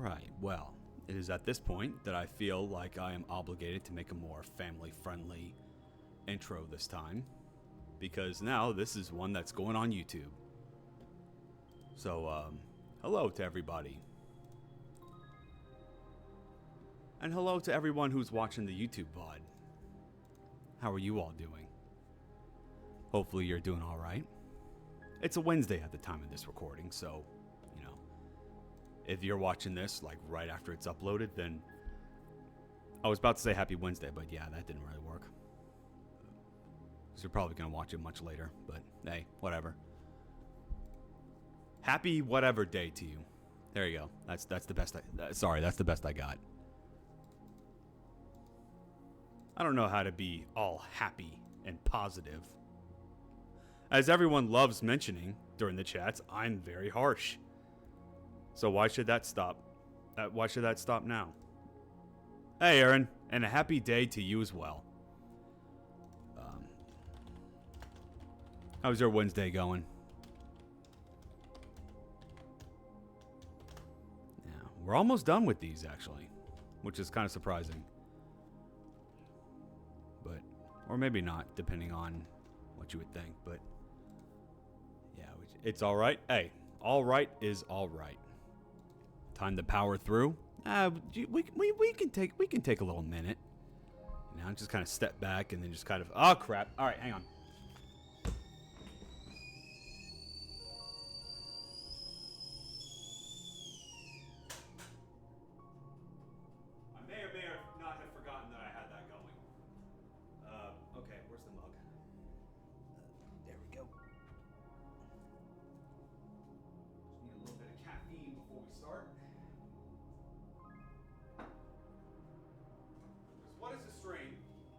Alright, well, it is at this point that I feel like I am obligated to make a more family-friendly intro this time, because now this is one that's going on YouTube. So, hello to everybody. And hello to everyone who's watching the YouTube VOD. How are you all doing? Hopefully you're doing alright. It's a Wednesday at the time of this recording, so, you know, if you're watching this, like, right after it's uploaded, then I was about to say happy Wednesday, but yeah, that didn't really work. Because you're probably going to watch it much later, but hey, whatever. Happy whatever day to you. There you go. That's the best that's the best I got. I don't know how to be all happy and positive. As everyone loves mentioning during the chats, I'm very harsh. So why should that stop? Why should that stop now? Hey, Aaron, and a happy day to you as well. How's your Wednesday going? Yeah, we're almost done with these, actually, which is kind of surprising. But, or maybe not, depending on what you would think, but yeah, it's all right. Hey, all right is all right. Time to power through. We can take a little minute. You know, just kind of step back and then just kind of, oh crap. All right, hang on. I may or may not have forgotten that I had that going. Okay, where's the mug? There we go. Just need a little bit of caffeine before we start. Because what is a stream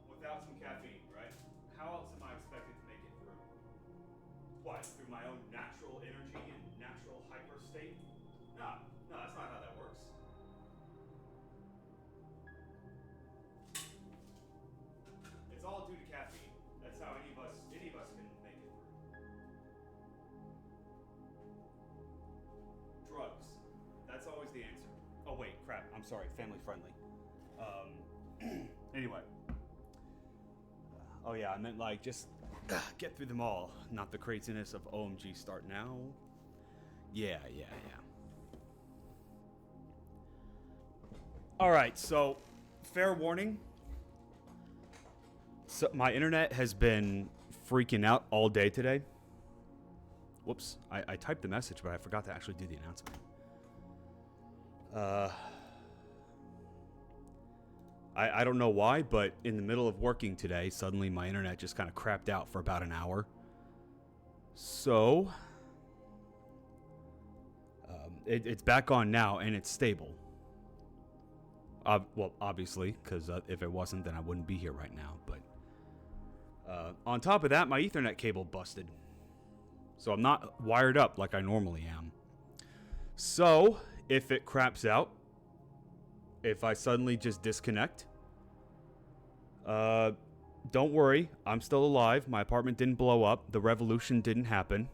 without some caffeine, right? How else am I expected to make it through? What, through my own natural energy and natural hyper state? No, that's not how that works. It's all due to caffeine. That's how any of us can make it through. Drugs. That's always the answer. Oh wait, crap. I'm sorry. Family friendly. Anyway. Oh yeah, I meant like just get through them all. Not the craziness of OMG start now. Yeah. Alright, so fair warning. So my internet has been freaking out all day today. Whoops, I typed the message, but I forgot to actually do the announcement. I don't know why, but in the middle of working today, suddenly my internet just kind of crapped out for about an hour. So, it's back on now, and it's stable. Well, obviously, because if it wasn't, then I wouldn't be here right now, but on top of that, my Ethernet cable busted. So I'm not wired up like I normally am. So, if it craps out, if I suddenly just disconnect, don't worry, I'm still alive. My apartment didn't blow up. The revolution didn't happen.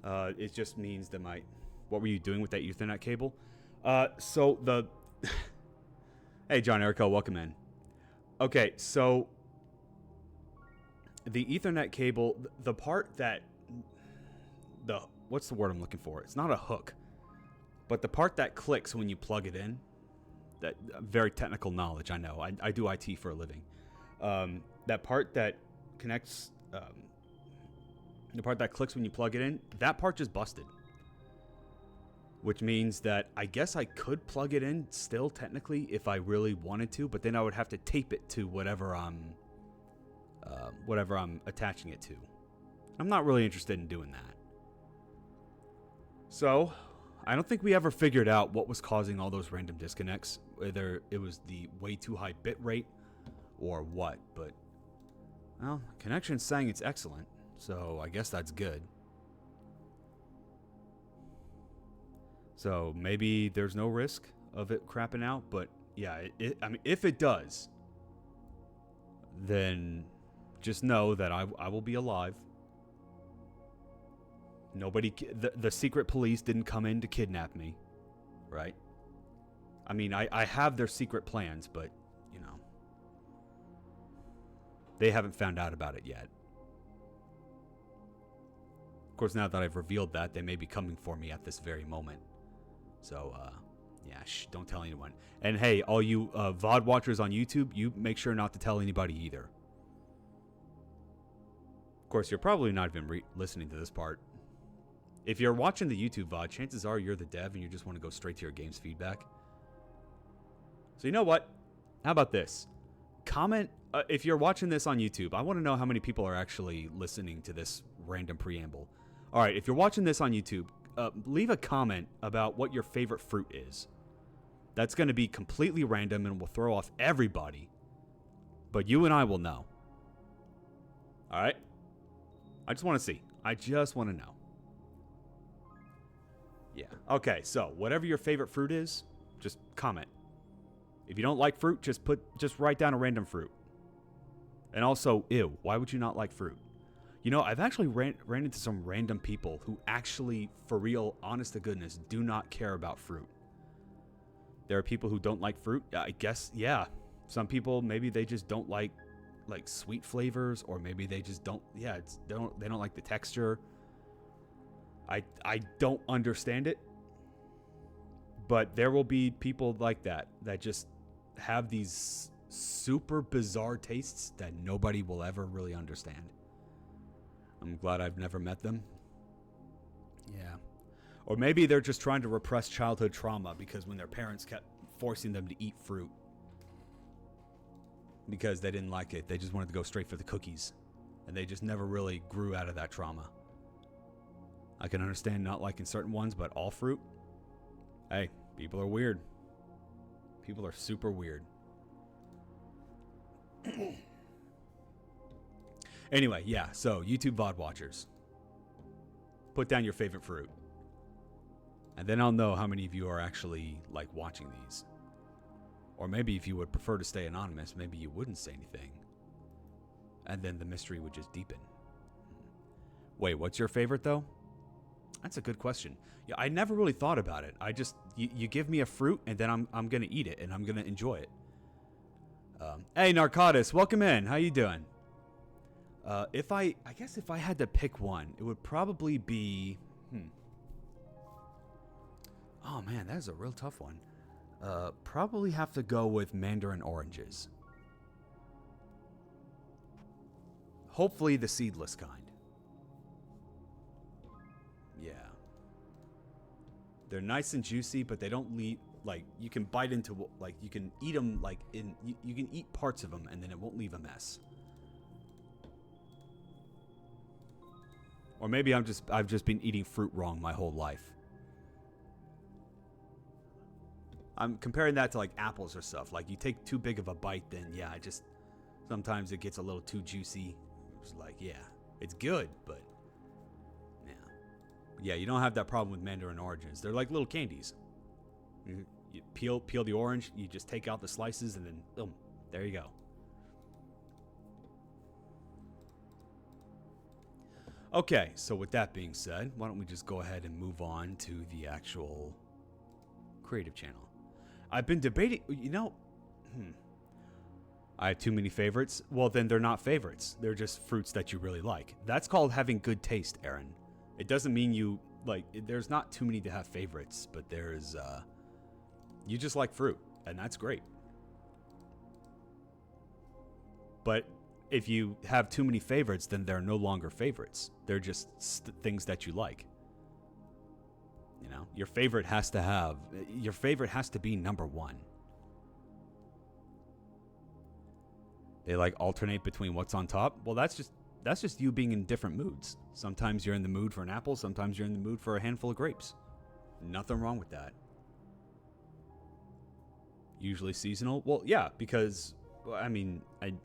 It just means that what were you doing with that Ethernet cable? So the... Hey, John Erico, welcome in. Okay, so the Ethernet cable, the part that what's the word I'm looking for? It's not a hook, but the part that clicks when you plug it in. That very technical knowledge, I know. I do IT for a living. That part that connects, the part that clicks when you plug it in, that part just busted. Which means that I guess I could plug it in still technically if I really wanted to, but then I would have to tape it to whatever I'm attaching it to. I'm not really interested in doing that. So, I don't think we ever figured out what was causing all those random disconnects, whether it was the way too high bit rate or what, but, well, connection's saying it's excellent, so I guess that's good. So maybe there's no risk of it crapping out, but yeah, I mean, if it does, then just know that I will be alive. Nobody, the secret police didn't come in to kidnap me. right? I mean, I have their secret plans, but, you know, they haven't found out about it yet. Of course, now that I've revealed that, they may be coming for me at this very moment. So, yeah, don't tell anyone. And hey, all you VOD watchers on YouTube, you make sure not to tell anybody either. Of course, you're probably not even listening to this part. If you're watching the YouTube VOD, chances are you're the dev and you just want to go straight to your game's feedback. So you know what? How about this? Comment, if you're watching this on YouTube, I want to know how many people are actually listening to this random preamble. All right, if you're watching this on YouTube, leave a comment about what your favorite fruit is. That's going to be completely random and will throw off everybody. But you and I will know. All right? I just want to see. I just want to know. Yeah. Okay, so whatever your favorite fruit is, just comment. If you don't like fruit, just write down a random fruit. And also, ew, why would you not like fruit? You know, I've actually ran into some random people who actually, for real, honest to goodness, do not care about fruit. There are people who don't like fruit. I guess, yeah. Some people, maybe they just don't like sweet flavors, or maybe they just don't, yeah, they don't like the texture. I don't understand it. But there will be people like that just have these super bizarre tastes that nobody will ever really understand. I'm glad I've never met them. Yeah. Or maybe they're just trying to repress childhood trauma because when their parents kept forcing them to eat fruit because they didn't like it, they just wanted to go straight for the cookies. And they just never really grew out of that trauma. I can understand not liking certain ones, but all fruit? Hey, people are weird. People are super weird. Anyway, yeah, so YouTube VOD watchers. Put down your favorite fruit. And then I'll know how many of you are actually watching these. Or maybe if you would prefer to stay anonymous, maybe you wouldn't say anything. And then the mystery would just deepen. Wait, what's your favorite though? That's a good question. Yeah, I never really thought about it. I just, you give me a fruit and then I'm going to eat it and I'm going to enjoy it. Hey, Narcotis, welcome in. How you doing? I guess if I had to pick one, it would probably be, oh man, that is a real tough one. Probably have to go with mandarin oranges. Hopefully the seedless kind. Yeah. They're nice and juicy, but they don't leave, you can bite into, you can eat them, you can eat parts of them, and then it won't leave a mess. Or maybe I've just been eating fruit wrong my whole life. I'm comparing that to, apples or stuff. You take too big of a bite, then, yeah, sometimes it gets a little too juicy. It's yeah, it's good, but... Yeah, you don't have that problem with mandarin oranges. They're like little candies. You peel the orange, you just take out the slices, and then boom, there you go. Okay, so with that being said, why don't we just go ahead and move on to the actual creative channel. I've been debating, I have too many favorites. Well, then they're not favorites. They're just fruits that you really like. That's called having good taste, Aaron. It doesn't mean you, there's not too many to have favorites, but there's, you just like fruit, and that's great. But if you have too many favorites, then they're no longer favorites. They're just things that you like. Your favorite has to be number one. They alternate between what's on top. Well, that's just you being in different moods. Sometimes you're in the mood for an apple. Sometimes you're in the mood for a handful of grapes. Nothing wrong with that. Usually seasonal. Well, yeah, because,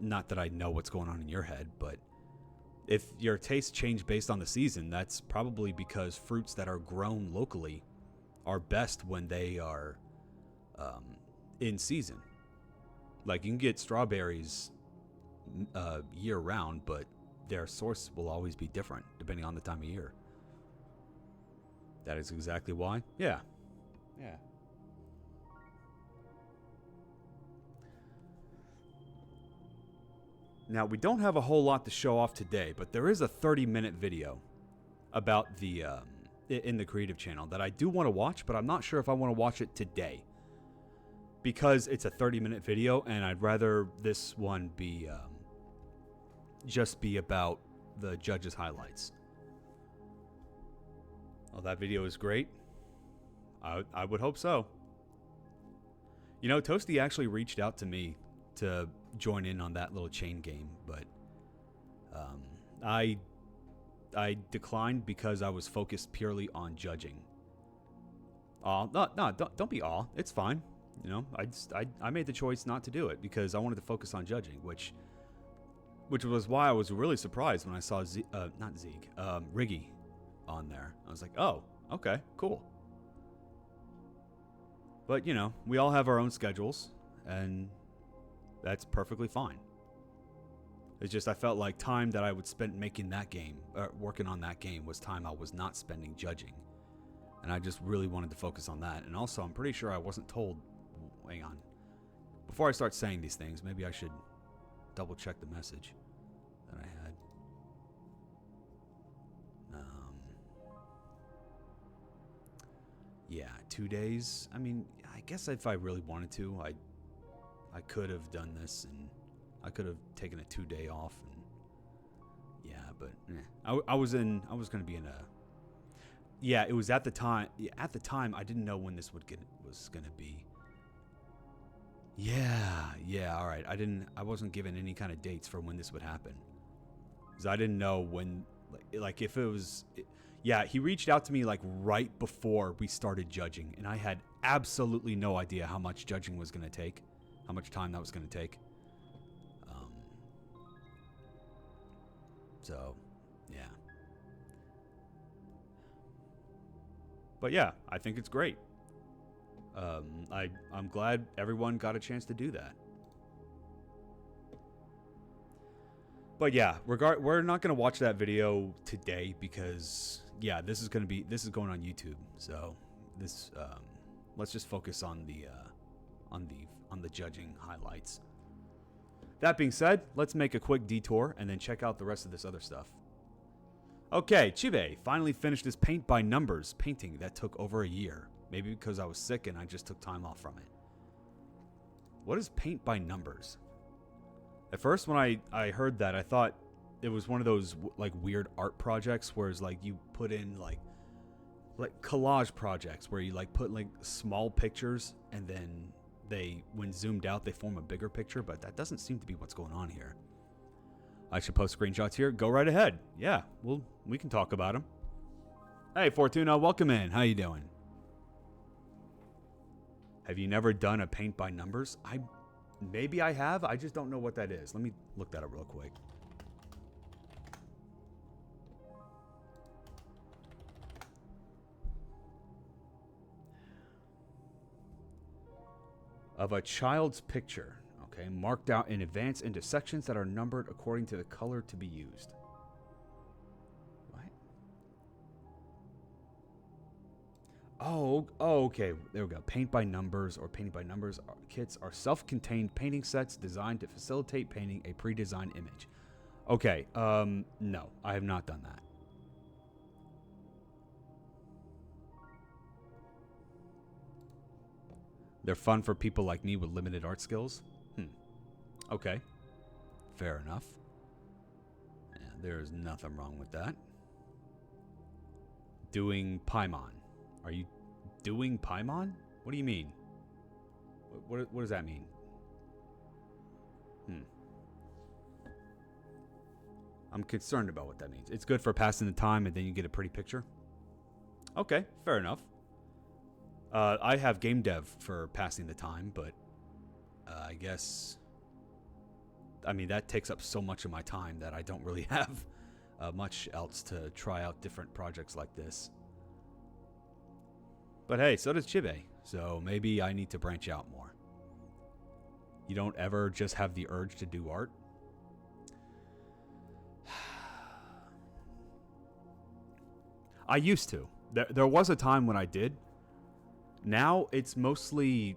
not that I know what's going on in your head, but if your tastes change based on the season, that's probably because fruits that are grown locally are best when they are in season. You can get strawberries year round, but their source will always be different depending on the time of year. That is exactly why. Yeah. Now, we don't have a whole lot to show off today, but there is a 30-minute video about the in the creative channel that I do want to watch, but I'm not sure if I want to watch it today because it's a 30-minute video, and I'd rather this one be just be about the judges' highlights. Oh, that video is great. I would hope so. You know, Toasty actually reached out to me to join in on that little chain game, but I declined because I was focused purely on judging. No, don't be aw. It's fine. You know, I made the choice not to do it because I wanted to focus on judging, which was why I was really surprised when I saw Riggy on there. I was like, oh, okay, cool. But, you know, we all have our own schedules, and that's perfectly fine. It's just I felt like time that I would spend making that game, working on that game, was time I was not spending judging. And I just really wanted to focus on that. And also, I'm pretty sure I wasn't told... Hang on. Before I start saying these things, maybe I should double check the message that I had. Yeah, 2 days. I mean, I guess if I really wanted to, I could have done this, and I could have taken a 2-day off, and yeah, but I was going to be in a. Yeah, it was at the time. At the time, I didn't know when this was going to be. Yeah. All right, I wasn't given any kind of dates for when this would happen, because I didn't know when, like if it was. Yeah, he reached out to me like right before we started judging, and I had absolutely no idea how much judging was going to take, how much time that was going to take. So, yeah. But yeah, I think it's great. I'm glad everyone got a chance to do that. But yeah, we're not going to watch that video today because yeah, this is going on YouTube. So this let's just focus on the judging highlights. That being said, let's make a quick detour and then check out the rest of this other stuff. Okay, Chibe finally finished his paint by numbers painting that took over a year. Maybe because I was sick and I just took time off from it. What is paint by numbers? At first, when I heard that, I thought it was one of those like weird art projects where it's like you put in like collage projects where you like put like small pictures and then when zoomed out, they form a bigger picture, but that doesn't seem to be what's going on here. I should post screenshots here. Go right ahead. Yeah, we can talk about them. Hey, Fortuna, welcome in. How you doing? Have you never done a paint by numbers? Maybe I have. I just don't know what that is. Let me look that up real quick. Of a child's picture, okay, marked out in advance into sections that are numbered according to the color to be used. What? Oh, okay. There we go. Paint by numbers or painting by numbers kits are self-contained painting sets designed to facilitate painting a pre-designed image. Okay. No, I have not done that. They're fun for people like me with limited art skills. Okay. Fair enough. Yeah, there's nothing wrong with that. Doing Paimon. Are you doing Paimon? What do you mean? What does that mean? I'm concerned about what that means. It's good for passing the time and then you get a pretty picture. Okay, fair enough. I have game dev for passing the time, but I guess... I mean, that takes up so much of my time that I don't really have much else to try out different projects like this. But hey, so does Chibe, so maybe I need to branch out more. You don't ever just have the urge to do art? I used to. There was a time when I did. Now it's mostly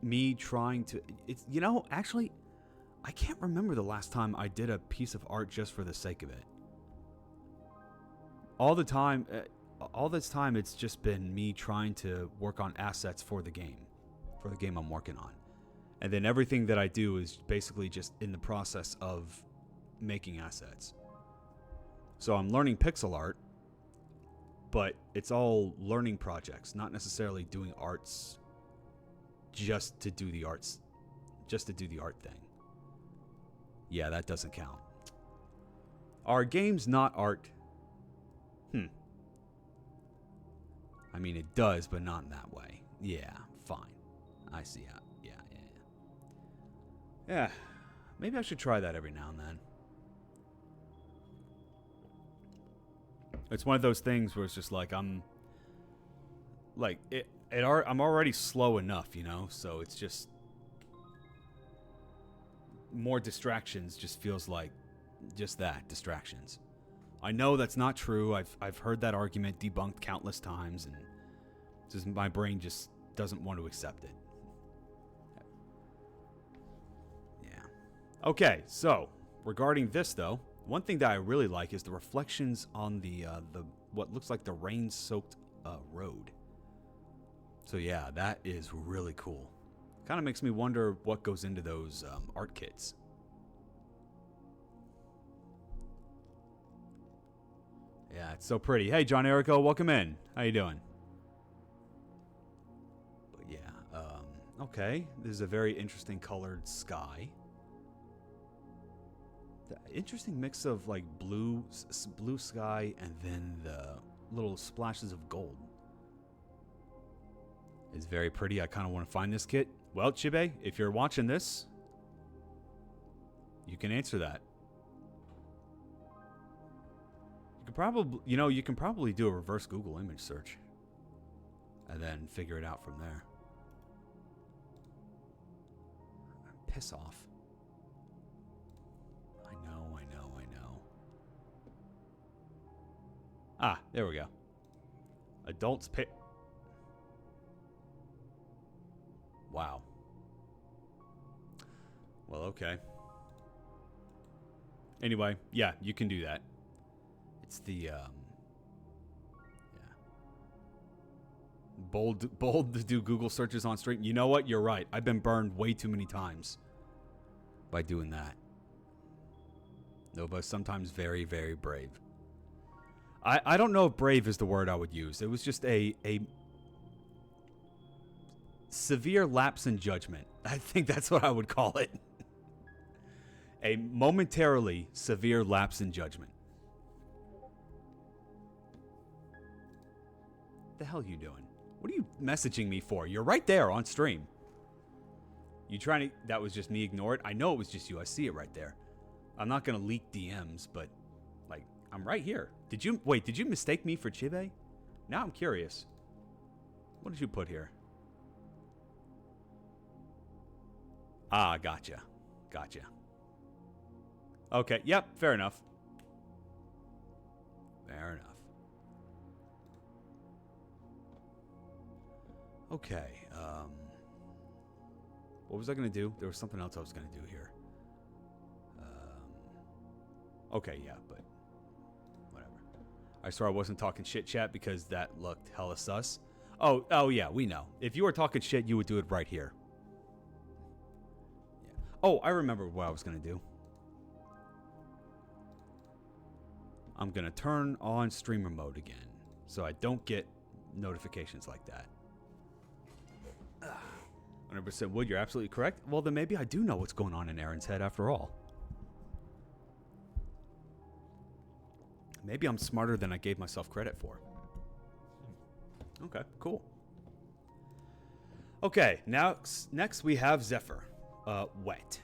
me trying to... It's, you know, actually, I can't remember the last time I did a piece of art just for the sake of it. All the time, all this time, it's just been me trying to work on assets for the game I'm working on. And then everything that I do is basically just in the process of making assets. So I'm learning pixel art, but it's all learning projects, not necessarily doing arts just to do the art thing. Yeah, that doesn't count. Are games not art? I mean, it does, but not in that way. Yeah, fine. I see how. Yeah, maybe I should try that every now and then. It's one of those things where it's just like I'm already slow enough, you know? So it's just more distractions just feels like just that, distractions. I know that's not true. I've heard that argument debunked countless times, and just my brain just doesn't want to accept it. Yeah. Okay, so regarding this though, one thing that I really like is the reflections on the what looks like the rain-soaked road. So yeah, that is really cool. Kind of makes me wonder what goes into those art kits. Yeah, it's so pretty. Hey, John Erico, welcome in. How you doing? But yeah, okay. There's a very interesting colored sky. The interesting mix of like blue sky and then the little splashes of gold. It's very pretty. I kind of want to find this kit. Well, Chibe, if you're watching this, you can answer that. You can probably do a reverse Google image search and then figure it out from there. Piss off. I know. Ah, there we go. Adults pay. Wow. Well, okay. Anyway, yeah, you can do that. It's the, yeah. Bold to do Google searches on stream. You know what? You're right. I've been burned way too many times by doing that. No, but sometimes very, very brave. I don't know if brave is the word I would use. It was just a severe lapse in judgment. I think that's what I would call it. A momentarily severe lapse in judgment. The hell are you doing? What are you messaging me for? You're right there on stream. You trying to... That was just me. Ignore it. I know it was just you. I see it right there. I'm not going to leak DMs, but... Like, I'm right here. Did you... Wait, did you mistake me for Chibe? Now I'm curious. What did you put here? Ah, gotcha. Okay, yep, fair enough. Okay, what was I going to do? There was something else I was going to do here. Okay, yeah, but whatever. I swear I wasn't talking shit, chat, because that looked hella sus. Oh yeah, we know. If you were talking shit, you would do it right here. Yeah. Oh, I remember what I was going to do. I'm going to turn on streamer mode again, so I don't get notifications like that. 100% Wood, you're absolutely correct. Well, then maybe I do know what's going on in Aaron's head after all. Maybe I'm smarter than I gave myself credit for. Okay, cool. Okay, next we have Zephyr, Wet.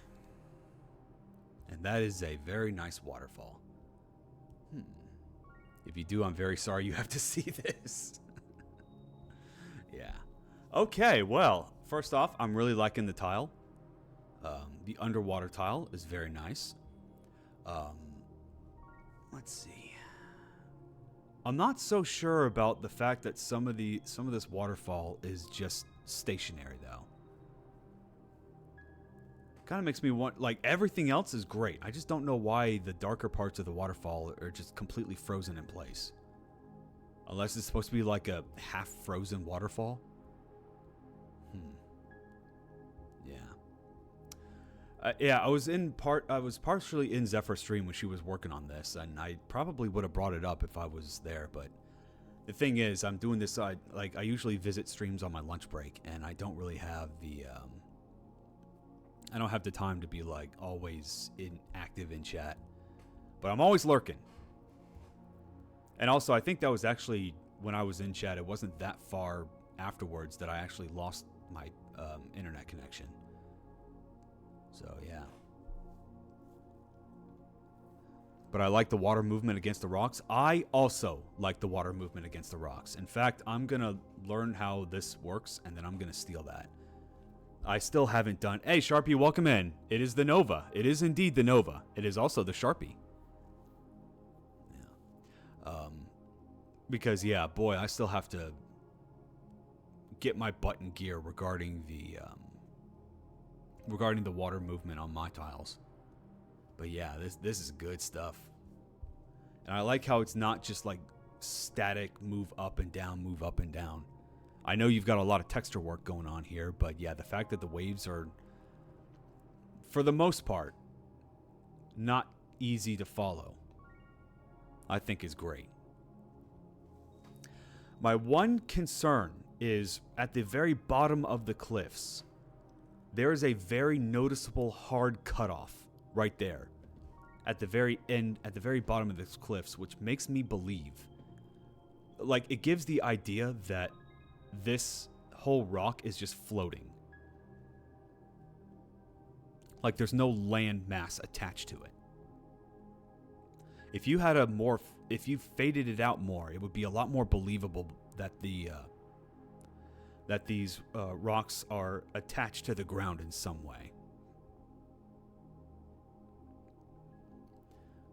And that is a very nice waterfall. If you do, I'm very sorry you have to see this. Yeah. Okay, well, first off, I'm really liking the tile. The underwater tile is very nice. Let's see. I'm not so sure about the fact that some of this waterfall is just stationary, though. Kind of makes me want, like, everything else is great. I just don't know why the darker parts of the waterfall are just completely frozen in place. Unless it's supposed to be like a half-frozen waterfall. Yeah. Yeah, I was partially in Zephyr's stream when she was working on this, and I probably would have brought it up if I was there, but the thing is, I'm doing this, I usually visit streams on my lunch break, and I don't really have I don't have the time to be, like, always active in chat. But I'm always lurking. And also, I think that was actually, when I was in chat, it wasn't that far afterwards that I actually lost my internet connection. So, yeah. But I like the water movement against the rocks. I also like the water movement against the rocks. In fact, I'm going to learn how this works, and then I'm going to steal that. I still haven't done... Hey, Sharpie, welcome in. It is the Nova. It is indeed the Nova. It is also the Sharpie. Yeah. Because, yeah, boy, I still have to get my butt in gear regarding the water movement on my tiles. But yeah, this is good stuff. And I like how it's not just like static move up and down, move up and down. I know you've got a lot of texture work going on here, but yeah, the fact that the waves are, for the most part, not easy to follow, I think is great. My one concern is at the very bottom of the cliffs, there is a very noticeable hard cutoff right there at the very end, at the very bottom of this cliffs, which makes me believe, like, it gives the idea that this whole rock is just floating. Like there's no land mass attached to it. If you had if you faded it out more, it would be a lot more believable that these rocks are attached to the ground in some way.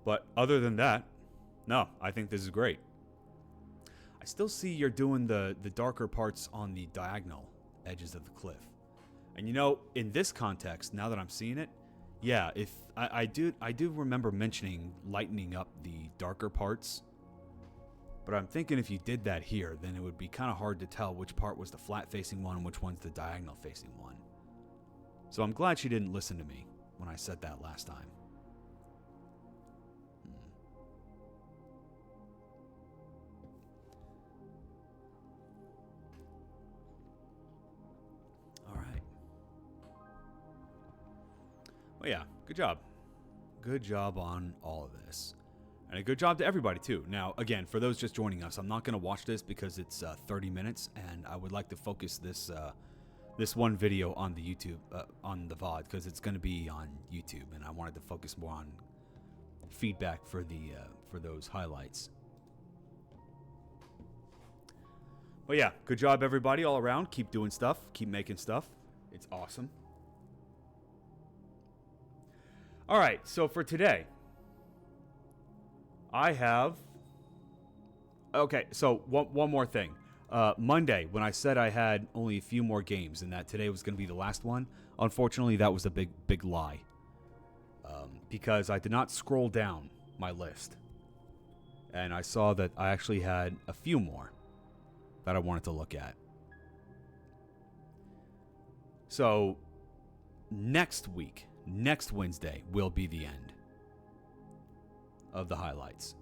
But other than that, no, I think this is great. I still see you're doing the darker parts on the diagonal edges of the cliff. And you know, in this context, now that I'm seeing it, yeah, if I do remember mentioning lightening up the darker parts. But I'm thinking if you did that here, then it would be kind of hard to tell which part was the flat facing one and which one's the diagonal facing one. So I'm glad she didn't listen to me when I said that last time. Well, yeah, good job. Good job on all of this. And a good job to everybody, too. Now, again, for those just joining us, I'm not going to watch this because it's 30 minutes, and I would like to focus this one video on the YouTube, on the VOD, because it's going to be on YouTube, and I wanted to focus more on feedback for those highlights. But yeah, good job, everybody, all around. Keep doing stuff. Keep making stuff. It's awesome. All right, so for today, I have... Okay, so one more thing. Monday, when I said I had only a few more games and that today was going to be the last one, unfortunately, that was a big lie. Because I did not scroll down my list. And I saw that I actually had a few more that I wanted to look at. So, next Wednesday will be the end of the highlights.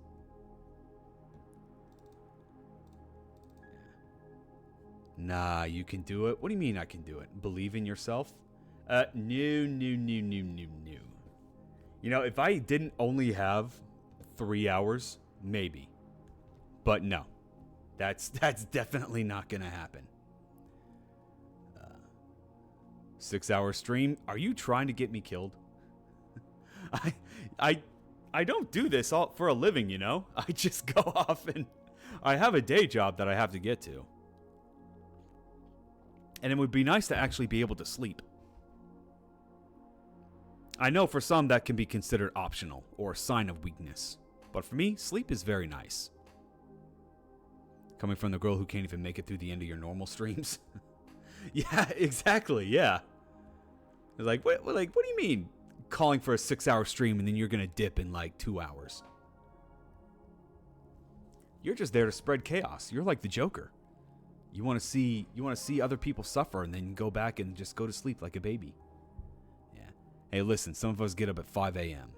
Nah, you can do it. What do you mean I can do it? Believe in yourself? No. You know, if I didn't only have 3 hours, maybe. But no. That's definitely not going to happen. 6-hour stream. Are you trying to get me killed? I don't do this all for a living, you know. I just go off and I have a day job that I have to get to. And it would be nice to actually be able to sleep. I know for some that can be considered optional or a sign of weakness. But for me, sleep is very nice. Coming from the girl who can't even make it through the end of your normal streams. Yeah, exactly, yeah. It's like, what do you mean calling for a 6-hour stream and then you're going to dip in like 2 hours? You're just there to spread chaos. You're like the Joker. You want to see other people suffer and then go back and just go to sleep like a baby. Yeah. Hey, listen, some of us get up at 5 a.m.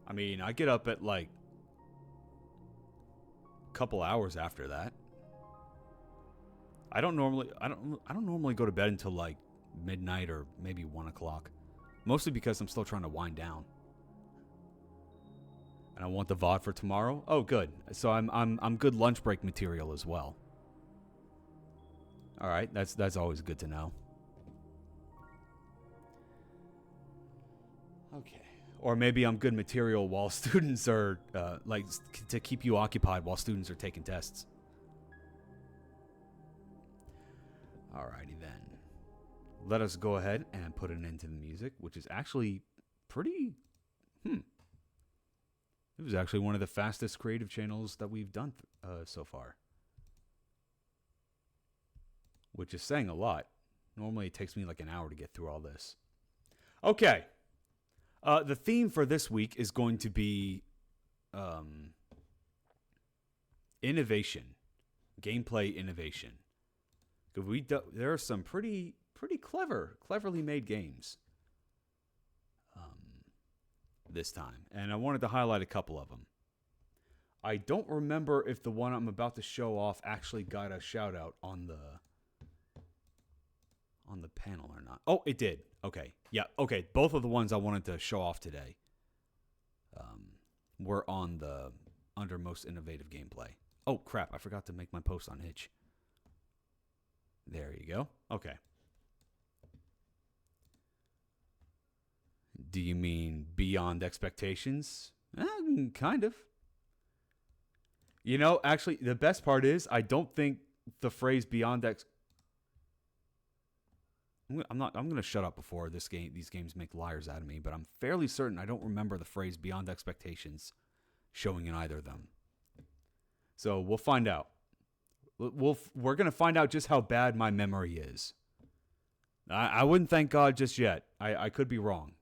I mean, I get up at like a couple hours after that. I don't normally go to bed until like midnight or maybe 1 o'clock. Mostly because I'm still trying to wind down. And I want the VOD for tomorrow. Oh, good. So I'm good lunch break material as well. All right, that's always good to know. Okay. Or maybe I'm good material while students are like to keep you occupied while students are taking tests. Alrighty then. Let us go ahead and put an end to the music, which is actually pretty. It was actually one of the fastest creative channels that we've done so far. Which is saying a lot. Normally it takes me like an hour to get through all this. Okay. The theme for this week is going to be innovation. Gameplay innovation. There are some pretty cleverly made games this time. And I wanted to highlight a couple of them. I don't remember if the one I'm about to show off actually got a shout out on the panel or not. Oh, it did. Okay. Yeah, okay. Both of the ones I wanted to show off today were on the under most innovative gameplay. Oh, crap. I forgot to make my post on Itch. There you go. Okay. Do you mean beyond expectations? Kind of. You know, actually, the best part is I don't think the phrase beyond I'm going to shut up before these games make liars out of me, but I'm fairly certain I don't remember the phrase beyond expectations showing in either of them. So we'll find out. We're going to find out just how bad my memory is. I wouldn't thank God just yet. I could be wrong.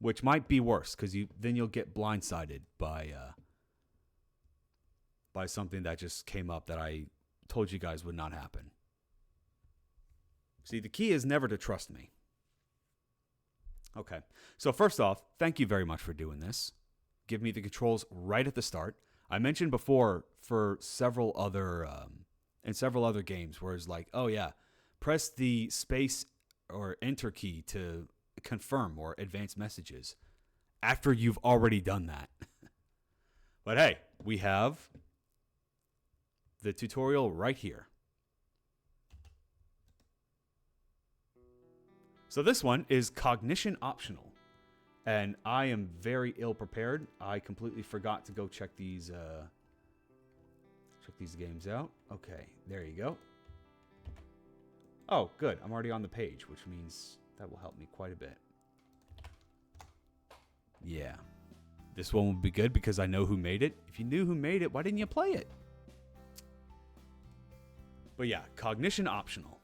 Which might be worse, because then you'll get blindsided by something that just came up that I told you guys would not happen. See, the key is never to trust me. Okay. So first off, thank you very much for doing this. Give me the controls right at the start. I mentioned before for several other games where it's like, oh yeah, press the space or enter key to confirm or advance messages after you've already done that. But hey, we have the tutorial right here. So this one is Cognition Optional, and I am very ill prepared. I completely forgot to go check these games out. Okay, there you go. Oh, good. I'm already on the page, which means that will help me quite a bit. Yeah. This one will be good because I know who made it. If you knew who made it, why didn't you play it? But yeah, Cognition Optional.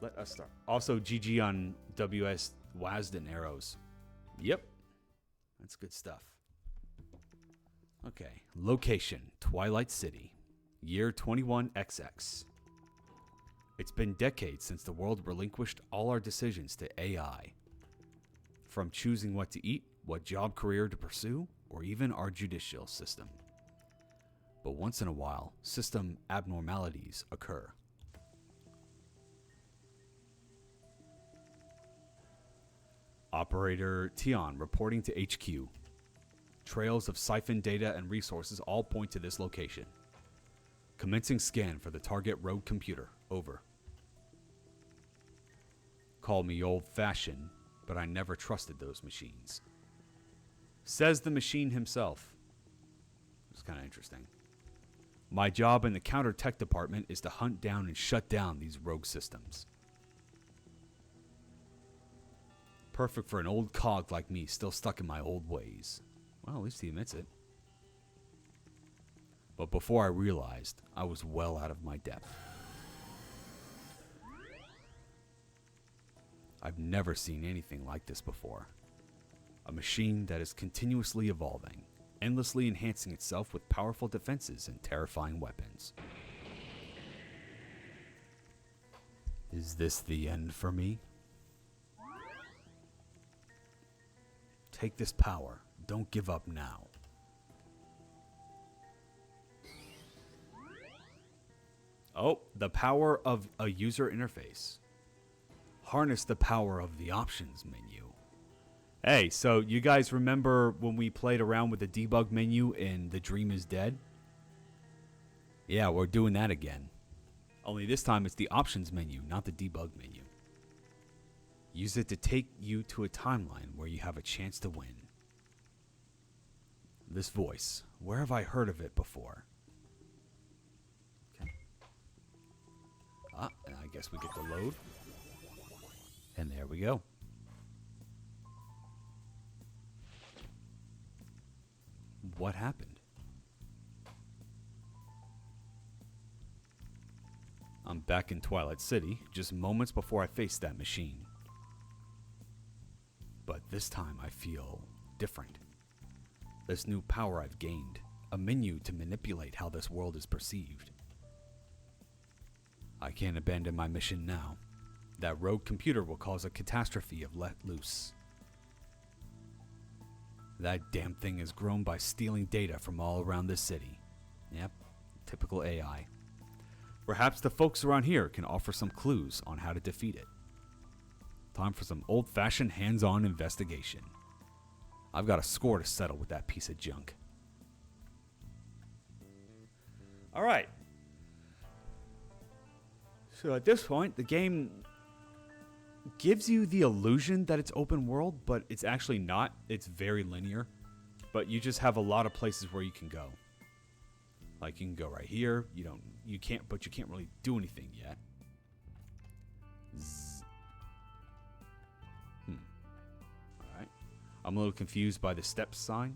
Let us start. Also, GG on WS Wasden arrows. Yep. That's good stuff. Okay. Location, Twilight City. Year 21XX. It's been decades since the world relinquished all our decisions to AI. From choosing what to eat, what job career to pursue, or even our judicial system. But once in a while, system abnormalities occur. Operator Tion reporting to HQ. Trails of siphoned data and resources all point to this location. Commencing scan for the target rogue computer. Over. Call me old-fashioned, but I never trusted those machines. Says the machine himself. It's kind of interesting. My job in the counter-tech department is to hunt down and shut down these rogue systems. Perfect for an old cog like me, still stuck in my old ways. Well, at least he admits it. But before I realized, I was well out of my depth. I've never seen anything like this before. A machine that is continuously evolving, endlessly enhancing itself with powerful defenses and terrifying weapons. Is this the end for me? Take this power. Don't give up now. Oh, the power of a user interface. Harness the power of the options menu. Hey, so you guys remember when we played around with the debug menu in The Dream is Dead? Yeah, we're doing that again. Only this time it's the options menu, not the debug menu. Use it to take you to a timeline where you have a chance to win. This voice, where have I heard of it before? Okay. And I guess we get the load. And there we go. What happened? I'm back in Twilight City, just moments before I faced that machine. But this time I feel different. This new power I've gained, a menu to manipulate how this world is perceived. I can't abandon my mission now. That rogue computer will cause a catastrophe if let loose. That damn thing has grown by stealing data from all around this city. Yep, typical AI. Perhaps the folks around here can offer some clues on how to defeat it. Time for some old-fashioned hands-on investigation. I've got a score to settle with that piece of junk. Alright. So at this point, the game gives you the illusion that it's open world, but it's actually not. It's very linear. But you just have a lot of places where you can go. Like you can go right here. You can't really do anything yet. Alright. I'm a little confused by the steps sign.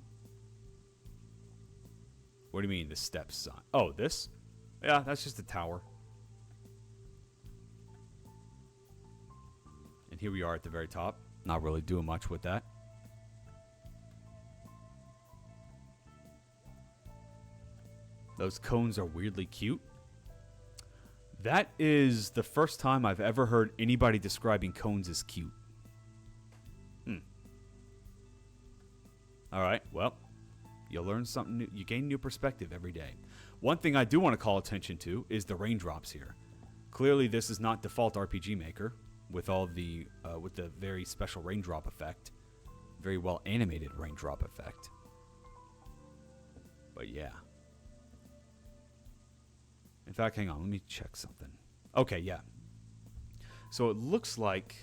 What do you mean the steps sign? Oh, this? Yeah, that's just a tower. And here we are at the very top. Not really doing much with that. Those cones are weirdly cute. That is the first time I've ever heard anybody describing cones as cute. Alright, well, you learn something new. You gain new perspective every day. One thing I do want to call attention to is the raindrops here. Clearly, this is not default RPG Maker with all the with the very special raindrop effect, very well animated raindrop effect. But yeah. In fact, hang on, let me check something. Okay, yeah. So it looks like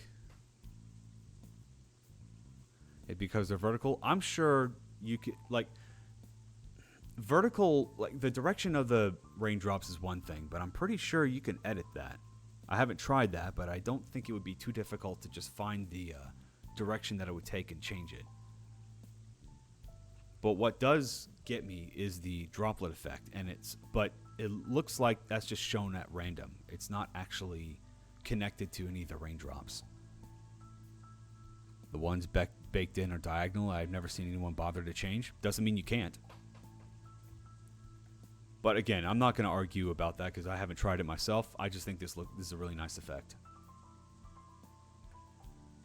because they're vertical, I'm sure you could like vertical, like the direction of the raindrops is one thing, but I'm pretty sure you can edit that. I haven't tried that, but I don't think it would be too difficult to just find the direction that it would take and change it. But what does get me is the droplet effect, but it looks like that's just shown at random. It's not actually connected to any of the raindrops. The ones baked in are diagonal. I've never seen anyone bother to change. Doesn't mean you can't. But again, I'm not going to argue about that because I haven't tried it myself. I just think this is a really nice effect.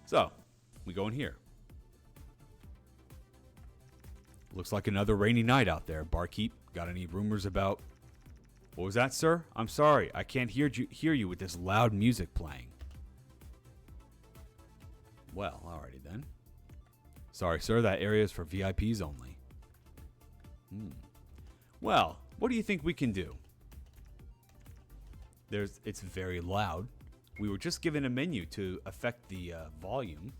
So, we go in here. Looks like another rainy night out there. Barkeep, got any rumors about... What was that, sir? I'm sorry. I can't hear you with this loud music playing. Well, alrighty then. Sorry, sir. That area is for VIPs only. Well, what do you think we can do? It's very loud. We were just given a menu to affect the volume.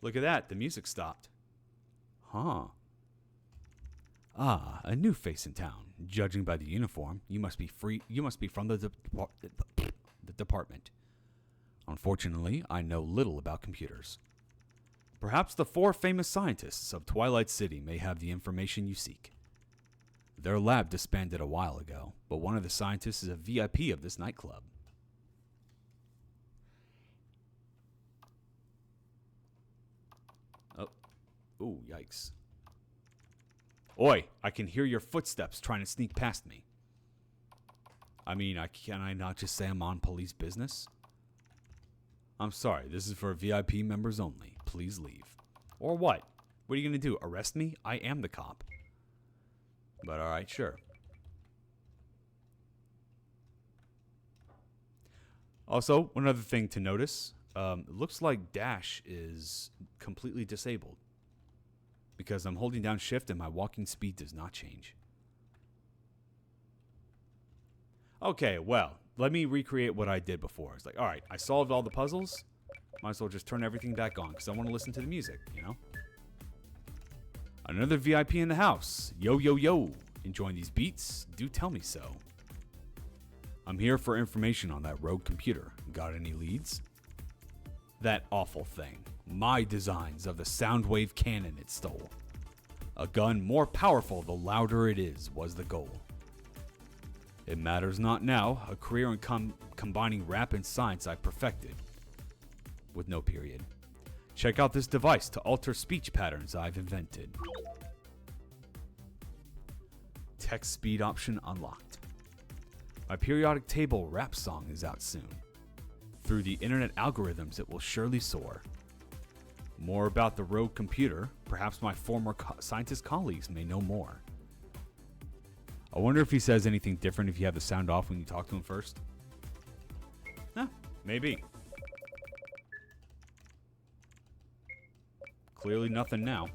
Look at that. The music stopped. Huh. Ah, a new face in town. Judging by the uniform, you must be from the department. Unfortunately, I know little about computers. Perhaps the 4 famous scientists of Twilight City may have the information you seek. Their lab disbanded a while ago, but one of the scientists is a VIP of this nightclub. Ooh, yikes. Oi, I can hear your footsteps trying to sneak past me. I mean, can I not just say I'm on police business? I'm sorry, this is for VIP members only. Please leave. Or what? What are you going to do? Arrest me? I am the cop. But alright, sure. Also, one other thing to notice. It looks like dash is completely disabled. Because I'm holding down shift and my walking speed does not change. Okay, well, let me recreate what I did before. It's like, alright, I solved all the puzzles. Might as well just turn everything back on because I want to listen to the music, you know? Another VIP in the house. Yo, yo, yo. Enjoying these beats? Do tell me so. I'm here for information on that rogue computer. Got any leads? That awful thing. My designs of the Soundwave cannon it stole. A gun more powerful the louder it is was the goal. It matters not now. A career in combining rap and science I perfected. With no period. Check out this device to alter speech patterns I've invented. Text speed option unlocked. My periodic table rap song is out soon. Through the internet algorithms it will surely soar. More about the rogue computer, perhaps my former scientist colleagues may know more. I wonder if he says anything different if you have the sound off when you talk to him first. Huh, maybe. Clearly nothing now.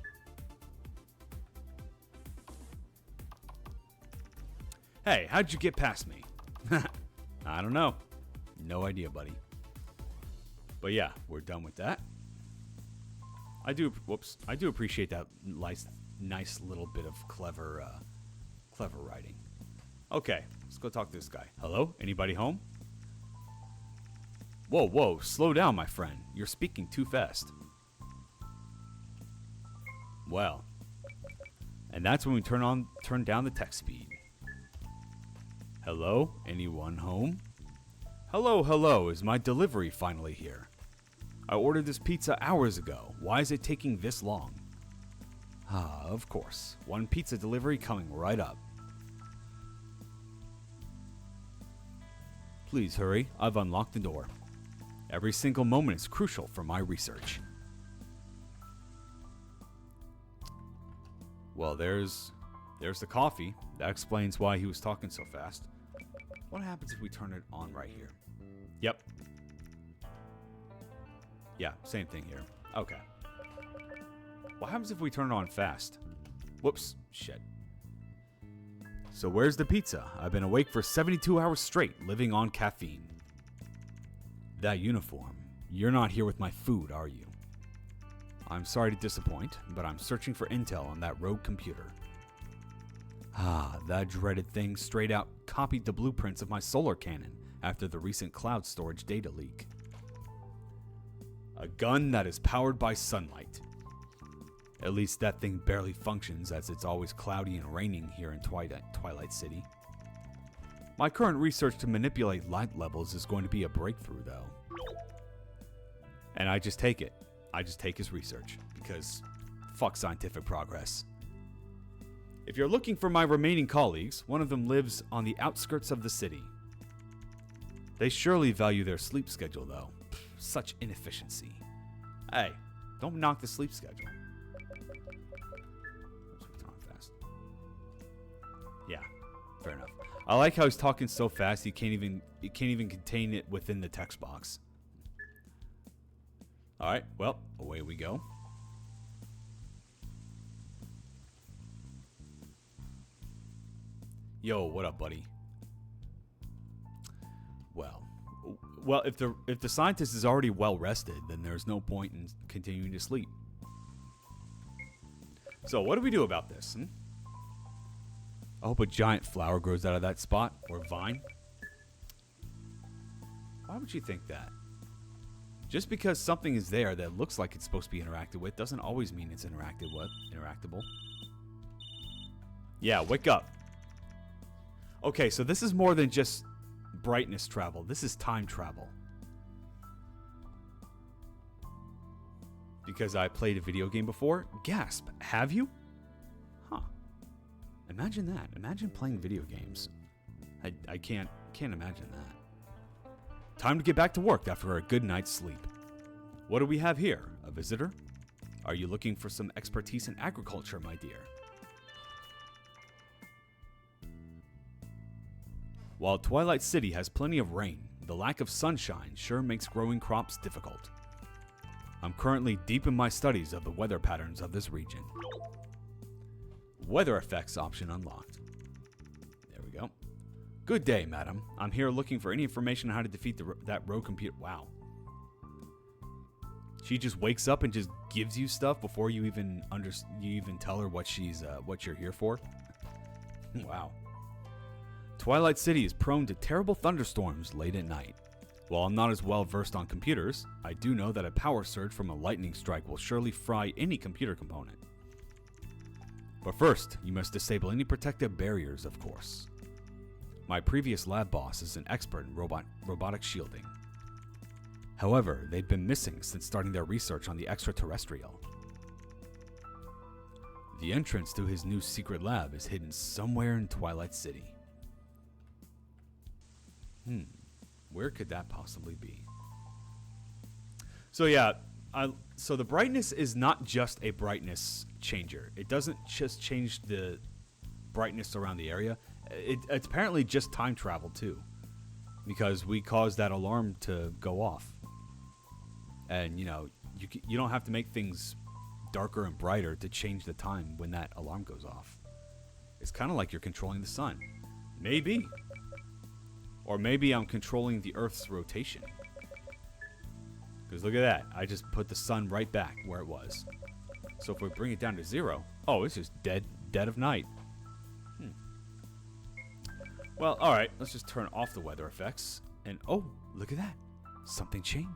Hey, how'd you get past me? I don't know. No idea, buddy. But yeah, we're done with that. I do appreciate that nice little bit of clever writing. Okay, let's go talk to this guy. Hello? Anybody home? Whoa, slow down, my friend. You're speaking too fast. Well, and that's when we turn down the text speed. Hello? Anyone home? Hello, is my delivery finally here? I ordered this pizza hours ago. Why is it taking this long? Ah, of course. One pizza delivery coming right up. Please hurry, I've unlocked the door. Every single moment is crucial for my research. Well, there's the coffee. That explains why he was talking so fast. What happens if we turn it on right here? Yep. Yeah, same thing here. Okay. What happens if we turn it on fast? Whoops, shit. So where's the pizza? I've been awake for 72 hours straight, living on caffeine. That uniform. You're not here with my food, are you? I'm sorry to disappoint, but I'm searching for intel on that rogue computer. Ah, that dreaded thing straight out copied the blueprints of my solar cannon after the recent cloud storage data leak. A gun that is powered by sunlight. At least that thing barely functions as it's always cloudy and raining here in Twilight City. My current research to manipulate light levels is going to be a breakthrough, though. And I just take it. I just take his research, because fuck scientific progress. If you're looking for my remaining colleagues, one of them lives on the outskirts of the city. They surely value their sleep schedule, though. Such inefficiency. Hey, don't knock the sleep schedule. Turn on fast. Yeah, fair enough. I like how he's talking so fast he can't even contain it within the text box. All right, well, away we go. Yo, what up, buddy? Well, if the scientist is already well rested, then there's no point in continuing to sleep. So, what do we do about this? I hope a giant flower grows out of that spot, or vine. Why would you think that? Just because something is there that looks like it's supposed to be interacted with doesn't always mean it's interactable. Yeah, wake up. Okay, so this is more than just brightness travel. This is time travel. because I played a video game before. Gasp, have you? Huh. Imagine that. Imagine playing video games. I can't imagine that. Time to get back to work after a good night's sleep. What do we have here? A visitor? Are you looking for some expertise in agriculture, my dear? While Twilight City has plenty of rain, the lack of sunshine sure makes growing crops difficult. I'm currently deep in my studies of the weather patterns of this region. Weather effects option unlocked. There we go. Good day, madam. I'm here looking for any information on how to defeat that rogue computer. Wow. She just wakes up and just gives you stuff before you even tell her what you're here for. Wow. Twilight City is prone to terrible thunderstorms late at night. While I'm not as well versed on computers, I do know that a power surge from a lightning strike will surely fry any computer component. But first, you must disable any protective barriers, of course. My previous lab boss is an expert in robotic shielding. However, they've been missing since starting their research on the extraterrestrial. The entrance to his new secret lab is hidden somewhere in Twilight City. Where could that possibly be? So yeah, so the brightness is not just a brightness changer. It doesn't just change the brightness around the area. It's apparently just time travel too, because we caused that alarm to go off. And you don't have to make things darker and brighter to change the time when that alarm goes off. It's kind of like you're controlling the sun. Maybe. Or maybe I'm controlling the Earth's rotation. Because look at that. I just put the sun right back where it was. So if we bring it down to 0, oh, it's just dead of night. Well, alright. Let's just turn off the weather effects. And oh, look at that. Something changed.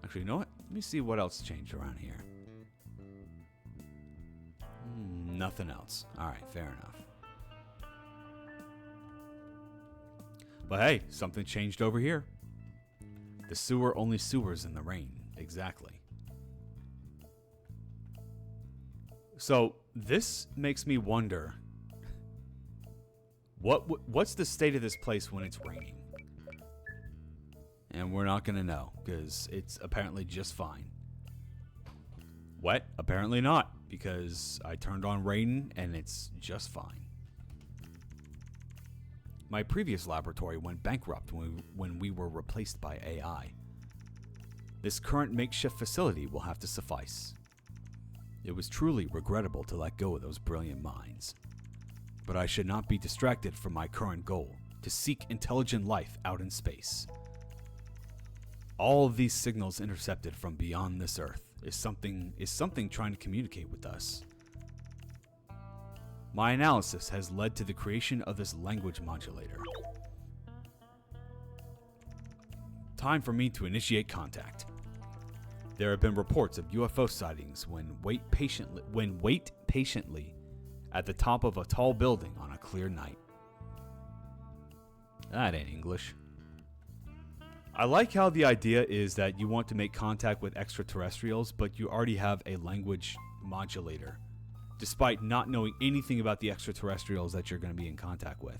Actually, you know what? Let me see what else changed around here. Nothing else. Alright, fair enough. But hey, something changed over here. The sewer only sewers in the rain. Exactly. So this makes me wonder, what's the state of this place when it's raining? And we're not going to know, because it's apparently just fine. Wet? Apparently not, because I turned on rain and it's just fine. My previous laboratory went bankrupt when we were replaced by AI. This current makeshift facility will have to suffice. It was truly regrettable to let go of those brilliant minds. But I should not be distracted from my current goal, to seek intelligent life out in space. All of these signals intercepted from beyond this Earth is something trying to communicate with us. My analysis has led to the creation of this language modulator. Time for me to initiate contact. There have been reports of UFO sightings when wait patiently at the top of a tall building on a clear night. That ain't English. I like how the idea is that you want to make contact with extraterrestrials, but you already have a language modulator, despite not knowing anything about the extraterrestrials that you're going to be in contact with.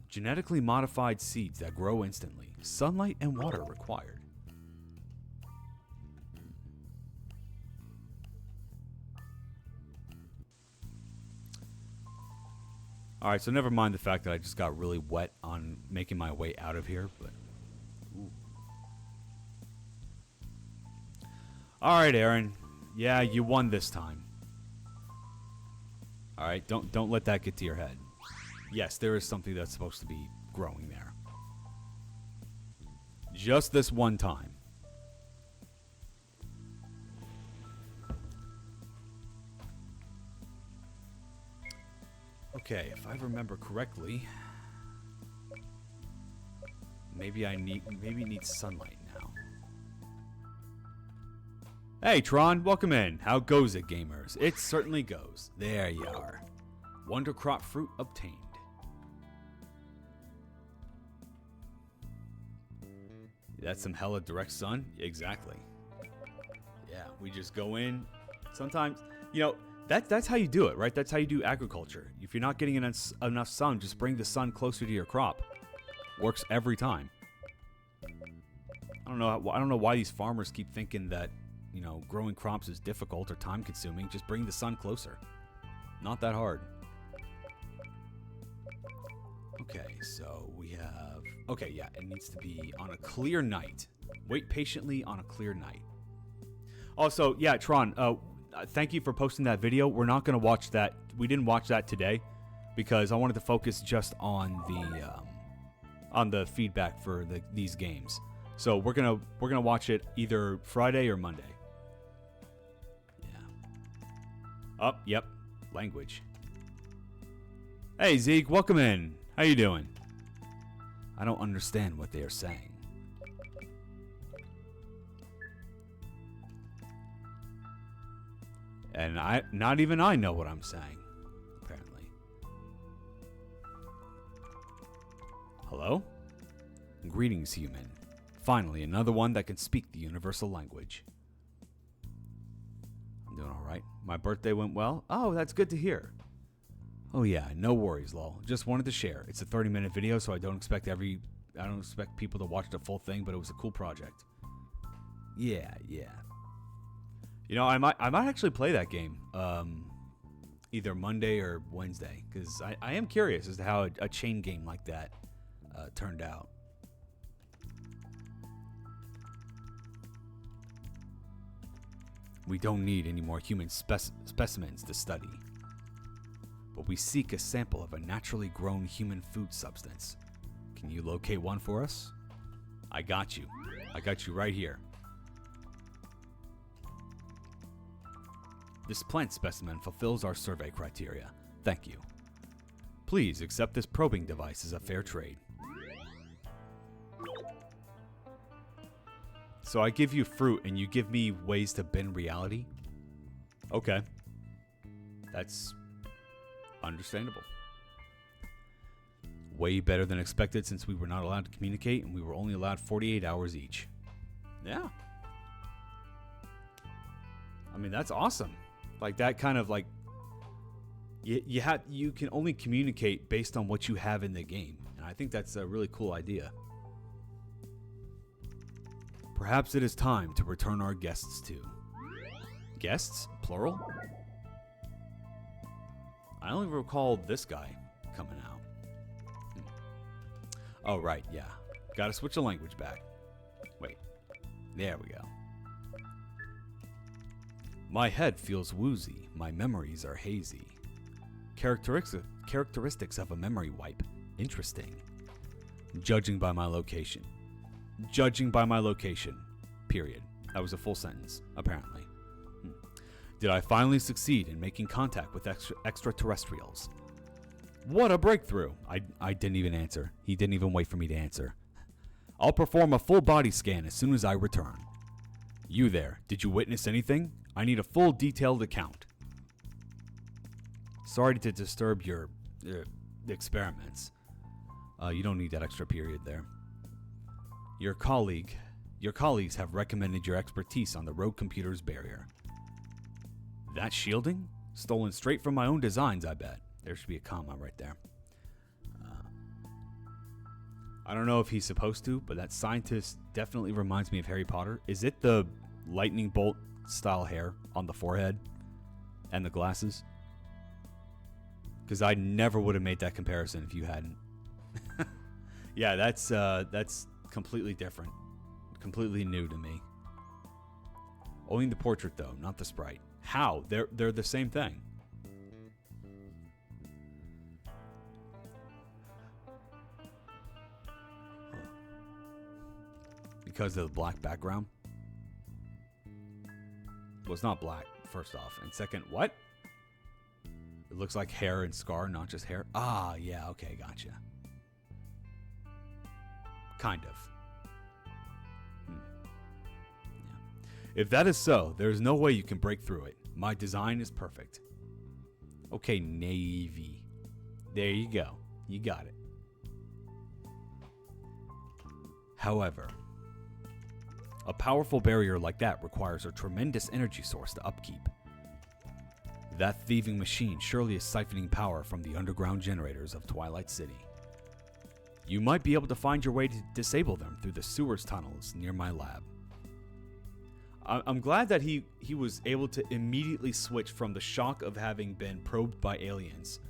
Genetically modified seeds that grow instantly. Sunlight and water required. Alright, so never mind the fact that I just got really wet on making my way out of here, but... Alright, Aaron. Yeah, you won this time. Alright, don't let that get to your head. Yes, there is something that's supposed to be growing there. Just this one time. Okay, if I remember correctly, maybe need sunlight now. Hey Tron, welcome in. How goes it, gamers? It certainly goes. There you are. Wonder crop fruit obtained. That's some hella direct sun. Exactly. Yeah, we just go in. Sometimes, you know, that's how you do it, right? That's how you do agriculture. If you're not getting enough sun, just bring the sun closer to your crop. Works every time. I don't know why these farmers keep thinking that, you know, growing crops is difficult or time consuming. Just bring the sun closer. Not that hard. Okay, so we have... Okay, yeah, it needs to be on a clear night. Wait patiently on a clear night. Also, yeah, Tron, thank you for posting that video. We're not going to watch that. We didn't watch that today because I wanted to focus just on the feedback for these games. So we're gonna watch it either Friday or Monday. Yeah. Oh, yep. Language. Hey Zeke, welcome in. How you doing? I don't understand what they are saying. And not even I know what I'm saying, apparently. Hello? Greetings, human. Finally, another one that can speak the universal language. I'm doing alright. My birthday went well. Oh, that's good to hear. Oh yeah, no worries, lol. Just wanted to share. It's a 30-minute video, so I don't expect people to watch the full thing, but it was a cool project. Yeah. You know, I might actually play that game either Monday or Wednesday, because I am curious as to how a chain game like that turned out. We don't need any more human specimens to study, but we seek a sample of a naturally grown human food substance. Can you locate one for us? I got you. I got you right here. This plant specimen fulfills our survey criteria. Thank you. Please accept this probing device as a fair trade. So I give you fruit and you give me ways to bend reality? Okay. That's understandable. Way better than expected since we were not allowed to communicate and we were only allowed 48 hours each. Yeah. I mean, that's awesome. Like that kind of like you can only communicate based on what you have in the game. And I think that's a really cool idea. Perhaps it is time to return our guests to. Guests? Plural? I only recall this guy coming out. Oh, right, yeah. Gotta switch the language back. Wait. There we go. My head feels woozy. My memories are hazy. Characteristics of a memory wipe. Interesting. Judging by my location. Period. That was a full sentence, apparently. Did I finally succeed in making contact with extraterrestrials? What a breakthrough! I didn't even answer. He didn't even wait for me to answer. I'll perform a full body scan as soon as I return. You there, did you witness anything? I need a full detailed account. Sorry to disturb your experiments. You don't need that extra period there. Your colleagues have recommended your expertise on the rogue computer's barrier. That shielding? Stolen straight from my own designs, I bet. There should be a comma right there. I don't know if he's supposed to, but that scientist definitely reminds me of Harry Potter. Is it the lightning bolt style hair on the forehead and the glasses? Because I never would have made that comparison if you hadn't. Yeah, that's completely different. Completely new to me. Only the portrait though, not the sprite. How? They're the same thing. Because of the black background? Well, it's not black, first off. And second, what? It looks like hair and scar, not just hair. Ah, yeah, okay, gotcha. Kind of. Yeah. If that is so, there is no way you can break through it. My design is perfect. Okay, navy. There you go. You got it. However, A powerful barrier like that requires a tremendous energy source to upkeep. That thieving machine surely is siphoning power from the underground generators of Twilight City. You might be able to find your way to disable them through the sewers tunnels near my lab. I'm glad that he was able to immediately switch from the shock of having been probed by aliens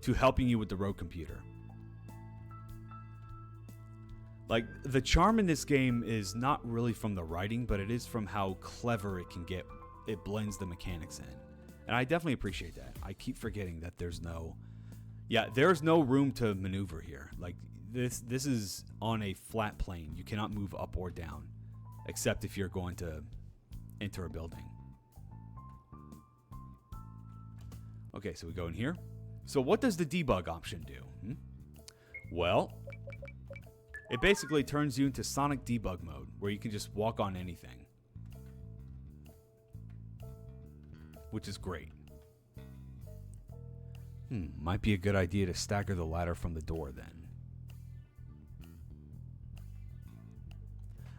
to helping you with the road computer. Like, the charm in this game is not really from the writing, but it is from how clever it can get. It blends the mechanics in. And I definitely appreciate that. I keep forgetting that there's no room to maneuver here. Like, this is on a flat plane. You cannot move up or down, except if you're going to enter a building. Okay, so we go in here. So what does the debug option do? Well, it basically turns you into Sonic debug mode, where you can just walk on anything. Which is great. Might be a good idea to stagger the ladder from the door then.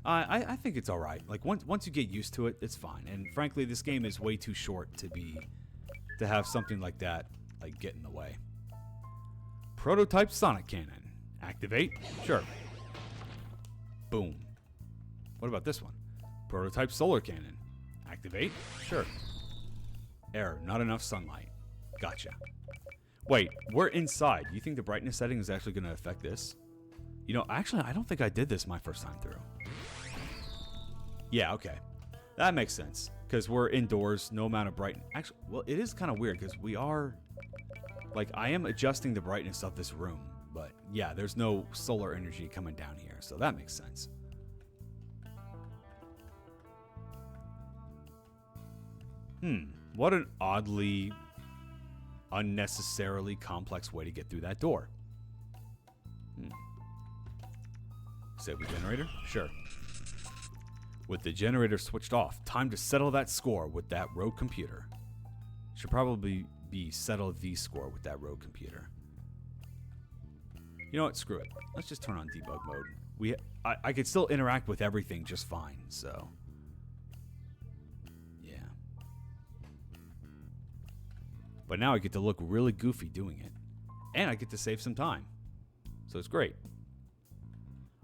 I think it's alright. Like, once you get used to it, it's fine. And frankly, this game is way too short to have something like that, like, get in the way. Prototype Sonic Cannon. Activate? Sure. Boom. What about this one? Prototype Solar Cannon. Activate? Sure. Error. Not enough sunlight. Gotcha. Wait, we're inside. You think the brightness setting is actually going to affect this? You know, actually, I don't think I did this my first time through. Yeah, okay. That makes sense. Because we're indoors, no amount of brightness. Actually, well, it is kind of weird because we are... Like, I am adjusting the brightness of this room. But, yeah, there's no solar energy coming down here. So that makes sense. What an oddly, unnecessarily complex way to get through that door. Save the generator? Sure. With the generator switched off, time to settle that score with that road computer. Should probably be settle the score with that road computer. You know what? Screw it. Let's just turn on debug mode. I could still interact with everything just fine, so... Yeah. But now I get to look really goofy doing it. And I get to save some time. So it's great.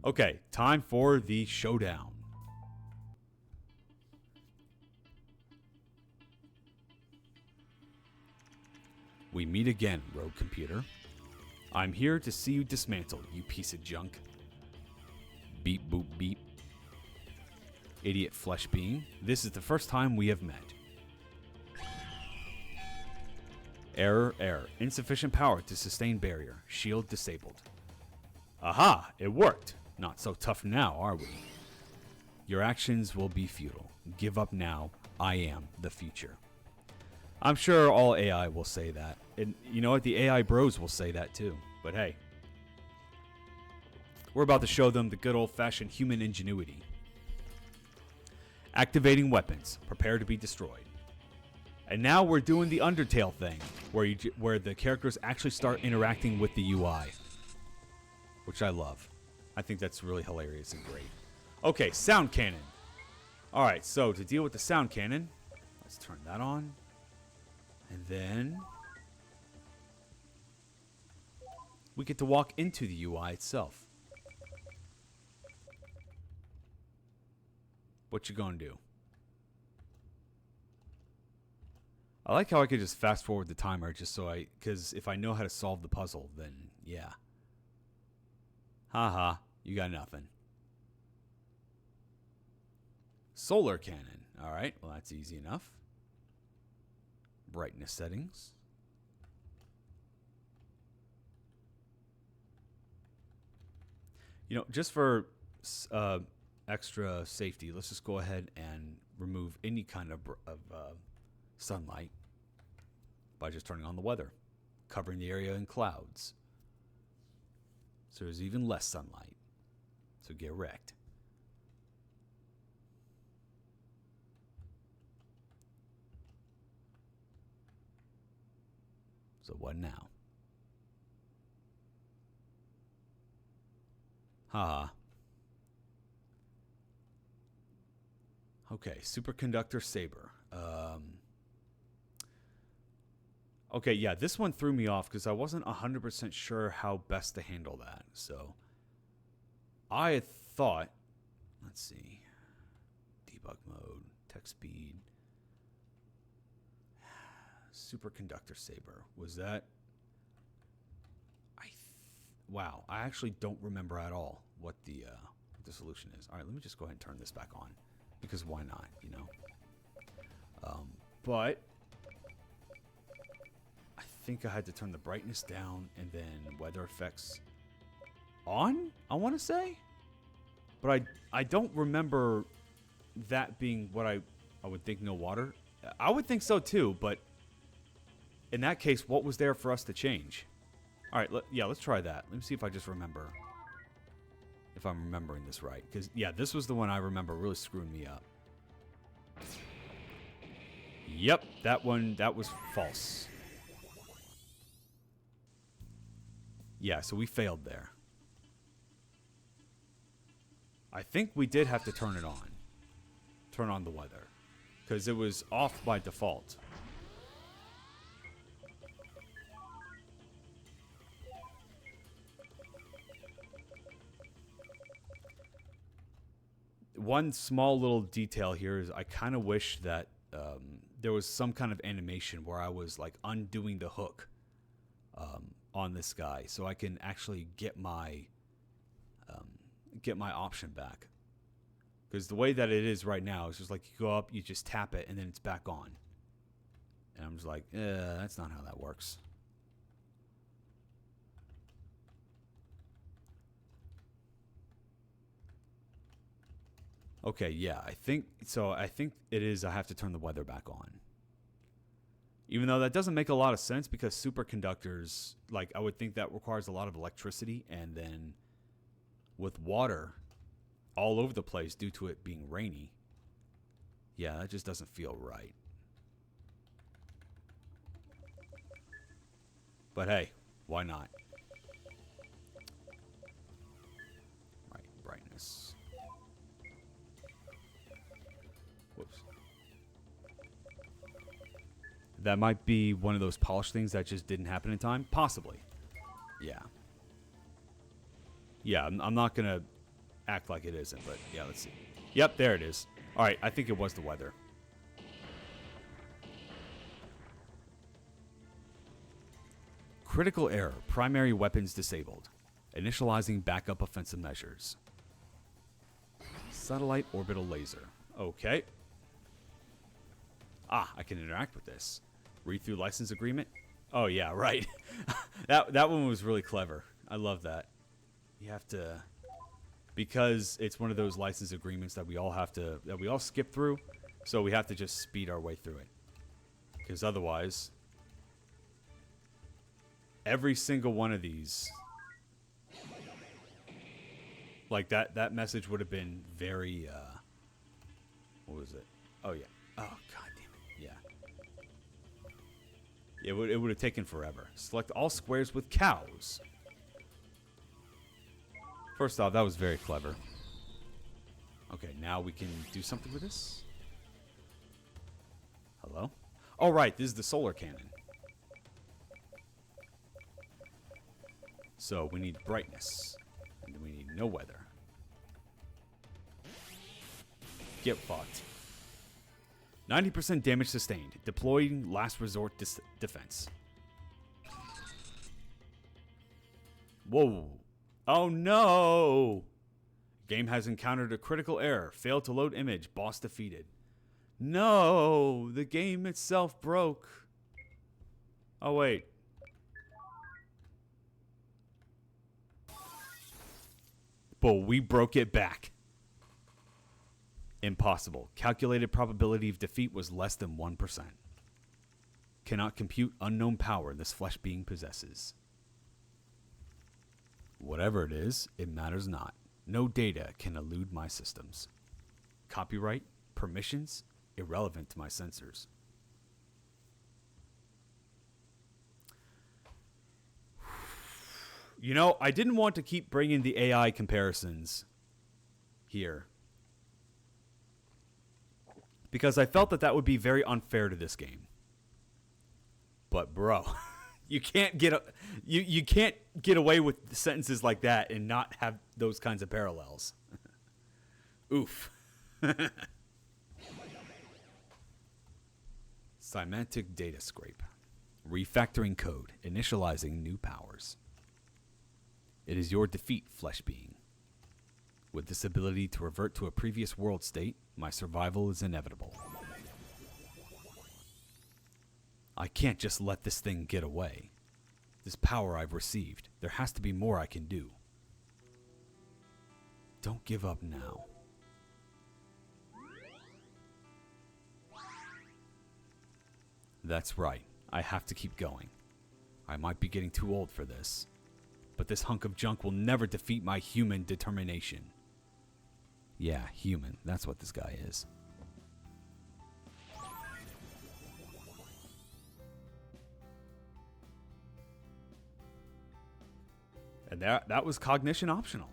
Okay, time for the showdown. We meet again, road computer. I'm here to see you dismantled, you piece of junk. Beep boop beep. Idiot flesh being, this is the first time we have met. Error, error. Insufficient power to sustain barrier. Shield disabled. Aha! It worked! Not so tough now, are we? Your actions will be futile. Give up now. I am the future. I'm sure all AI will say that. And you know what? The AI bros will say that too. But hey. We're about to show them the good old-fashioned human ingenuity. Activating weapons. Prepare to be destroyed. And now we're doing the Undertale thing, where the characters actually start interacting with the UI. Which I love. I think that's really hilarious and great. Okay, sound cannon. Alright, so to deal with the sound cannon, let's turn that on. And then we get to walk into the UI itself. What you gonna do? I like how I could just fast forward the timer just so because if I know how to solve the puzzle, then yeah. Haha, you got nothing. Solar cannon. Alright, well that's easy enough. Brightness settings. You know, just for extra safety, let's just go ahead and remove any kind of sunlight by just turning on the weather, covering the area in clouds. So there's even less sunlight. So get wrecked. So what now? Haha. Okay, superconductor saber. Okay, yeah, this one threw me off because I wasn't 100% sure how best to handle that. So I had thought, let's see, debug mode, text speed, superconductor saber. Was that? Wow, I actually don't remember at all what the solution is. All right, let me just go ahead and turn this back on because why not, you know? But I think I had to turn the brightness down and then weather effects on, I want to say. But I don't remember that being what I would think no water. I would think so too, but in that case, what was there for us to change? All right, let's try that. Let me see if I just remember if I'm remembering this right. Because, yeah, this was the one I remember really screwing me up. Yep, that was false. Yeah, so we failed there. I think we did have to turn it on. Turn on the weather. Because it was off by default. One small little detail here is I kind of wish that there was some kind of animation where I was like undoing the hook on this guy so I can actually get my option back. Because the way that it is right now is just like you go up, you just tap it, and then it's back on. And I'm just like, that's not how that works. Okay, yeah, I think it is. I have to turn the weather back on. Even though that doesn't make a lot of sense because superconductors, like I would think that requires a lot of electricity, and then with water all over the place due to it being rainy, yeah, that just doesn't feel right. But hey, why not? Right, brightness. Whoops. That might be one of those polish things that just didn't happen in time. Possibly. Yeah. Yeah, I'm not going to act like it isn't, but yeah, let's see. Yep, there it is. All right, I think it was the weather. Critical error. Primary weapons disabled. Initializing backup offensive measures. Satellite orbital laser. Okay. Ah, I can interact with this. Read through license agreement. Oh yeah, right. that one was really clever. I love that. You have to, because it's one of those license agreements that we all skip through, so we have to just speed our way through it. Because otherwise, every single one of these, like that message would have been very, what was it? Oh yeah. Oh god damn it. Yeah. It would have taken forever. Select all squares with cows. First off, that was very clever. Okay, now we can do something with this. Hello? Oh, right, this is the solar cannon. So we need brightness. And we need no weather. Get fucked. 90% damage sustained. Deploying last resort defense. Whoa. Oh no! Game has encountered a critical error. Failed to load image. Boss defeated. No! The game itself broke. Oh wait. But we broke it back. Impossible. Calculated probability of defeat was less than 1%. Cannot compute unknown power this flesh being possesses. Whatever it is, it matters not. No data can elude my systems. Copyright, permissions, irrelevant to my sensors. You know, I didn't want to keep bringing the AI comparisons here. because I felt that would be very unfair to this game. But bro, you can't you can't get away with sentences like that and not have those kinds of parallels. Oof. Semantic data scrape. Refactoring code, initializing new powers. It is your defeat, flesh being. With this ability to revert to a previous world state, my survival is inevitable. I can't just let this thing get away. This power I've received, there has to be more I can do. Don't give up now. That's right, I have to keep going. I might be getting too old for this, but this hunk of junk will never defeat my human determination. Yeah, human, that's what this guy is. And that was Cognition Optional.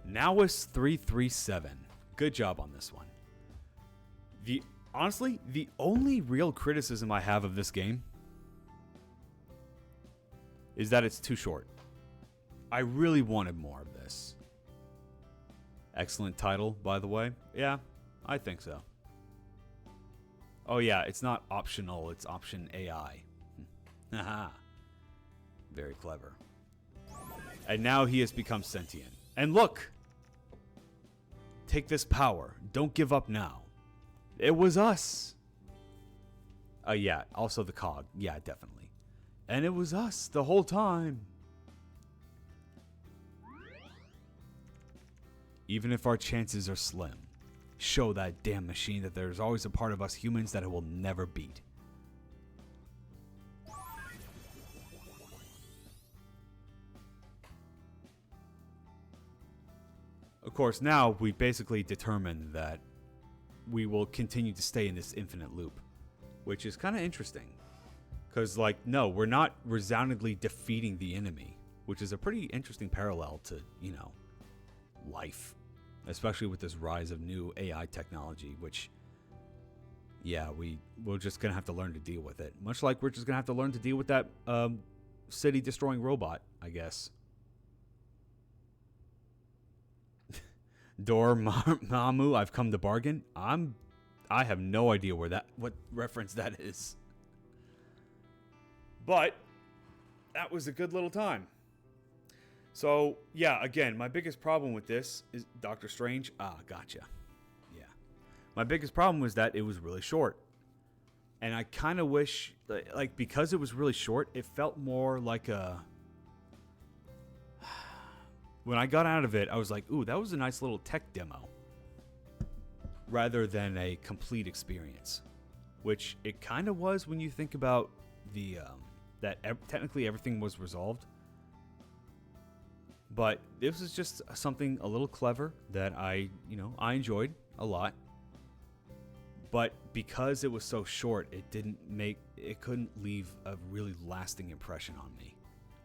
Now is 337. Good job on this one. Honestly, the only real criticism I have of this game is that it's too short. I really wanted more of this. Excellent title, by the way. Yeah, I think so. Oh yeah, it's not optional, it's option AI. Haha. Very clever. And now he has become sentient. And look! Take this power. Don't give up now. It was us. Yeah, also the cog. Yeah, definitely. And it was us the whole time. Even if our chances are slim, show that damn machine that there's always a part of us humans that it will never beat. Of course, now we basically determined that we will continue to stay in this infinite loop, which is kind of interesting. Because, like, no, we're not resoundingly defeating the enemy, which is a pretty interesting parallel to, you know, life. Especially with this rise of new AI technology, which, yeah, we're just going to have to learn to deal with it. Much like we're just going to have to learn to deal with that city-destroying robot, I guess. Dormammu, I've come to bargain. I have no idea what reference that is. But that was a good little time. So, yeah, again, my biggest problem with this is Doctor Strange. Ah, gotcha. Yeah. My biggest problem was that it was really short. And I kind of wish, like, because it was really short, it felt more like a... When I got out of it, I was like, ooh, that was a nice little tech demo. Rather than a complete experience. Which it kind of was when you think about technically everything was resolved. But this was just something a little clever that I enjoyed a lot. But because it was so short, it couldn't leave a really lasting impression on me.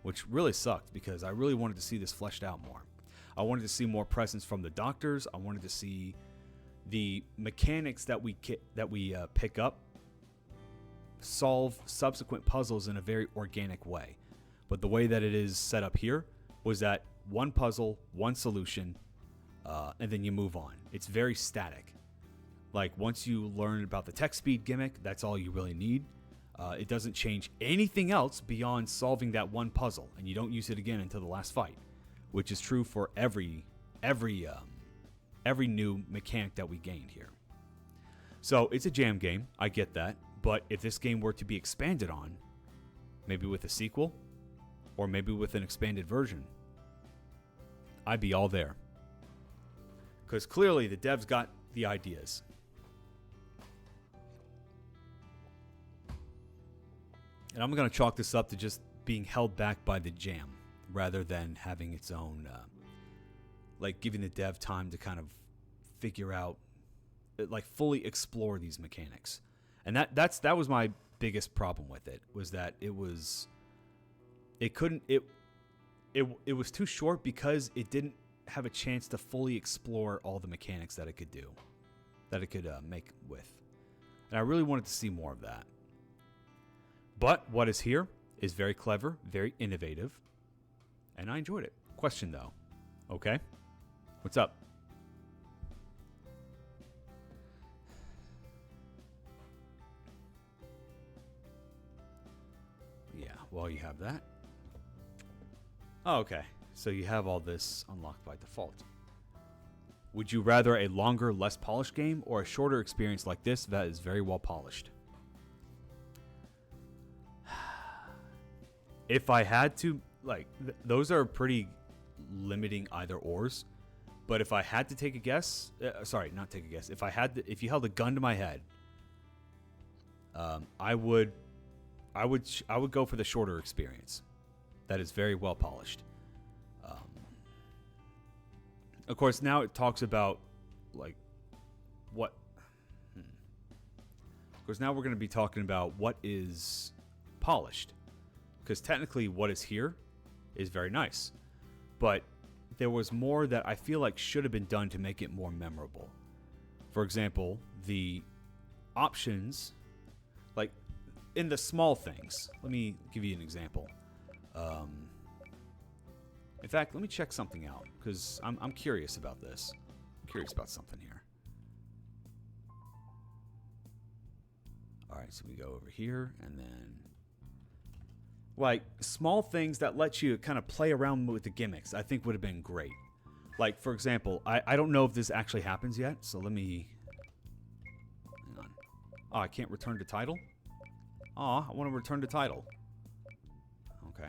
Which really sucked because I really wanted to see this fleshed out more. I wanted to see more presence from the doctors. I wanted to see the mechanics that we pick up solve subsequent puzzles in a very organic way. But the way that it is set up here was that one puzzle, one solution, and then you move on. It's very static. Like, once you learn about the tech speed gimmick, that's all you really need. It doesn't change anything else beyond solving that one puzzle, and you don't use it again until the last fight, which is true for every new mechanic that we gained here. So it's a jam game, I get that, but if this game were to be expanded on, maybe with a sequel, or maybe with an expanded version, I'd be all there. Because clearly the devs got the ideas. And I'm going to chalk this up to just being held back by the jam rather than having its own, like giving the dev time to kind of figure out, like fully explore these mechanics. And that was my biggest problem with it, was that it was too short because it didn't have a chance to fully explore all the mechanics that it could do. that it could make with. And I really wanted to see more of that. But what is here is very clever, very innovative, and I enjoyed it. Question though. Okay? What's up? Yeah, well, you have that. Oh, okay. So you have all this unlocked by default. Would you rather a longer, less polished game or a shorter experience like this that is very well polished? If I had to, like, those are pretty limiting either ors. But if I had to take a guess, sorry, not take a guess. If you held a gun to my head, I would go for the shorter experience. That is very well polished. Of course, now it talks about like what. Of course, now we're going to be talking about what is polished, because technically, what is here is very nice, but there was more that I feel like should have been done to make it more memorable. For example, the options, like in the small things. Let me give you an example. In fact, let me check something out, because I'm curious about this. I'm curious about something here. All right, so we go over here, and then like small things that let you kind of play around with the gimmicks, I think would have been great. Like, for example, I don't know if this actually happens yet, so let me... Hang on. Oh, I can't return to title? Aw, I want to return to title. Okay.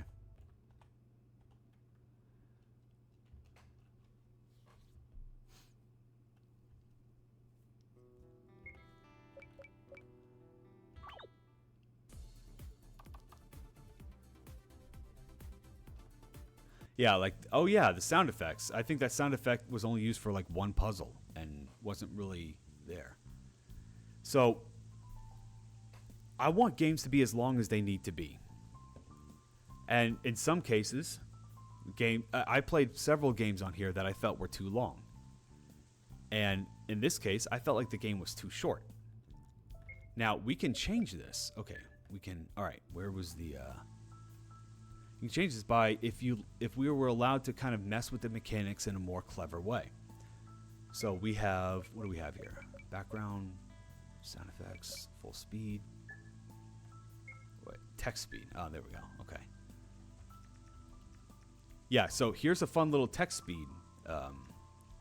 Yeah, like, oh yeah, the sound effects. I think that sound effect was only used for like one puzzle and wasn't really there. So, I want games to be as long as they need to be. And in some cases, I played several games on here that I felt were too long. And in this case, I felt like the game was too short. Now, we can change this. Okay, we can, all right, where was the... You can change this by if we were allowed to kind of mess with the mechanics in a more clever way. So we have, what do we have here? Background, sound effects, full speed. Wait, text speed. Oh, there we go. Okay. Yeah, so here's a fun little text speed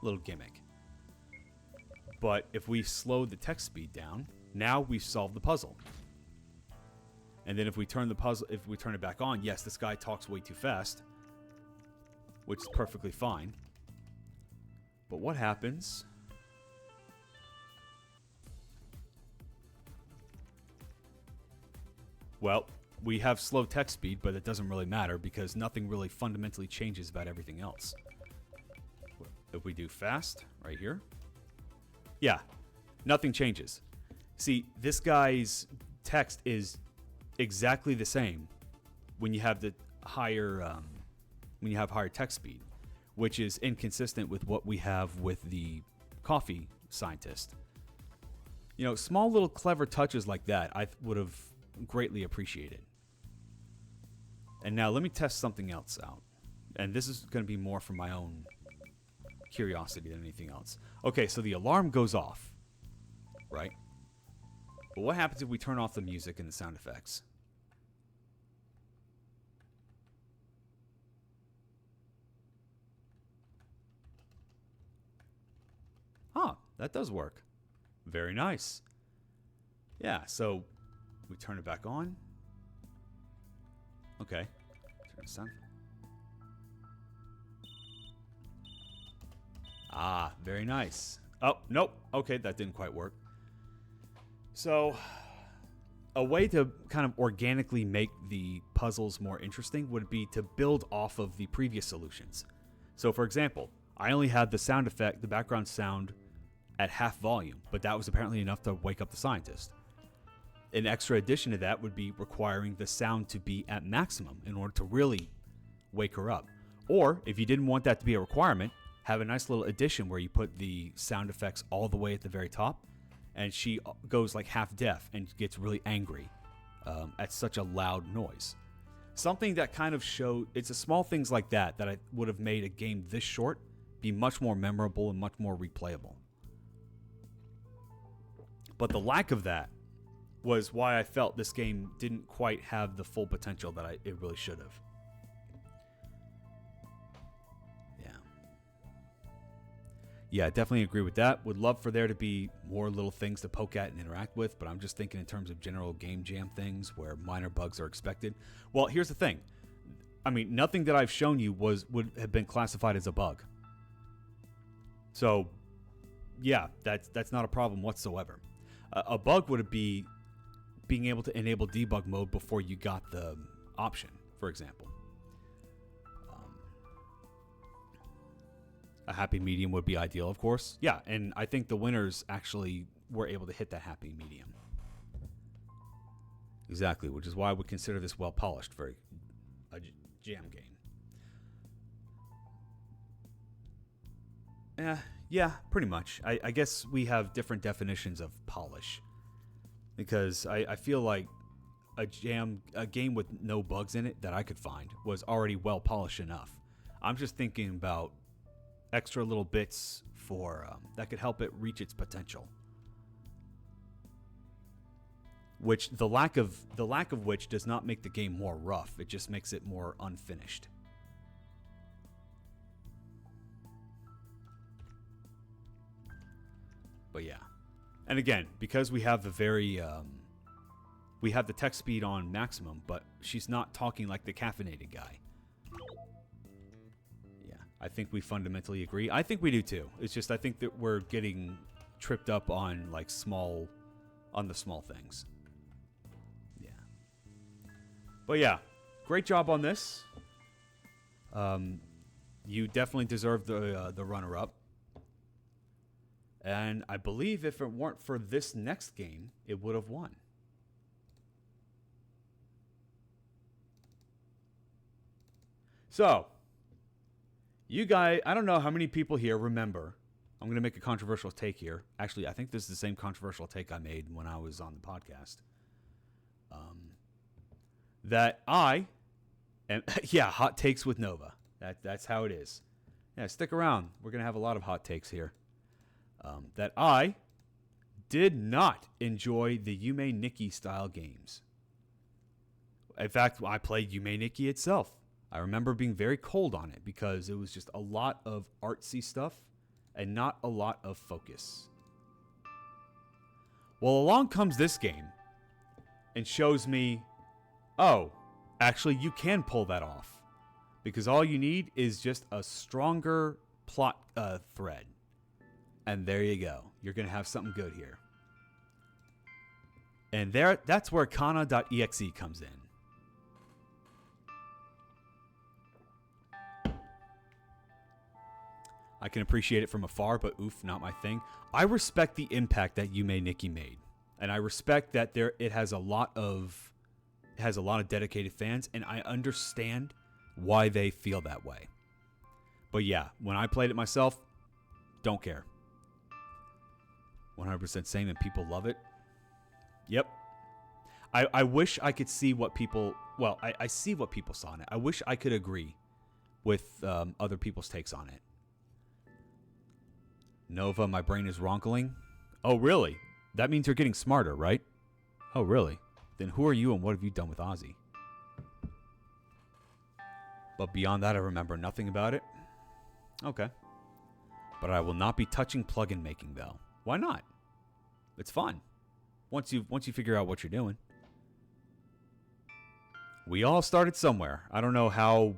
little gimmick. But if we slow the text speed down, now we've solved the puzzle. And then if we turn it back on, yes, this guy talks way too fast, which is perfectly fine. But what happens? Well, we have slow text speed, but it doesn't really matter because nothing really fundamentally changes about everything else. If we do fast, right here, yeah, nothing changes. See, this guy's text is exactly the same when you have the higher text speed, which is inconsistent with what we have with the coffee scientist. You know, small little clever touches like that I would have greatly appreciated. And now let me test something else out, and this is going to be more for my own curiosity than anything else. Okay, so the alarm goes off, right? But what happens if we turn off the music and the sound effects? Huh, that does work. Very nice. Yeah, so we turn it back on. Okay. Turn the sound. Ah, very nice. Oh, nope. Okay, that didn't quite work. So, a way to kind of organically make the puzzles more interesting would be to build off of the previous solutions. So, for example, I only had the sound effect, the background sound, at half volume, but that was apparently enough to wake up the scientist. An extra addition to that would be requiring the sound to be at maximum in order to really wake her up. Or, if you didn't want that to be a requirement, have a nice little addition where you put the sound effects all the way at the very top, and she goes like half deaf and gets really angry at such a loud noise. Something that kind of showed, it's a small things like that I would have made a game this short be much more memorable and much more replayable. But the lack of that was why I felt this game didn't quite have the full potential that it really should have. Yeah, I definitely agree with that. Would love for there to be more little things to poke at and interact with, but I'm just thinking in terms of general game jam things where minor bugs are expected. Well, here's the thing. I mean, nothing that I've shown you would have been classified as a bug. So, yeah, that's not a problem whatsoever. A bug would be being able to enable debug mode before you got the option, for example. A happy medium would be ideal, of course. Yeah, and I think the winners actually were able to hit that happy medium. Exactly, which is why I would consider this well polished for a jam game. Yeah, pretty much. I guess we have different definitions of polish. Because I feel like a game with no bugs in it that I could find was already well polished enough. I'm just thinking about extra little bits for that could help it reach its potential, which the lack of which does not make the game more rough. It just makes it more unfinished. But yeah, and again, because we have the we have the text speed on maximum, but she's not talking like the caffeinated guy. I think we fundamentally agree. I think we do too. It's just I think that we're getting tripped up on the small things. Yeah. But yeah, great job on this. You definitely deserve the runner-up. And I believe if it weren't for this next game, it would have won. So, you guys, I don't know how many people here remember. I'm going to make a controversial take here. Actually, I think this is the same controversial take I made when I was on the podcast. That I am, yeah, hot takes with Nova. That's how it is. Yeah, stick around. We're going to have a lot of hot takes here. That I did not enjoy the Yume Nikki style games. In fact, I played Yume Nikki itself. I remember being very cold on it because it was just a lot of artsy stuff and not a lot of focus. Well, along comes this game and shows me, oh, actually you can pull that off because all you need is just a stronger plot thread. And there you go. You're going to have something good here. And that's where kana.exe comes in. I can appreciate it from afar, but oof, not my thing. I respect the impact that Yume Nikki made, and I respect that it has a lot of dedicated fans, and I understand why they feel that way. But yeah, when I played it myself, don't care. 100% same, and people love it. Yep. I wish I could see what people. Well, I see what people saw in it. I wish I could agree with other people's takes on it. Nova, my brain is ronkling. Oh, really? That means you're getting smarter, right? Oh, really? Then who are you and what have you done with Ozzy? But beyond that, I remember nothing about it. Okay. But I will not be touching plugin making, though. Why not? It's fun. Once you figure out what you're doing. We all started somewhere. I don't know how...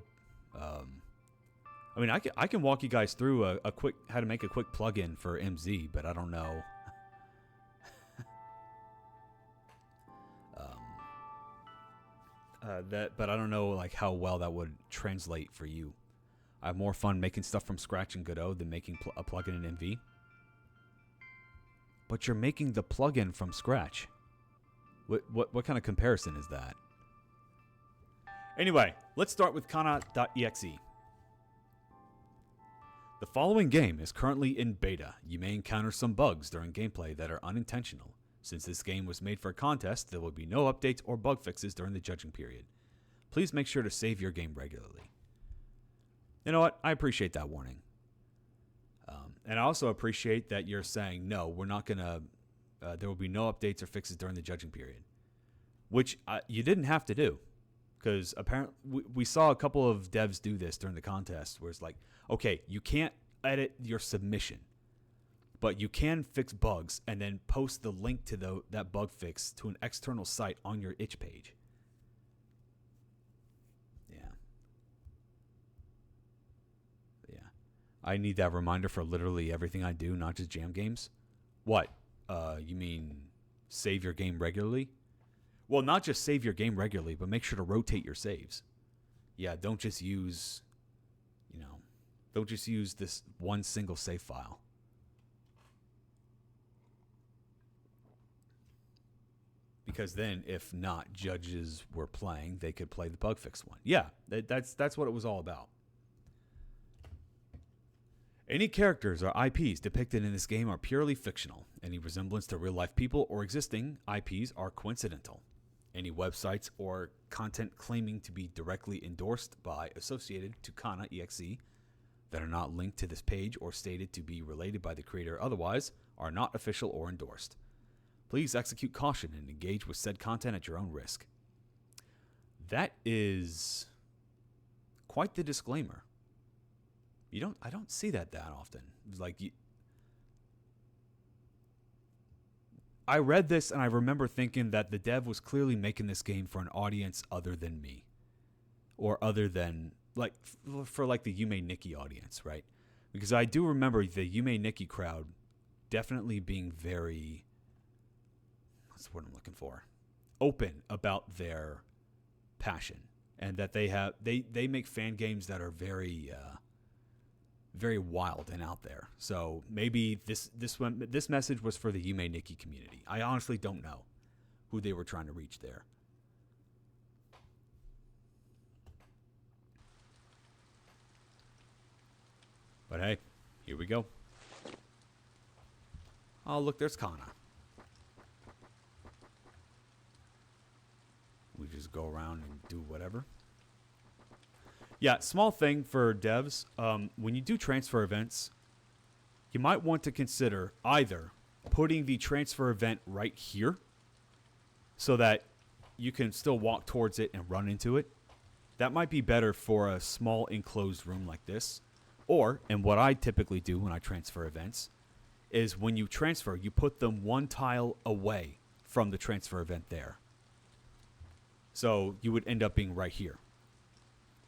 I mean, I can walk you guys through a quick how to make a quick plugin for MZ, but I don't know. But I don't know like how well that would translate for you. I have more fun making stuff from scratch in Godot than making a plugin in MV. But you're making the plugin from scratch. What kind of comparison is that? Anyway, let's start with kana.exe. The following game is currently in beta. You may encounter some bugs during gameplay that are unintentional. Since this game was made for a contest, there will be no updates or bug fixes during the judging period. Please make sure to save your game regularly. You know what? I appreciate that warning. And I also appreciate that you're saying, no, we're not going to, there will be no updates or fixes during the judging period. Which you didn't have to do. Because apparently, we saw a couple of devs do this during the contest, where it's like, okay, you can't edit your submission, but you can fix bugs and then post the link to that bug fix to an external site on your itch page. I need that reminder for literally everything I do, not just jam games. What? You mean save your game regularly? Well, not just save your game regularly, but make sure to rotate your saves. Yeah, don't just use this one single save file. Because then, if not judges were playing, they could play the bug fix one. Yeah, that's what it was all about. Any characters or IPs depicted in this game are purely fictional. Any resemblance to real-life people or existing IPs are coincidental. Any websites or content claiming to be directly endorsed by associated to kana.exe that are not linked to this page or stated to be related by the creator otherwise are not official or endorsed. Please execute caution and engage with said content at your own risk. That is quite the disclaimer. I don't see that often. I read this and I remember thinking that the dev was clearly making this game for an audience other than me, or other than for the Yume Nikki audience, right? Because I do remember the Yume Nikki crowd definitely being very, what's the word I'm looking for, open about their passion, and that they make fan games that are very very wild and out there. So maybe this message was for the Yume Nikki community. I honestly don't know who they were trying to reach there. But hey, here we go. Oh, look, there's Kana. We just go around and do whatever. Yeah, small thing for devs. When you do transfer events, you might want to consider either putting the transfer event right here so that you can still walk towards it and run into it. That might be better for a small enclosed room like this. Or, and what I typically do when I transfer events, is when you transfer, you put them one tile away from the transfer event there. So you would end up being right here.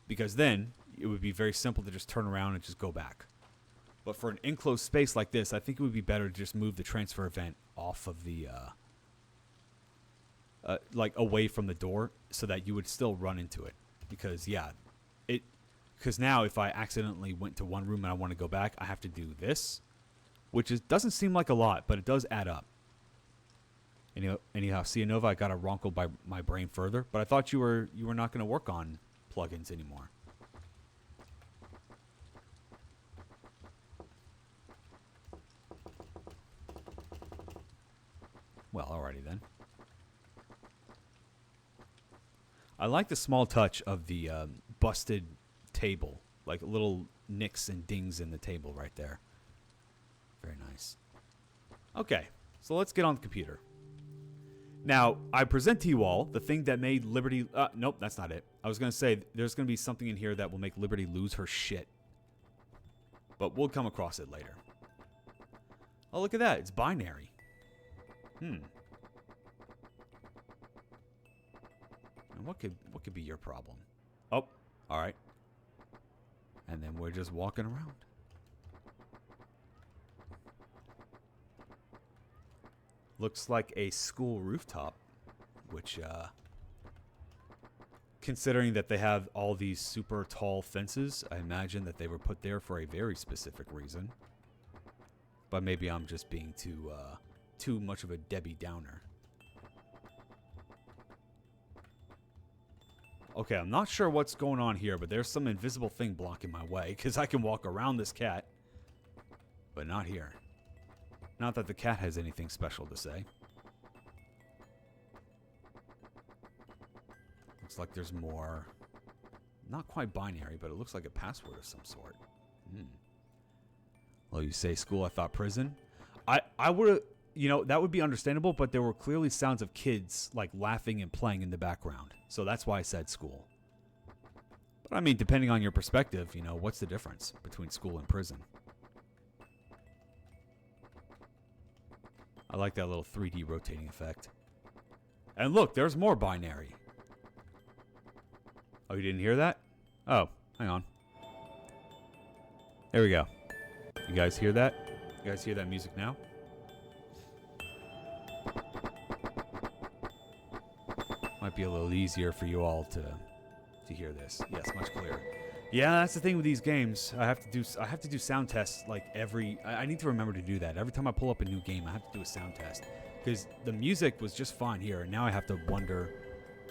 Because then it would be very simple to just turn around and just go back. But for an enclosed space like this, I think it would be better to just move the transfer event off of the, away from the door so that you would still run into it. Because, yeah, because now if I accidentally went to one room and I want to go back, I have to do this, which doesn't seem like a lot, but it does add up. Anyhow, Cianova, I got to rankle by my brain further, but I thought you were not going to work on plugins anymore. Well, alrighty then. I like the small touch of the busted table, like little nicks and dings in the table right there. Very nice. Okay, so let's get on the computer. Now, I present to you all the thing that made Liberty... nope, that's not it. I was going to say, there's going to be something in here that will make Liberty lose her shit. But we'll come across it later. Oh, look at that. It's binary. And what could be your problem? Oh, all right. And then we're just walking around. Looks like a school rooftop, which, considering that they have all these super tall fences, I imagine that they were put there for a very specific reason. But maybe I'm just being too much of a Debbie Downer. Okay, I'm not sure what's going on here, but there's some invisible thing blocking my way, because I can walk around this cat, but not here. Not that the cat has anything special to say. Looks like there's more. Not quite binary, but it looks like a password of some sort. Well, you say school, I thought prison. I would have, you know, that would be understandable, but there were clearly sounds of kids like laughing and playing in the background. So that's why I said school. But I mean, depending on your perspective, you know, what's the difference between school and prison? I like that little 3D rotating effect. And look, there's more binary. Oh, you didn't hear that? Oh, hang on. There we go. You guys hear that? You guys hear that music now? Might be a little easier for you all to hear this. Yes, much clearer. Yeah, that's the thing with these games. I have to do sound tests like I need to remember to do that. Every time I pull up a new game, I have to do a sound test. Because the music was just fine here, and now I have to wonder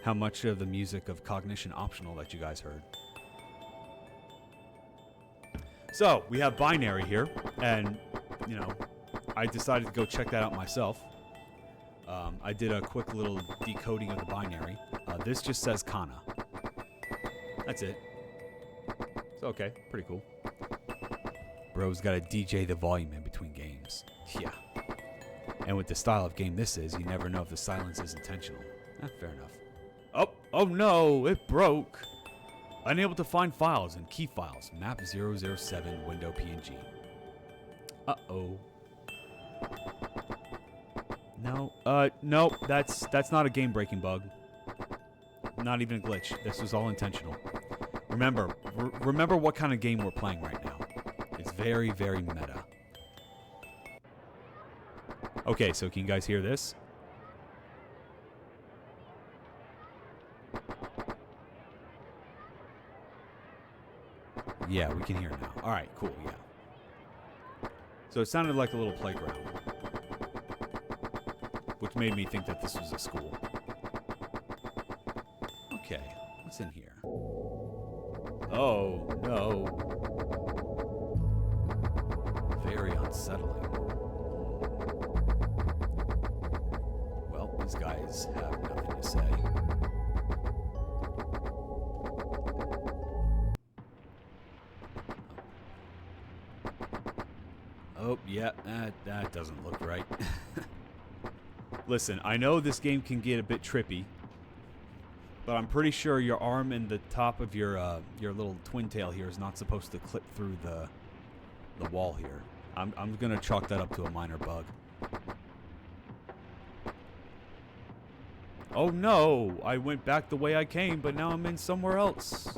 how much of the music of Cognition Optional that you guys heard. So, we have binary here, and, you know, I decided to go check that out myself. I did a quick little decoding of the binary. This just says kana. That's it. So, okay, pretty cool. Bro's got to DJ the volume in between games. Yeah. And with the style of game this is, you never know if the silence is intentional. Fair enough. Oh no, it broke. Unable to find files and key files. Map 007 window PNG. Uh-oh. No, that's not a game-breaking bug. Not even a glitch. This was all intentional. Remember what kind of game we're playing right now. It's very, very meta. Okay, so can you guys hear this? Yeah, we can hear it now. All right, cool, yeah. So it sounded like a little playground, which made me think that this was a school. Okay, what's in here? Oh, no. Very unsettling. Well, these guys have nothing to say. Oh, yeah, that doesn't look right. Listen, I know this game can get a bit trippy, but I'm pretty sure your arm and the top of your little twin tail here is not supposed to clip through the wall here. I'm gonna chalk that up to a minor bug. Oh no! I went back the way I came, but now I'm in somewhere else.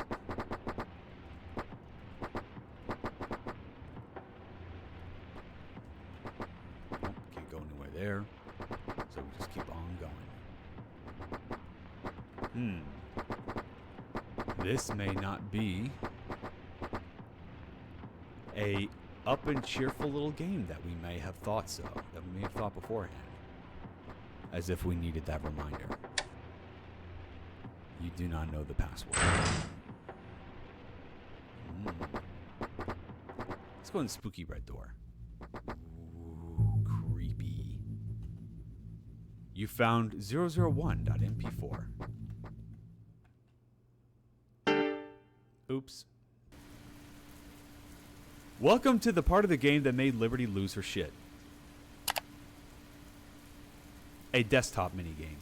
Can't go anywhere there, so we just keep on going. This may not be a up and cheerful little game that we may have thought so, that we may have thought beforehand. As if we needed that reminder. You do not know the password. Let's go in the spooky red door. Ooh, creepy. You found 001.mp4. Oops. Welcome to the part of the game that made Liberty lose her shit. A desktop minigame.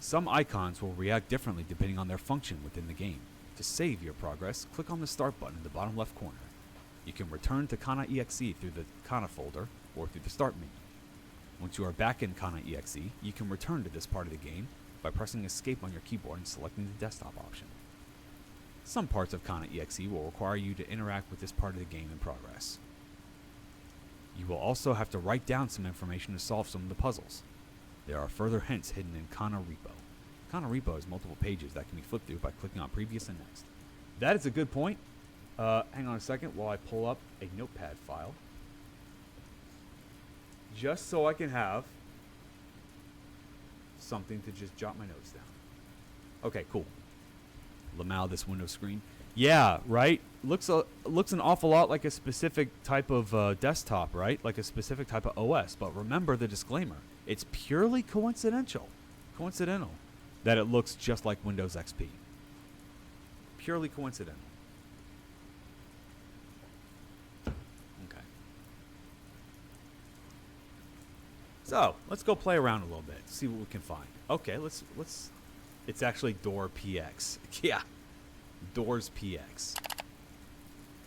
Some icons will react differently depending on their function within the game. To save your progress, click on the Start button in the bottom left corner. You can return to kana.exe through the kana folder or through the Start menu. Once you are back in kana.exe, you can return to this part of the game by pressing Escape on your keyboard and selecting the desktop option. Some parts of kana.exe will require you to interact with this part of the game in progress. You will also have to write down some information to solve some of the puzzles. There are further hints hidden in Kana Repo. Kana Repo has multiple pages that can be flipped through by clicking on Previous and Next. That is a good point. Hang on a second while I pull up a notepad file. Just so I can have something to just jot my notes down. Okay, cool. Lamau this window screen. Yeah, right? Looks an awful lot like a specific type of desktop, right? Like a specific type of OS. But remember the disclaimer. It's purely coincidental that it looks just like Windows XP. Purely coincidental. Okay. So, let's go play around a little bit. See what we can find. Okay, let's it's actually Door PX. Yeah. Doors PX.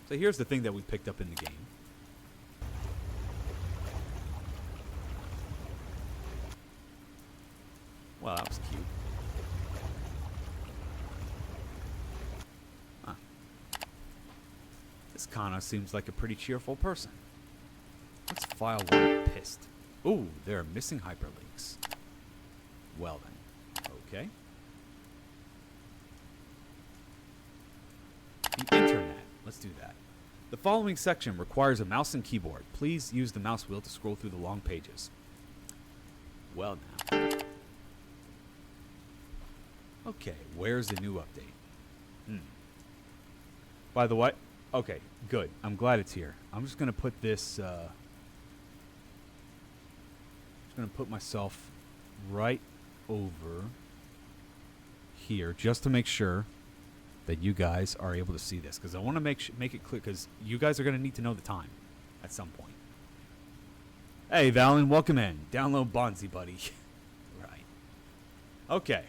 So here's the thing that we picked up in the game. Well, that was cute. Huh. This Kana seems like a pretty cheerful person. Let's file one pissed. Ooh, there are missing hyperlinks. Well then. Okay. The internet. Let's do that. The following section requires a mouse and keyboard. Please use the mouse wheel to scroll through the long pages. Well now. Okay, where's the new update? By the way, okay, good. I'm glad it's here. I'm just gonna put this. Just gonna put myself right over here just to make sure that you guys are able to see this, because I want to make it clear, because you guys are gonna need to know the time at some point. Hey, Valen, welcome in. Download Bonzi, buddy. Right. Okay.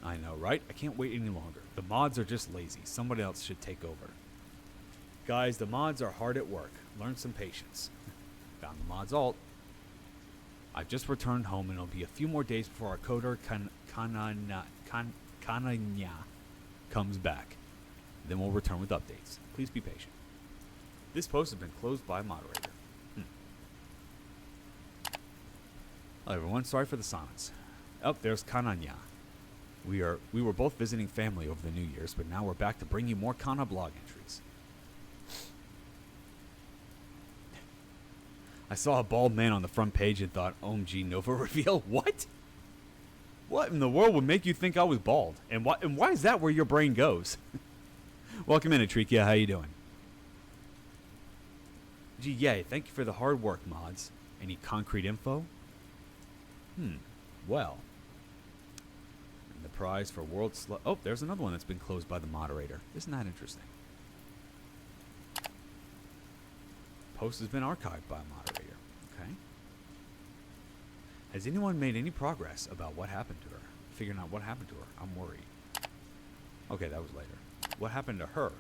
I know, right? I can't wait any longer. The mods are just lazy. Somebody else should take over. Guys, the mods are hard at work. Learn some patience. Found the mods alt. I've just returned home, and it'll be a few more days before our coder Kananya comes back. Then we'll return with updates. Please be patient. This post has been closed by a moderator. Hello, everyone. Sorry for the silence. Oh, there's Kananya. We were both visiting family over the New Year's, but now we're back to bring you more Kana blog entries. I saw a bald man on the front page and thought, OMG, Nova reveal? What? What in the world would make you think I was bald? And why is that where your brain goes? Welcome in, Atrikia. How you doing? Gee, yay. Thank you for the hard work, mods. Any concrete info? Well. The prize for World Oh, there's another one that's been closed by the moderator. Isn't that interesting? Post has been archived by a moderator. Okay. Has anyone made any progress about what happened to her? Figuring out what happened to her. I'm worried. Okay, that was later. What happened to her?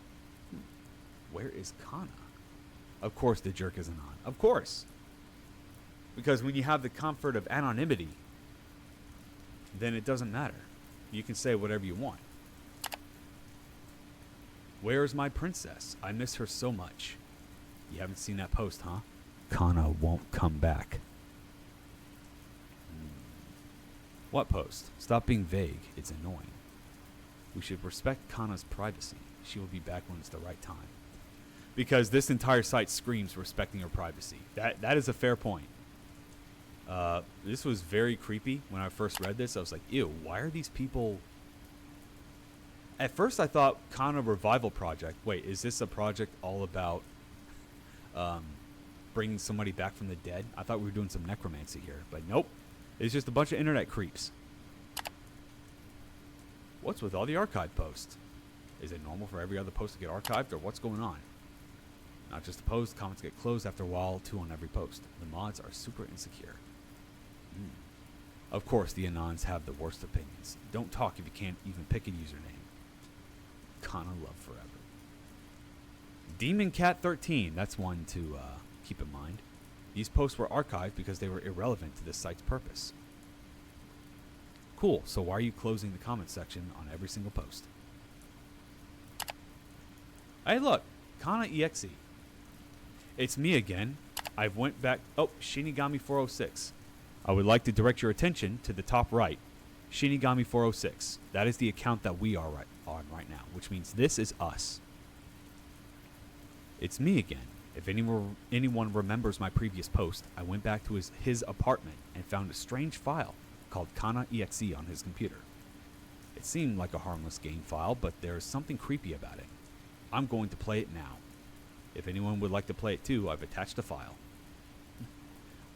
Where is Kana? Of course the jerk isn't on. Of course. Because when you have the comfort of anonymity, then it doesn't matter. You can say whatever you want. Where is my princess? I miss her so much. You haven't seen that post, huh? Kana won't come back. What post? Stop being vague. It's annoying. We should respect Kana's privacy. She will be back when it's the right time. Because this entire site screams respecting her privacy. That is a fair point. This was very creepy when I first read this. I was like, ew, why are these people... At first I thought Kana Revival Project. Wait, is this a project all about bringing somebody back from the dead? I thought we were doing some necromancy here, but nope. It's just a bunch of internet creeps. What's with all the archive posts? Is it normal for every other post to get archived, or what's going on? Not just a post, comments get closed after a while, too, on every post. The mods are super insecure. Of course, the Anons have the worst opinions. Don't talk if you can't even pick a username. Kana love forever. Demon Cat 13, that's one to keep in mind. These posts were archived because they were irrelevant to this site's purpose. Cool, so why are you closing the comment section on every single post? Hey look, kana.exe. It's me again. I've went back... Oh, Shinigami 406. I would like to direct your attention to the top right. Shinigami 406. That is the account that we are on right now, which means this is us. It's me again. If anyone remembers my previous post, I went back to his apartment and found a strange file called kana.exe on his computer. It seemed like a harmless game file, but there is something creepy about it. I'm going to play it now. If anyone would like to play it too, I've attached a file.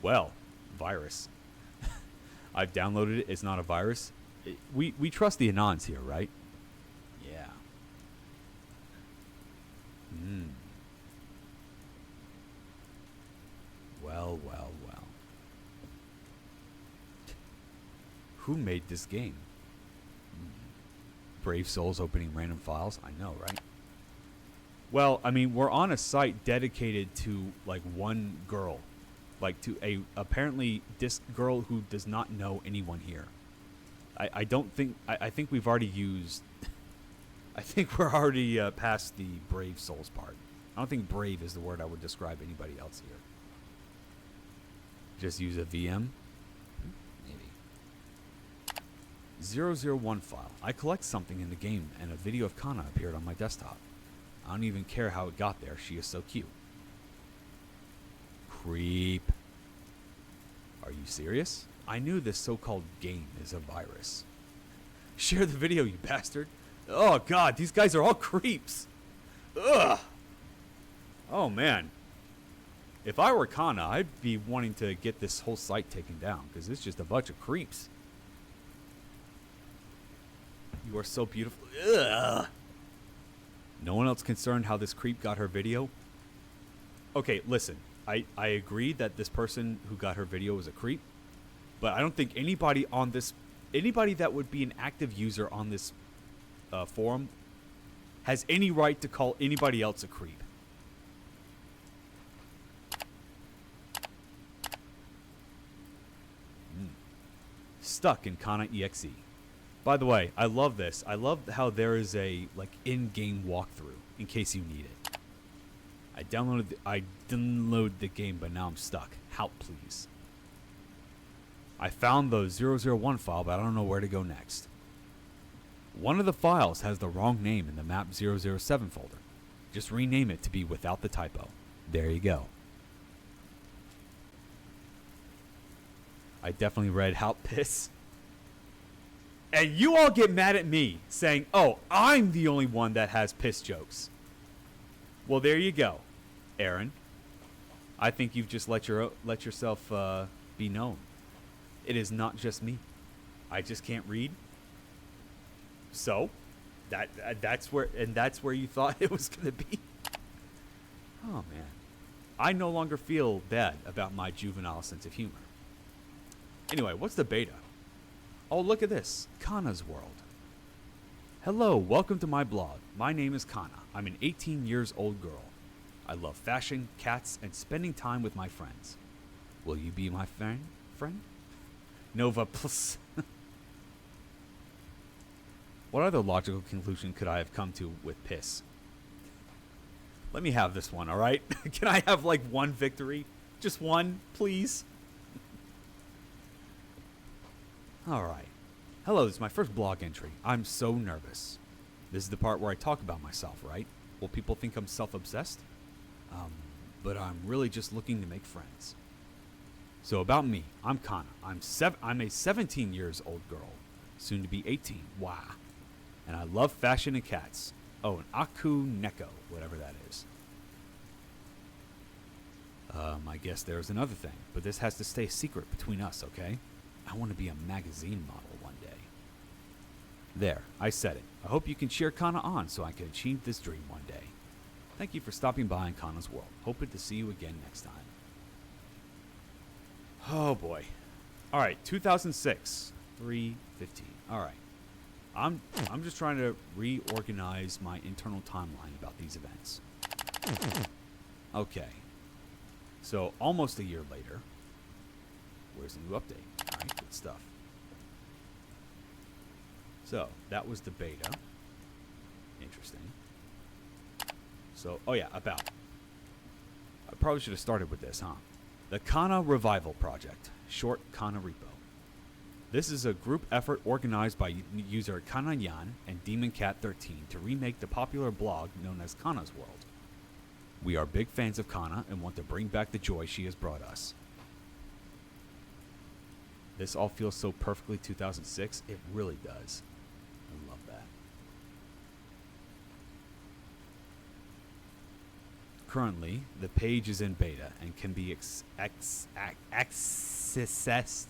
Well, virus. I've downloaded it. It's not a virus. We trust the Anons here, right? Yeah. Well. Who made this game? Brave souls opening random files. I know, right? Well, I mean, we're on a site dedicated to like one girl, like to a apparently this girl who does not know anyone here. I don't think I think we've already used. I think we're already past the brave souls part. I don't think brave is the word I would describe anybody else here. Just use a VM. Maybe. 001 file. I collect something in the game and a video of Kana appeared on my desktop. I don't even care how it got there. She is so cute. Creep. Are you serious? I knew this so-called game is a virus. Share the video, you bastard. Oh god, these guys are all creeps. Ugh. Oh man. If I were Kana, I'd be wanting to get this whole site taken down because it's just a bunch of creeps. You are so beautiful. Ugh. No one else concerned how this creep got her video? Okay, listen. I agree that this person who got her video was a creep, but I don't think anybody on this, anybody that would be an active user on this forum has any right to call anybody else a creep. Stuck in kana.exe. By the way, I love this. I love how there is a like in-game walkthrough in case you need it. I download the game, but now I'm stuck. Help, please. I found the 001 file, but I don't know where to go next. One of the files has the wrong name in the map 007 folder. Just rename it to be without the typo. There you go. I definitely read how piss. And you all get mad at me saying, oh, I'm the only one that has piss jokes. Well, there you go, Aaron. I think you've just let yourself be known. It is not just me. I just can't read. So, that's where you thought it was going to be. Oh man, I no longer feel bad about my juvenile sense of humor. Anyway, what's the beta? Oh, look at this, Kana's World. Hello, welcome to my blog. My name is Kana. I'm an 18 years old girl. I love fashion, cats, and spending time with my friends. Will you be my friend? Nova plus. What other logical conclusion could I have come to with piss? Let me have this one, alright? Can I have like one victory? Just one, please? Alright. Hello, this is my first blog entry. I'm so nervous. This is the part where I talk about myself, right? Will people think I'm self-obsessed? But I'm really just looking to make friends. So about me, I'm Kana. I'm a 17 years old girl, soon to be 18. Wow. And I love fashion and cats. Oh, and Aku Neko, whatever that is. I guess there's another thing, but this has to stay secret between us, okay? I want to be a magazine model one day. There, I said it. I hope you can cheer Kana on so I can achieve this dream one day. Thank you for stopping by in Kana's World. Hoping to see you again next time. Oh boy. Alright, 2006. 3:15. Alright. I'm just trying to reorganize my internal timeline about these events. Okay. So, almost a year later. Where's the new update? Alright, good stuff. So, that was the beta. Interesting. So, oh yeah, about. I probably should have started with this, huh? The Kana Revival Project, short Kana Repo. This is a group effort organized by user Kanayan and DemonCat13 to remake the popular blog known as Kana's World. We are big fans of Kana and want to bring back the joy she has brought us. This all feels so perfectly 2006. It really does. I love that. currently, the page is in beta and can be accessed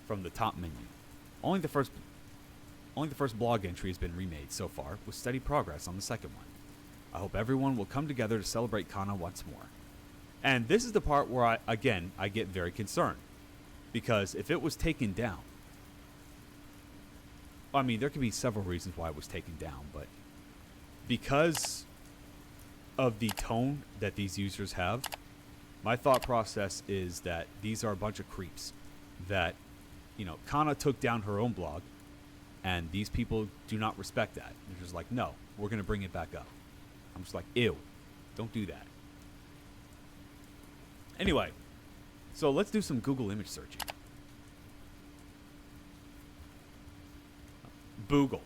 from the top menu. Only the first blog entry has been remade so far, with steady progress on the second one. I hope everyone will come together to celebrate Kana once more. And this is the part where I get very concerned. Because if it was taken down, I mean, there could be several reasons why it was taken down, but because of the tone that these users have, my thought process is that these are a bunch of creeps that, you know, Kana took down her own blog, and these people do not respect that. They're just like, no, we're going to bring it back up. I'm just like, ew, don't do that. Anyway, so let's do some Google image searching. Boogle.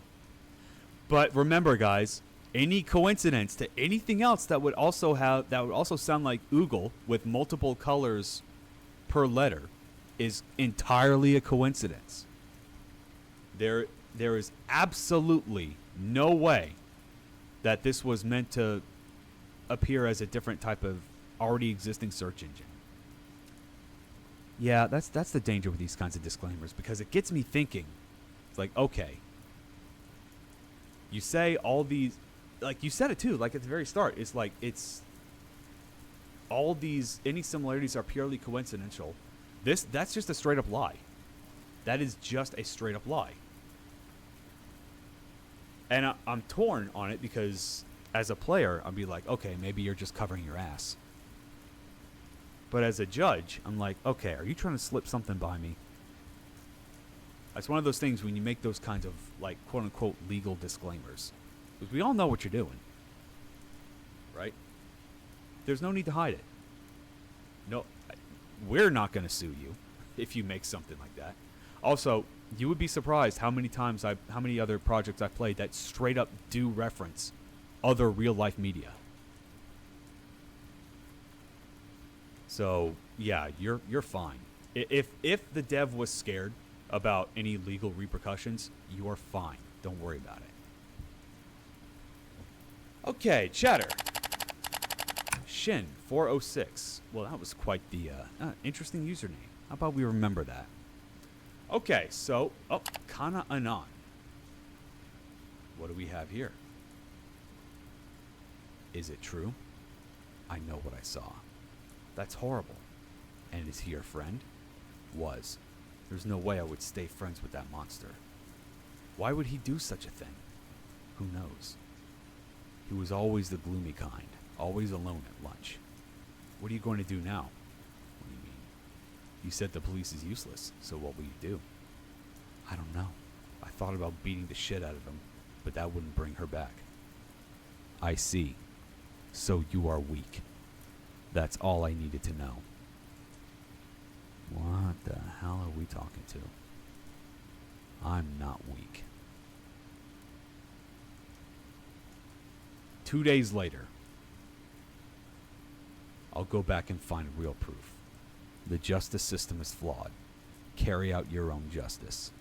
But remember, guys, any coincidence to anything else that would also sound like oogle with multiple colors per letter is entirely a coincidence. There is absolutely no way that this was meant to appear as a different type of already existing search engine. Yeah, that's the danger with these kinds of disclaimers, because it gets me thinking. It's like, okay, you say all these, like you said it too, like at the very start, it's like it's all these, any similarities are purely coincidental. That's just a straight up lie. That is just a straight up lie. And I'm torn on it because as a player, I'll be like, okay, maybe you're just covering your ass. But as a judge, I'm like, okay, are you trying to slip something by me? It's one of those things when you make those kinds of, like, quote-unquote legal disclaimers. Because we all know what you're doing. Right? There's no need to hide it. No, we're not going to sue you if you make something like that. Also, you would be surprised how many other projects I've played that straight up do reference other real-life media. So, yeah, you're fine. If the dev was scared about any legal repercussions, you are fine. Don't worry about it. Okay, chatter. Shin406. Well, that was quite the interesting username. How about we remember that? Okay, so, Kana Anon. What do we have here? Is it true? I know what I saw. That's horrible. And is he your friend? Was. There's no way I would stay friends with that monster. Why would he do such a thing? Who knows? He was always the gloomy kind, always alone at lunch. What are you going to do now? What do you mean? You said the police is useless, so what will you do? I don't know. I thought about beating the shit out of him, but that wouldn't bring her back. I see. So you are weak. That's all I needed to know. What the hell are we talking to? I'm not weak. 2 days later, I'll go back and find real proof. The justice system is flawed. Carry out your own justice.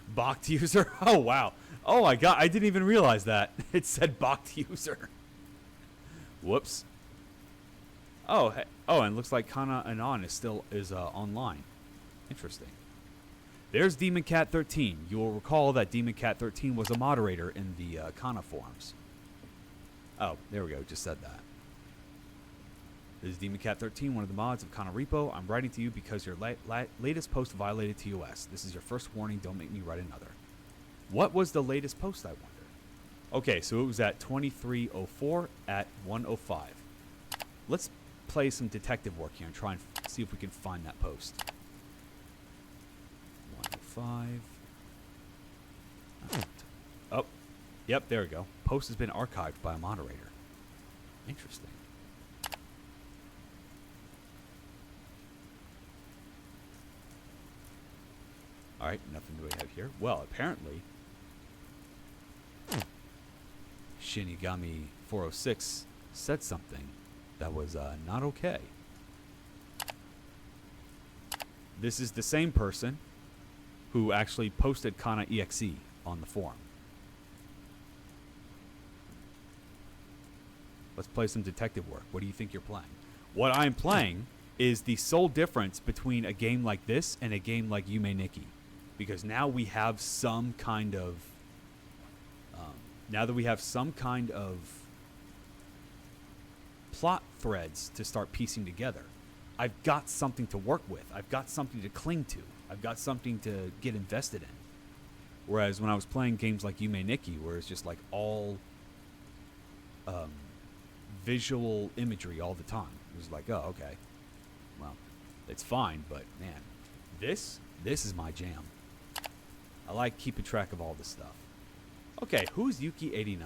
Bocked user? Oh, wow. Oh, my God. I didn't even realize that. It said bocked user. Whoops. Oh, hey. Oh, and it looks like Kana Anon is still online. Interesting. There's Demon Cat 13. You will recall that Demon Cat 13 was a moderator in the Kana forums. Oh, there we go. Just said that. This is Demon Cat 13, one of the mods of Kana Repo. I'm writing to you because your latest post violated TOS. This is your first warning. Don't make me write another. What was the latest post, I wonder? Okay, so it was at 23:04 at 1:05. Let's play some detective work here and try and see if we can find that post. 1:05. Oh, yep, there we go. Post has been archived by a moderator. Interesting. All right, nothing do we have here. Well, apparently, Shinigami 406 said something that was not okay. This is the same person who actually posted kana.exe on the forum. Let's play some detective work. What do you think you're playing? What I'm playing is the sole difference between a game like this and a game like Yume Nikki. Because now we have some kind of... now that we have some kind of plot threads to start piecing together, I've got something to work with. I've got something to cling to. I've got something to get invested in. Whereas when I was playing games like Yume Nikki, where it's just like all visual imagery all the time, it was like, oh, okay, well, it's fine, but man, this is my jam. I like keeping track of all this stuff. Okay, who's Yuki89?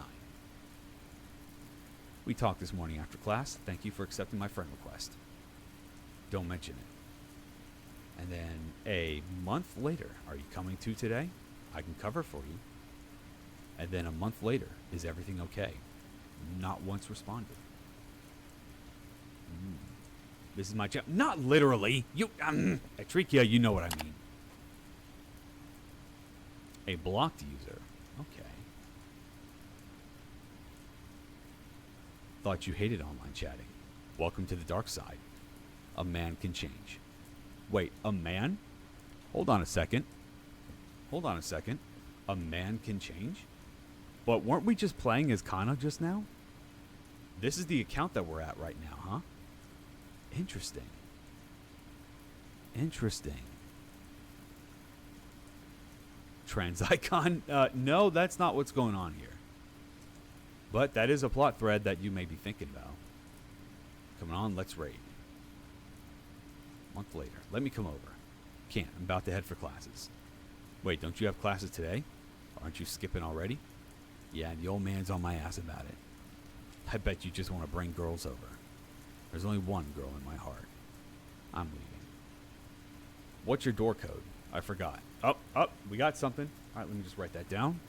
We talked this morning after class. Thank you for accepting my friend request. Don't mention it. And then a month later, are you coming to today? I can cover for you. And then a month later, is everything okay? Not once responded. This is my jam. Not literally. You, Atrikia, you know what I mean. A blocked user. Okay. Thought you hated online chatting. Welcome to the dark side. A man can change. Wait, a man? Hold on a second. Hold on a second. A man can change? But weren't we just playing as Kana just now? This is the account that we're at right now, huh? Interesting. Interesting. Trans icon? No, that's not what's going on here. But that is a plot thread that you may be thinking about. Come on, let's raid. A month later. Let me come over. Can't. I'm about to head for classes. Wait, don't you have classes today? Aren't you skipping already? Yeah, the old man's on my ass about it. I bet you just want to bring girls over. There's only one girl in my heart. I'm leaving. What's your door code? I forgot. Oh, we got something. All right, let me just write that down.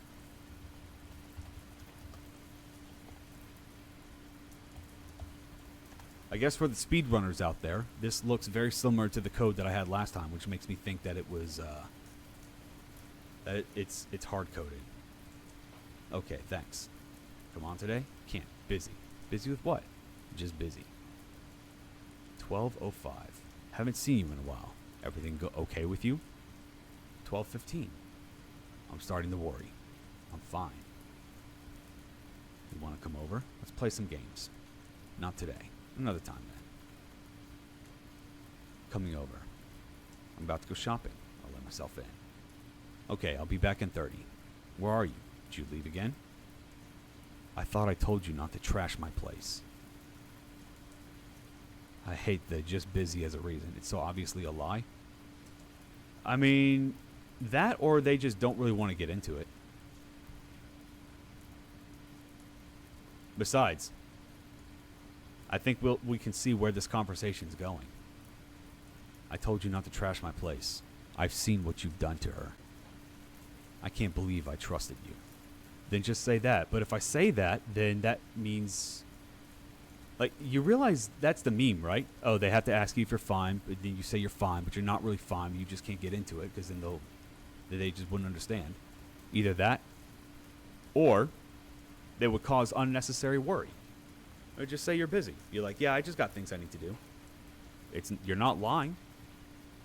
I guess for the speedrunners out there, this looks very similar to the code that I had last time, which makes me think that it was, it's hard-coded. Okay, thanks. Come on today? Can't. Busy. Busy with what? Just busy. 12:05. Haven't seen you in a while. Everything go okay with you? 12:15. I'm starting to worry. I'm fine. You want to come over? Let's play some games. Not today. Another time then. Coming over. I'm about to go shopping. I'll let myself in. Okay, I'll be back in 30. Where are you? Did you leave again? I thought I told you not to trash my place. I hate the just busy as a reason. It's so obviously a lie. I mean, that or they just don't really want to get into it. Besides, I think we can see where this conversation's going. I told you not to trash my place. I've seen what you've done to her. I can't believe I trusted you. Then just say that. But if I say that, then that means... Like, you realize that's the meme, right? Oh, they have to ask you if you're fine, but then you say you're fine, but you're not really fine. You just can't get into it, because then they just wouldn't understand. Either that, or they would cause unnecessary worry. Or just say you're busy. You're like, yeah, I just got things I need to do. You're not lying.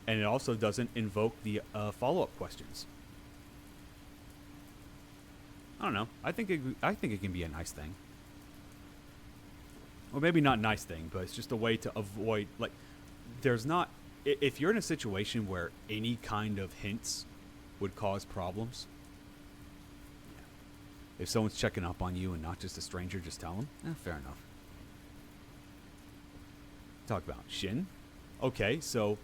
And it also doesn't invoke the follow-up questions. I don't know. I think it can be a nice thing. Or maybe not nice thing, but it's just a way to avoid, like, there's not, if you're in a situation where any kind of hints would cause problems, yeah. If someone's checking up on you and not just a stranger, just tell them. Fair enough. Talk about Shin. Okay, so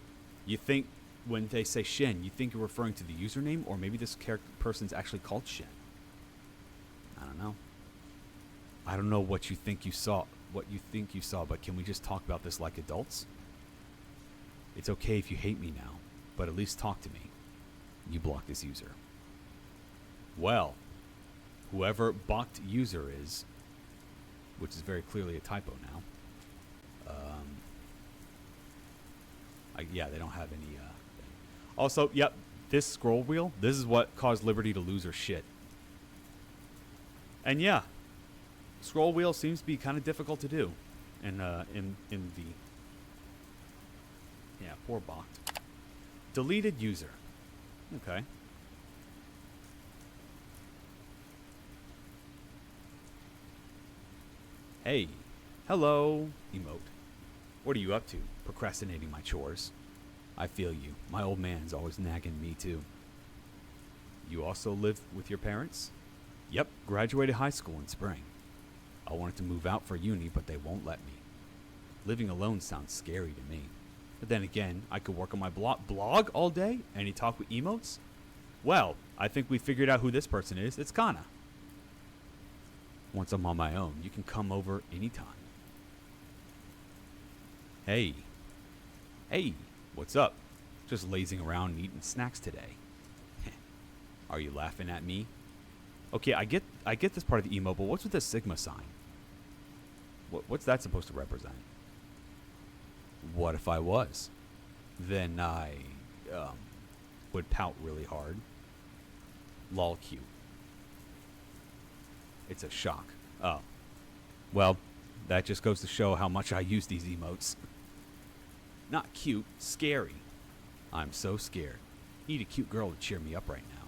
you think when they say Shin, you think you're referring to the username, or maybe this person's actually called Shin. I don't know. I don't know what you think you saw. But can we just talk about this like adults? It's okay if you hate me now, but at least talk to me. You block this user. Well, whoever blocked user is, which is very clearly a typo now. Yeah, they don't have any. Also, yep, this scroll wheel. This is what caused Liberty to lose her shit. And yeah, Scroll wheel seems to be kind of difficult to do. In the... Yeah, poor bot. Deleted user. Okay. Hey. Hello. Emote. What are you up to? Procrastinating my chores. I feel you. My old man's always nagging me too. You also live with your parents? Yep. Graduated high school in spring. I wanted to move out for uni, but they won't let me. Living alone sounds scary to me. But then again, I could work on my blog all day and you talk with emotes? Well, I think we figured out who this person is. It's Kana. Once I'm on my own, you can come over anytime. Hey. Hey, what's up? Just lazing around and eating snacks today. Are you laughing at me? Okay, I get this part of the emo, but what's with the sigma sign? What's that supposed to represent? What if I was? Then I would pout really hard. Lol cute. It's a shock. Oh. Well, that just goes to show how much I use these emotes. Not cute, scary. I'm so scared. Need a cute girl to cheer me up right now.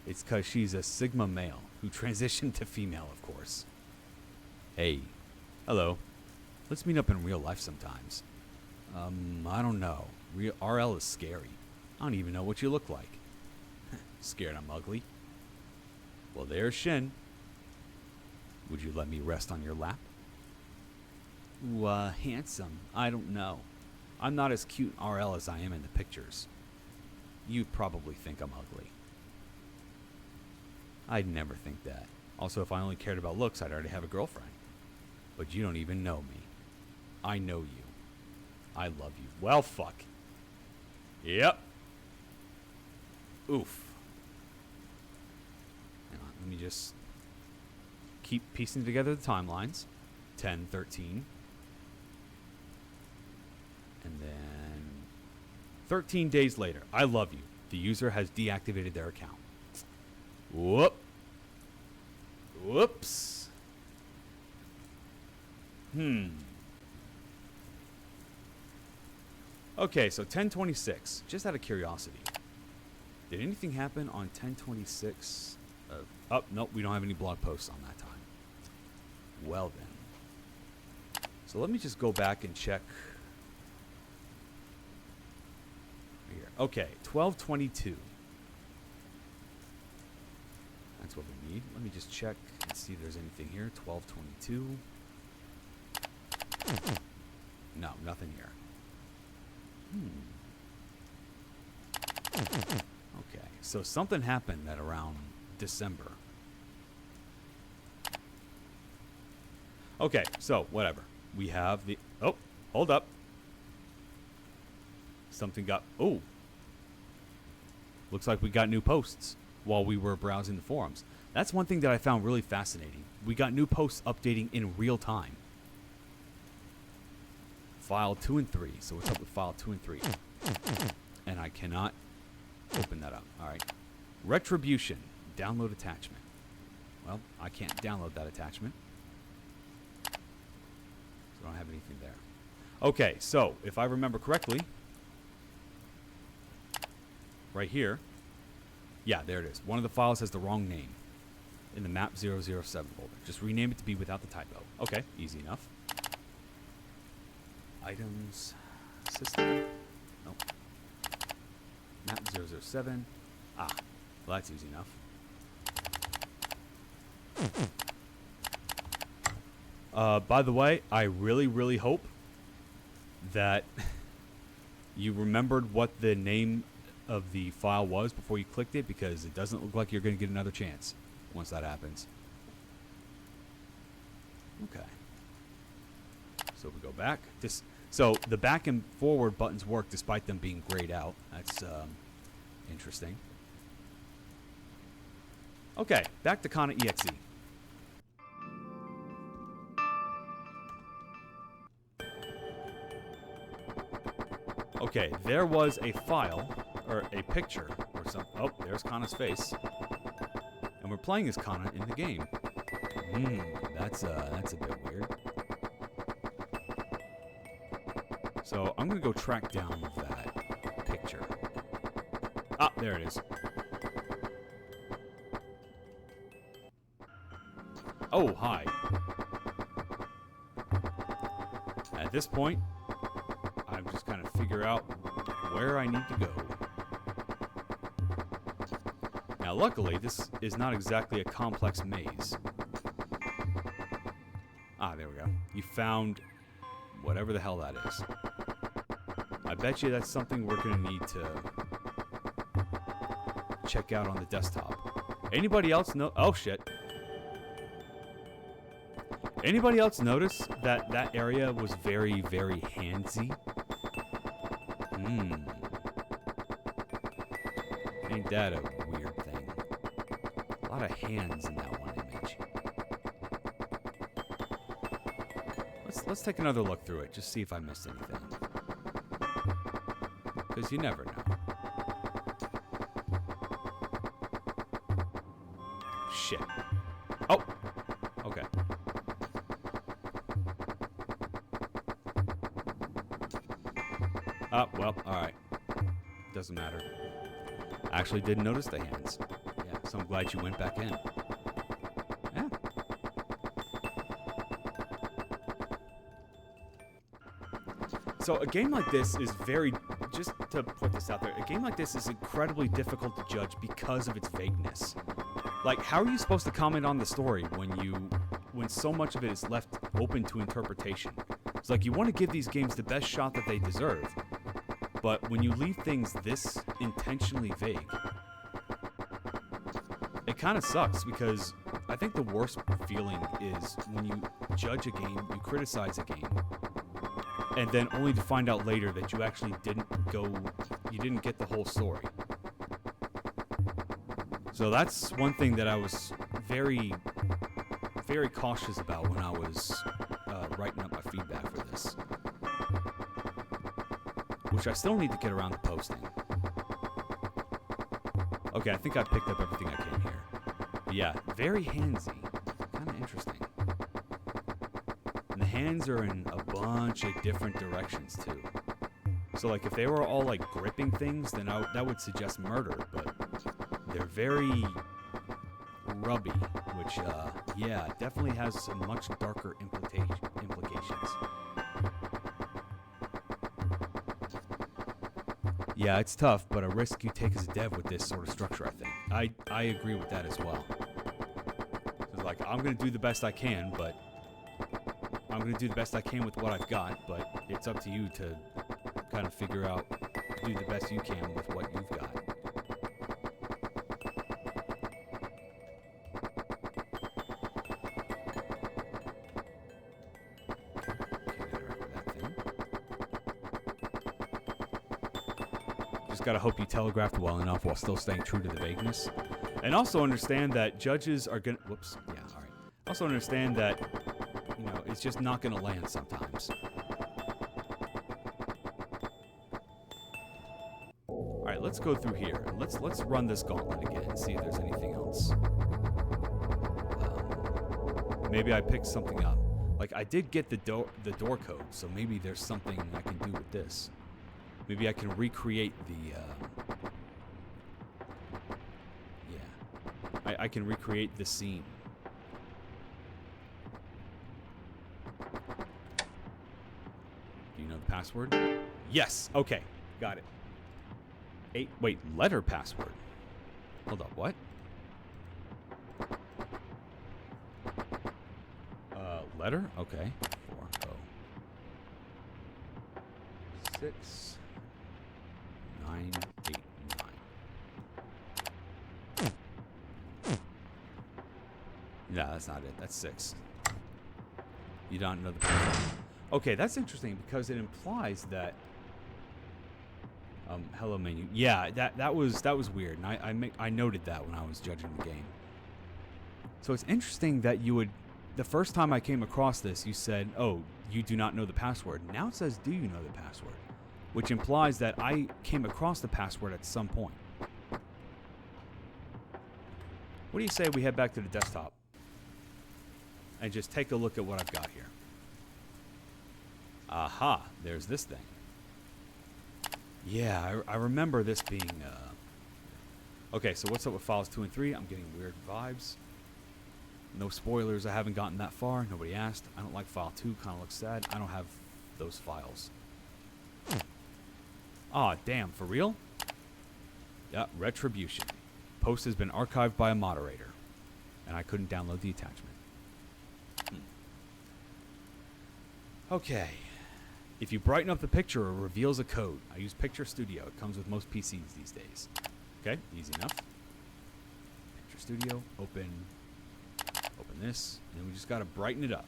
It's 'cause she's a sigma male who transitioned to female, of course. Hey. Hello. Let's meet up in real life sometimes. I don't know. RL is scary. I don't even know what you look like. Scared I'm ugly? Well, there's Shin. Would you let me rest on your lap? Ooh, handsome. I don't know. I'm not as cute in RL as I am in the pictures. You probably think I'm ugly. I'd never think that. Also, if I only cared about looks, I'd already have a girlfriend. But you don't even know me. I know you. I love you. Well, fuck. Yep. Oof. Hang on, let me just keep piecing together the timelines. 10, 13. And then 13 days later. I love you. The user has deactivated their account. Whoops. Okay, so 10/26. Just out of curiosity. Did anything happen on 10/26? Nope, we don't have any blog posts on that time. Well then. So let me just go back and check. Here. Okay, 12/22. That's what we need. Let me just check and see if there's anything here. 12/22. No, nothing here. Okay, so something happened at around December. Okay, so whatever. We have the... Oh, hold up. Something got... Oh. Looks like we got new posts while we were browsing the forums. That's one thing that I found really fascinating. We got new posts updating in real time. File 2 and 3. So what's up with file 2 and 3? And I cannot open that up. All right. Retribution. Download attachment. Well, I can't download that attachment. So I don't have anything there. Okay, so if I remember correctly, right here, yeah, there it is. One of the files has the wrong name in the map 007 folder. Just rename it to be without the typo. Okay, easy enough. Items, system, nope. Map 007. Ah, well, that's easy enough. By the way, I really, really hope that you remembered what the name of the file was before you clicked it, because it doesn't look like you're going to get another chance once that happens. Okay. So we go back. So the back and forward buttons work despite them being grayed out. That's interesting. Okay, back to kana.exe. Okay, there was a file, or a picture, or some. Oh, there's Kana's face. And we're playing as Kana in the game. That's a bit weird. So I'm gonna go track down that picture. Ah, there it is. Oh, hi. At this point, I'm just kind of figure out where I need to go. Now, luckily, this is not exactly a complex maze. Ah, there we go. You found whatever the hell that is. I bet you that's something we're going to need to check out on the desktop. Anybody else know? Oh, shit. Anybody else notice that that area was very, very handsy? Ain't that a weird thing? A lot of hands in that one image. Let's take another look through it, just see if I missed anything. Because you never know. Shit. Oh! Okay. Well, alright. Doesn't matter. I actually didn't notice the hands. Yeah, so I'm glad you went back in. Yeah. So a game like this is just to put this out there, a game like this is incredibly difficult to judge because of its vagueness. Like, how are you supposed to comment on the story when so much of it is left open to interpretation? It's like, you want to give these games the best shot that they deserve, but when you leave things this intentionally vague, it kind of sucks, because I think the worst feeling is when you judge a game, you criticize a game, and then only to find out later that you actually didn't get the whole story. So that's one thing that I was very, very cautious about when I was writing up my feedback for this, which I still need to get around to posting. Okay, I think I picked up everything I can here. But yeah, very handsy. Kind of interesting. And the hands are in a bunch of different directions, too. So, like, if they were all, like, gripping things, then that would suggest murder, but they're very rubby, which, yeah, definitely has some much darker implications. Yeah, it's tough, but a risk you take as a dev with this sort of structure, I think. I agree with that as well. So, like, I'm going to do the best I can, but I'm going to do the best I can with what I've got, but it's up to you to kind of figure out, do the best you can with what you've got. Gotta hope you telegraphed well enough while still staying true to the vagueness. And also understand that judges are gonna... Whoops. Yeah, alright. Also understand that, you know, it's just not gonna land sometimes. Alright, let's go through here. Let's run this gauntlet again and see if there's anything else. Maybe I picked something up. Like, I did get the door code, so maybe there's something I can do with this. Maybe I can recreate the, yeah. I can recreate the scene. Do you know the password? Yes! Okay. Got it. Wait, letter password. Hold up, what? Letter? Okay. 6 9 8 9. Yeah, that's not it. That's 6. You don't know the password. Okay, that's interesting because it implies that. Hello menu. Yeah, that was weird, and I noted that when I was judging the game. So it's interesting that you would. The first time I came across this, you said, "Oh, you do not know the password." Now it says, "Do you know the password?" Which implies that I came across the password at some point. What do you say we head back to the desktop and just take a look at what I've got here? Aha, there's this thing. Yeah, I remember this being... Okay, so what's up with files 2 and 3? I'm getting weird vibes. No spoilers, I haven't gotten that far. Nobody asked. I don't like file 2, kind of looks sad. I don't have those files. Aw, damn, for real? Yeah, retribution. Post has been archived by a moderator. And I couldn't download the attachment. Okay. If you brighten up the picture, it reveals a code. I use Picture Studio. It comes with most PCs these days. Okay, easy enough. Picture Studio, open this, and then we just gotta brighten it up.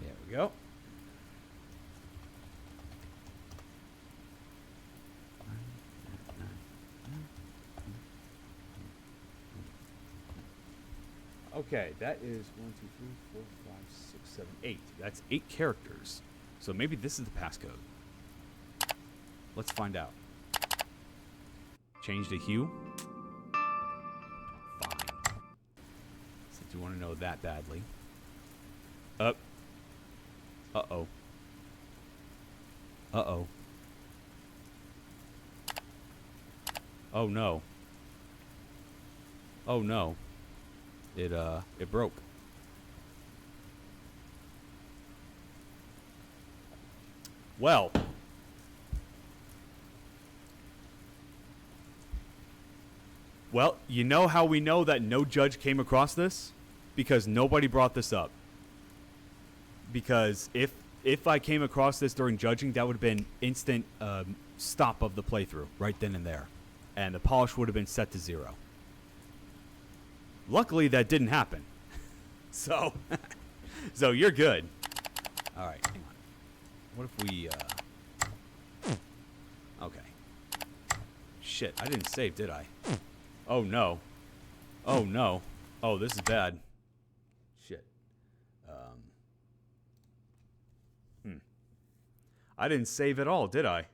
There we go. Okay, that is 1, 2, 3, 4, 5, 6, 7, 8. That's 8 characters. So maybe this is the passcode. Let's find out. Change the hue. Fine. Since you want to know that badly. Uh-oh. Uh-oh. Oh no. Oh no. It broke. Well. Well, you know how we know that no judge came across this? Because nobody brought this up. Because if I came across this during judging, that would have been instant stop of the playthrough right then and there. And the polish would have been set to 0. Luckily, that didn't happen. So, so you're good. All right, hang on. What if we, okay. Shit, I didn't save, did I? Oh, no. Oh, no. Oh, this is bad. Shit. I didn't save at all, did I?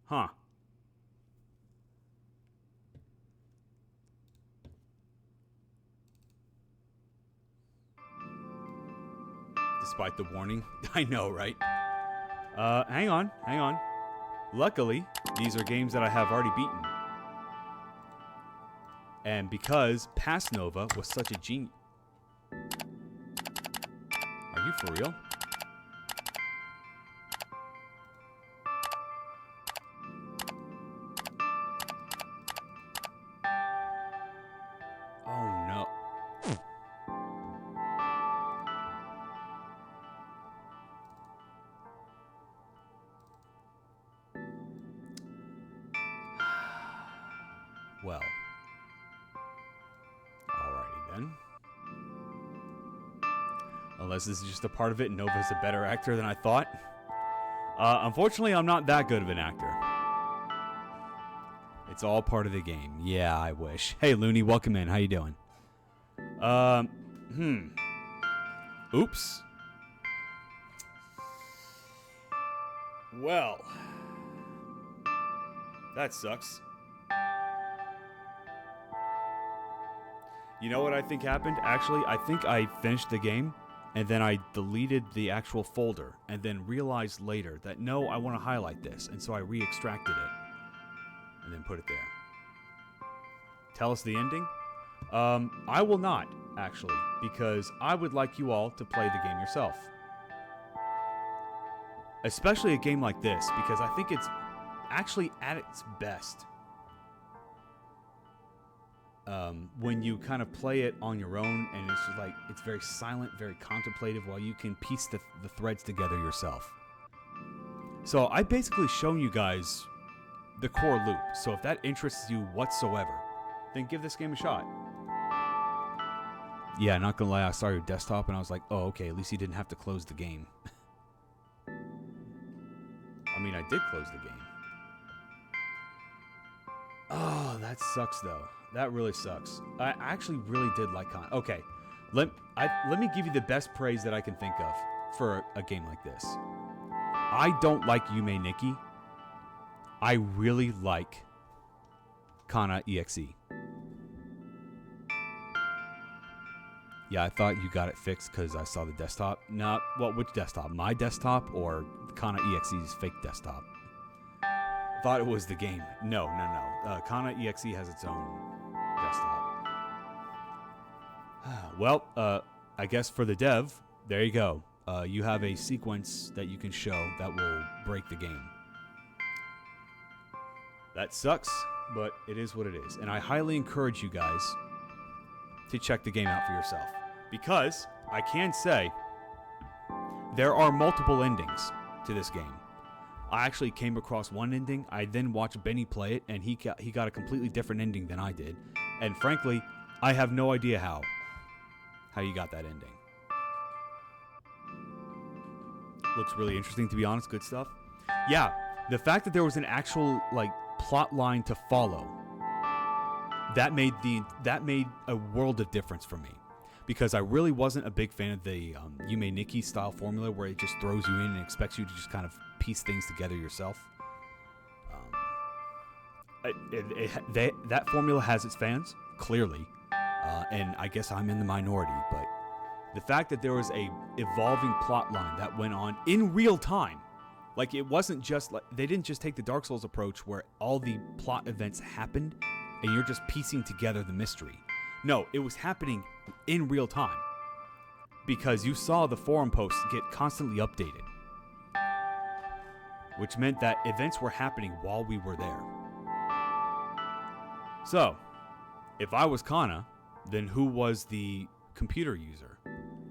Huh. Despite the warning. I know, right? Hang on. Luckily, these are games that I have already beaten. And because Pass Nova was such a genius... Are you for real? Oh, no. Well. Alrighty then. Unless this is just a part of it, Nova's a better actor than I thought. Unfortunately, I'm not that good of an actor. It's all part of the game. Yeah, I wish. Hey, Looney, welcome in. How you doing? Oops. Well. That sucks. You know what I think happened? Actually, I think I finished the game, and then I deleted the actual folder, and then realized later that, no, I want to highlight this, and so I re-extracted it, and then put it there. Tell us the ending? I will not, actually, because I would like you all to play the game yourself. Especially a game like this, because I think it's actually at its best when you kind of play it on your own, and it's just like, it's very silent, very contemplative, while you can piece the threads together yourself. So I've basically shown you guys the core loop, so if that interests you whatsoever, then give this game a shot. Yeah, not gonna lie, I saw your desktop and I was like, oh, okay, at least you didn't have to close the game. I mean, I did close the game. Oh, that sucks though. That really sucks. I actually really did like Con. Okay, let me give you the best praise that I can think of for a game like this. I don't like Yume Nikki, I really like kana.exe. Yeah, I thought you got it fixed because I saw the desktop. No, well, which desktop? My desktop or kana.exe's fake desktop? Thought it was the game. No. Kana.exe has its own desktop. Well, I guess for the dev, there you go. You have a sequence that you can show that will break the game. That sucks, but it is what it is. And I highly encourage you guys to check the game out for yourself. Because I can say there are multiple endings to this game. I actually came across one ending. I then watched Benny play it, and he got a completely different ending than I did. And frankly, I have no idea how you got that ending. Looks really interesting, to be honest. Good stuff. Yeah, the fact that there was an actual plot line to follow, that made a world of difference for me, because I really wasn't a big fan of the Yume Nikki style formula where it just throws you in and expects you to just kind of piece things together yourself. That formula has its fans, clearly, and I guess I'm in the minority, but the fact that there was a evolving plot line that went on in real time, like it wasn't just like they didn't just take the Dark Souls approach where all the plot events happened and you're just piecing together the mystery. No, it was happening in real time because you saw the forum posts get constantly updated, which meant that events were happening while we were there. So, if I was Kana, then who was the computer user?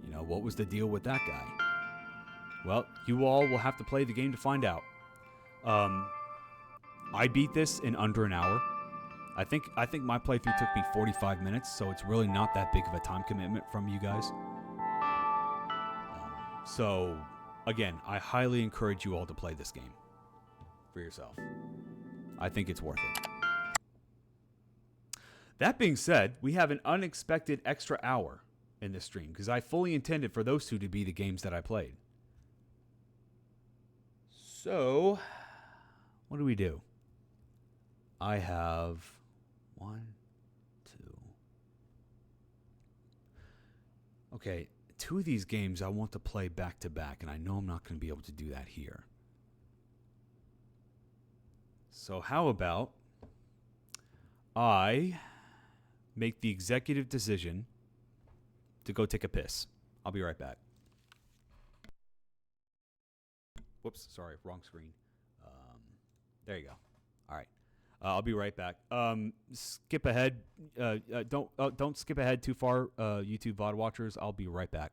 You know, what was the deal with that guy? Well, you all will have to play the game to find out. I beat this in under an hour. I think my playthrough took me 45 minutes, so it's really not that big of a time commitment from you guys. So, again, I highly encourage you all to play this game for yourself. I think it's worth it. That being said, we have an unexpected extra hour in this stream because I fully intended for those two to be the games that I played. So, what do we do? I have 1, 2. Okay, 2 of these games I want to play back to back, and I know I'm not going to be able to do that here. So how about I make the executive decision to go take a piss. I'll be right back. Whoops, sorry, wrong screen. There you go. All right, I'll be right back. Skip ahead. Don't skip ahead too far, YouTube VOD watchers. I'll be right back.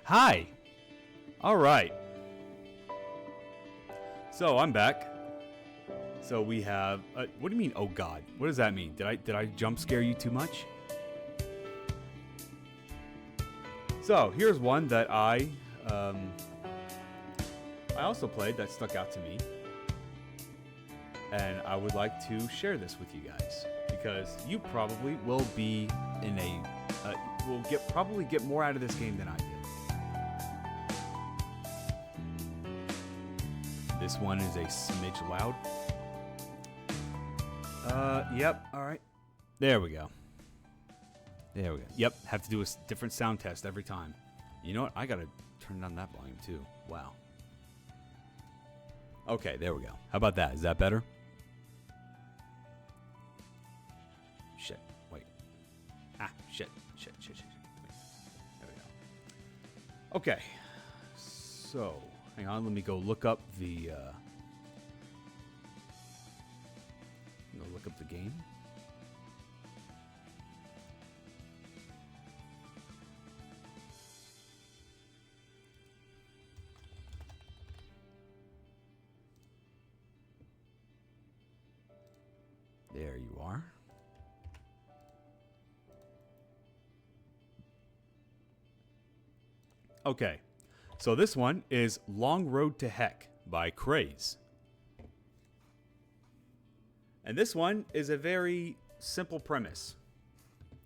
Hi. All right. So I'm back. So we have. What do you mean? Oh God. What does that mean? Did I jump scare you too much? So here's one that I also played that stuck out to me, and I would like to share this with you guys because you probably will be in a will probably get more out of this game than I did. This one is a smidge loud. Yep. All right. There we go. There we go. Yep. Have to do a different sound test every time. You know what? I gotta turn down that volume too. Wow. Okay. There we go. How about that? Is that better? Shit. Wait. Shit. Wait. There we go. Okay. So, hang on. Let me go look up the. Look up the game. There you are. Okay, so this one is Long Road to Heck by Craze. And this one is a very simple premise.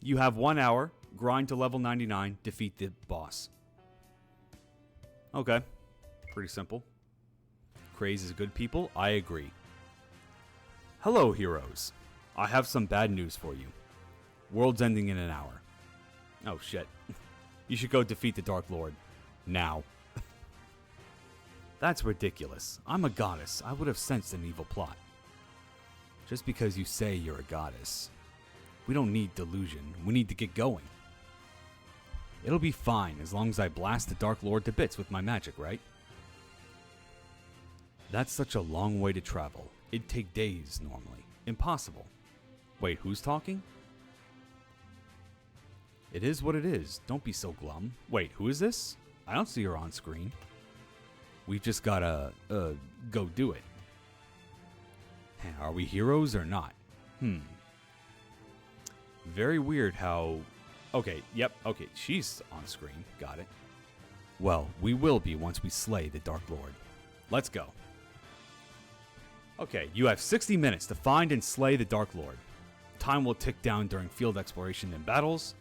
You have 1 hour, grind to level 99, defeat the boss. Okay, pretty simple. Craze is good people, I agree. Hello, heroes. I have some bad news for you. World's ending in an hour. Oh, shit. You should go defeat the Dark Lord. Now. That's ridiculous. I'm a goddess. I would have sensed an evil plot. Just because you say you're a goddess. We don't need delusion. We need to get going. It'll be fine as long as I blast the Dark Lord to bits with my magic, right? That's such a long way to travel. It'd take days normally. Impossible. Wait, who's talking? It is what it is. Don't be so glum. Wait, who is this? I don't see her on screen. We've just gotta, go do it. Are we heroes or not? Very weird how... Okay, yep, okay, she's on screen. Got it. Well, we will be once we slay the Dark Lord. Let's go. Okay, you have 60 minutes to find and slay the Dark Lord. Time will tick down during field exploration and battles.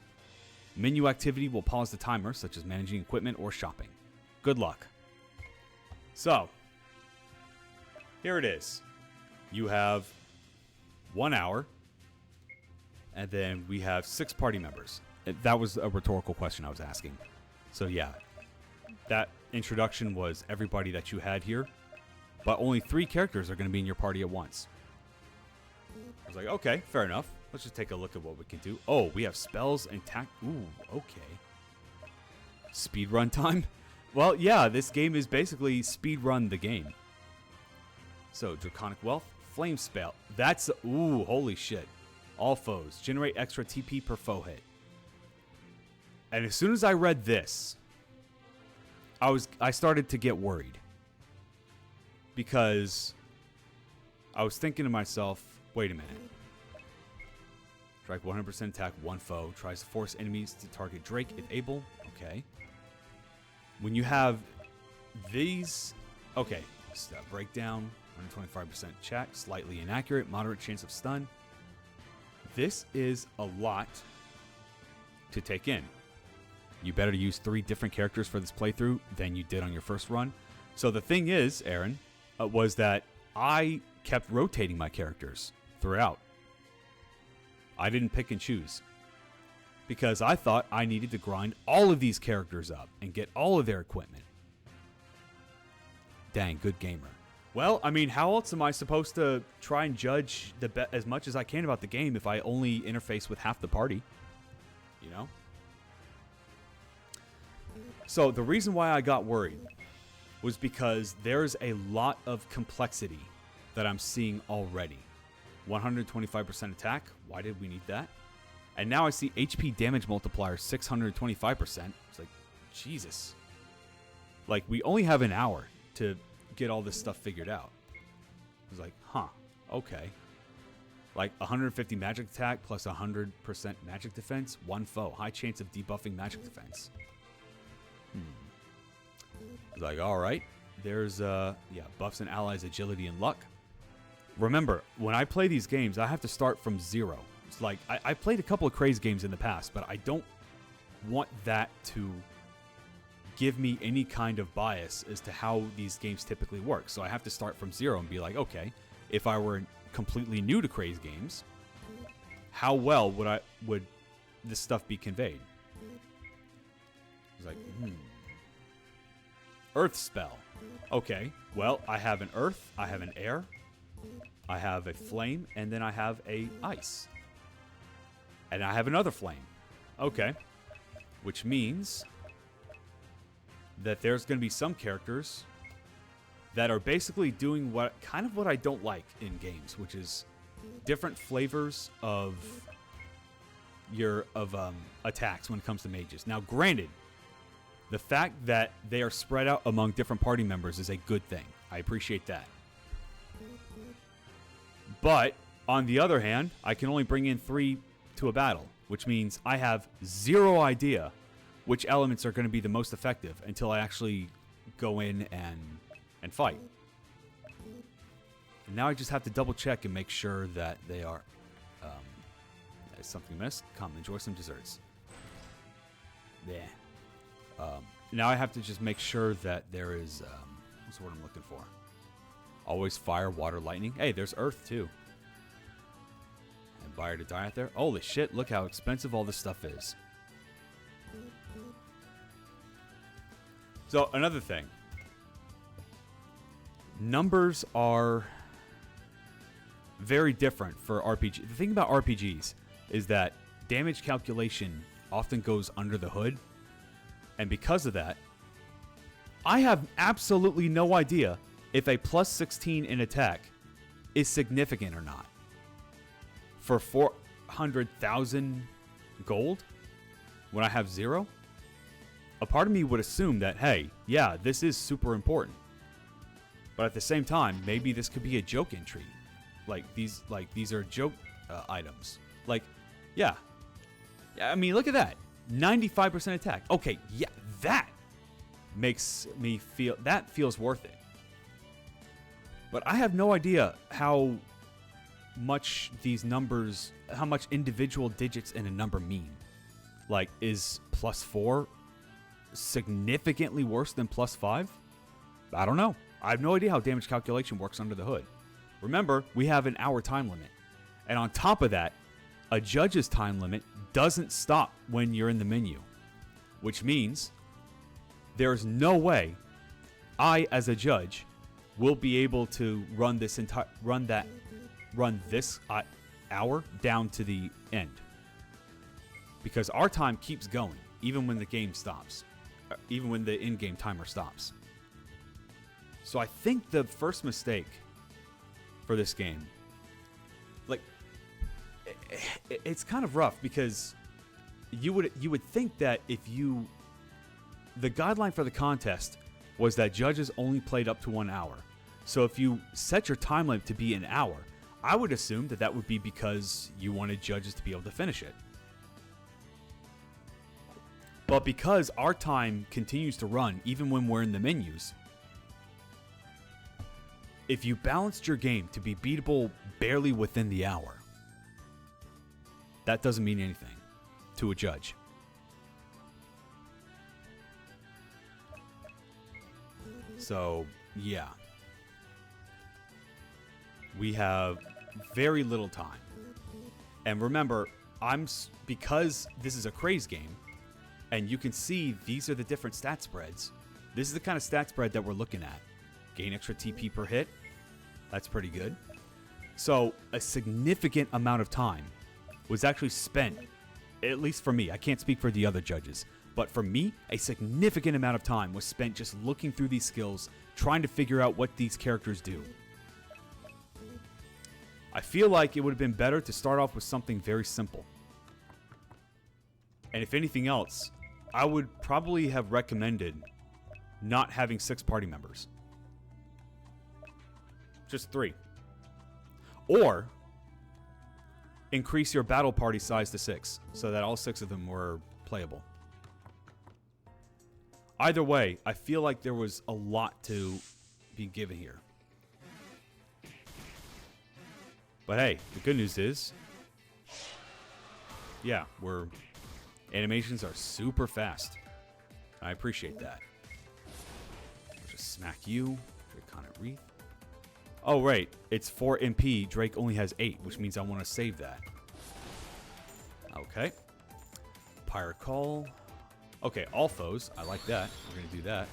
Menu activity will pause the timer, such as managing equipment or shopping. Good luck. So, here it is. You have 1 hour, and then we have 6 party members. That was a rhetorical question I was asking. So yeah, that introduction was everybody that you had here, but only 3 characters are going to be in your party at once. I was like, okay, fair enough. Let's just take a look at what we can do. Oh, we have spells and Ooh, okay. Speedrun time? Well, yeah, this game is basically speedrun the game. So, Draconic Wealth, Flame Spell. That's... Ooh, holy shit. All foes. Generate extra TP per foe hit. And as soon as I read this, I started to get worried. Because I was thinking to myself, wait a minute. Strike 100% attack, 1 foe. Tries to force enemies to target Drake if able. Okay. When you have these... Okay. Step breakdown. 125% check. Slightly inaccurate. Moderate chance of stun. This is a lot to take in. You better use 3 different characters for this playthrough than you did on your first run. So the thing is, Aaron, was that I kept rotating my characters throughout. I didn't pick and choose. Because I thought I needed to grind all of these characters up and get all of their equipment. Dang, good gamer. Well, I mean, how else am I supposed to try and judge as much as I can about the game if I only interface with half the party? You know? So the reason why I got worried was because there's a lot of complexity that I'm seeing already. 125% attack. Why did we need that? And now I see HP damage multiplier 625%. It's like, Jesus. Like, we only have an hour to get all this stuff figured out. I was like, huh, okay. Like 150 magic attack plus 100% magic defense, 1 foe. High chance of debuffing magic defense. Like, all right. There's, buffs and allies agility and luck. Remember, when I play these games, I have to start from 0. It's like, I played a couple of craze games in the past, but I don't want that to give me any kind of bias as to how these games typically work. So I have to start from 0 and be like, okay, if I were completely new to craze games, how well would this stuff be conveyed? It's like, Earth spell. Okay, well, I have an earth, I have an air, I have a flame, and then I have a ice. And I have another flame. Okay. Which means that there's going to be some characters that are basically doing what I don't like in games, which is different flavors of attacks when it comes to mages. Now, granted, the fact that they are spread out among different party members is a good thing. I appreciate that. But on the other hand, I can only bring in 3 to a battle, which means I have 0 idea which elements are going to be the most effective until I actually go in and fight. And now I just have to double check and make sure that they are... something missed? Come, enjoy some desserts. Yeah. Now I have to just make sure that there is... what's the word I'm looking for? Always fire, water, lightning. Hey, there's earth too. And buyer to die out there. Holy shit, look how expensive all this stuff is. So, another thing. Numbers are very different for RPG. The thing about RPGs is that damage calculation often goes under the hood. And because of that, I have absolutely no idea if a plus 16 in attack is significant or not. For 400,000 gold, when I have 0, a part of me would assume that, hey, yeah, this is super important. But at the same time, maybe this could be a joke entry. These are joke items. Yeah, I mean, look at that. 95% attack. Okay, yeah, that makes me feel... That feels worth it. But I have no idea how much these numbers... How much individual digits in a number mean. Is +4 significantly worse than +5? I don't know. I have no idea how damage calculation works under the hood. Remember, we have an hour time limit. And on top of that, a judge's time limit doesn't stop when you're in the menu. Which means there's no way I, as a judge, will be able to run this hour down to the end. Because our time keeps going, even when the game stops. Even when the in-game timer stops. So I think the first mistake for this game, it's kind of rough because you would think that the guideline for the contest was that judges only played up to 1 hour. So if you set your time limit to be an hour, I would assume that would be because you wanted judges to be able to finish it. But because our time continues to run even when we're in the menus, if you balanced your game to be beatable barely within the hour, that doesn't mean anything to a judge. So, yeah. We have very little time. And remember, because this is a craze game, and you can see these are the different stat spreads. This is the kind of stat spread that we're looking at. Gain extra TP per hit. That's pretty good. So a significant amount of time was actually spent, at least for me. I can't speak for the other judges. But for me, a significant amount of time was spent just looking through these skills, trying to figure out what these characters do. I feel like it would have been better to start off with something very simple. And if anything else, I would probably have recommended not having 6 party members. Just 3. Or increase your battle party size to 6 so that all 6 of them were playable. Either way, I feel like there was a lot to be given here. But hey, the good news is, yeah, animations are super fast. I appreciate that. I'll just smack you. Draconic Wreath. Oh, right. It's 4 MP. Drake only has 8, which means I want to save that. Okay. Pirate Call. Okay, all foes. I like that. We're going to do that.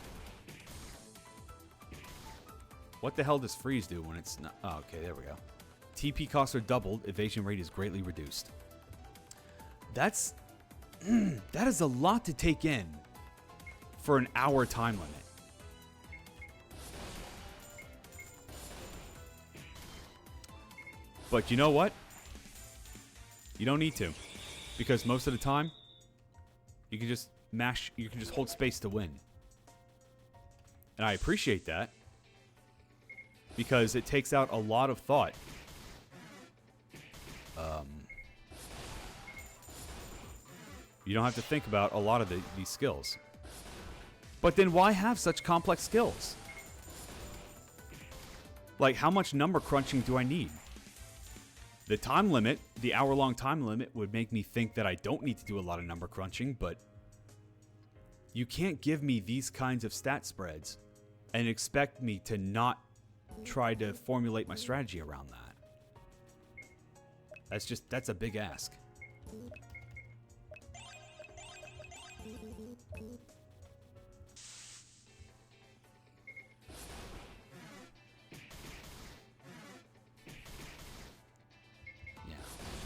What the hell does freeze do when it's not? Oh, okay, there we go. TP costs are doubled. Evasion rate is greatly reduced. That is a lot to take in for an hour time limit. But you know what? You don't need to. Because most of the time, you can just hold space to win. And I appreciate that. Because it takes out a lot of thought. You don't have to think about a lot of these skills. But then why have such complex skills? Like, how much number crunching do I need? The time limit, the hour-long time limit, would make me think that I don't need to do a lot of number crunching, but you can't give me these kinds of stat spreads and expect me to not try to formulate my strategy around that. That's a big ask.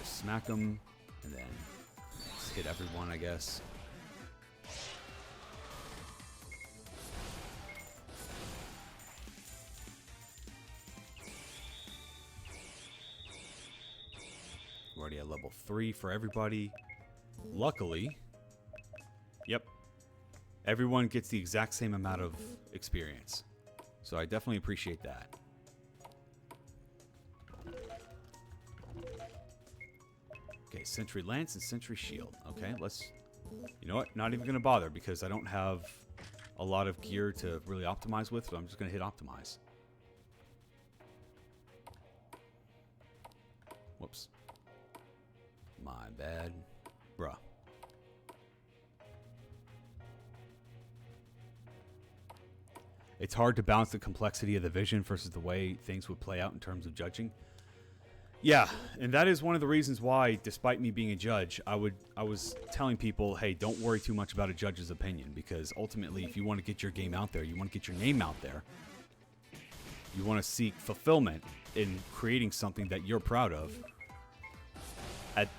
Smack them, and then just hit everyone, I guess. We're already at level 3 for everybody. Luckily, yep, everyone gets the exact same amount of experience. So I definitely appreciate that. Okay, Sentry Lance and Sentry Shield. Okay, you know what? Not even going to bother because I don't have a lot of gear to really optimize with, so I'm just going to hit Optimize. Whoops. My bad. Bruh. It's hard to balance the complexity of the vision versus the way things would play out in terms of judging. Yeah, and that is one of the reasons why, despite me being a judge, I was telling people, hey, don't worry too much about a judge's opinion, because ultimately, if you want to get your game out there, you want to get your name out there, you want to seek fulfillment in creating something that you're proud of.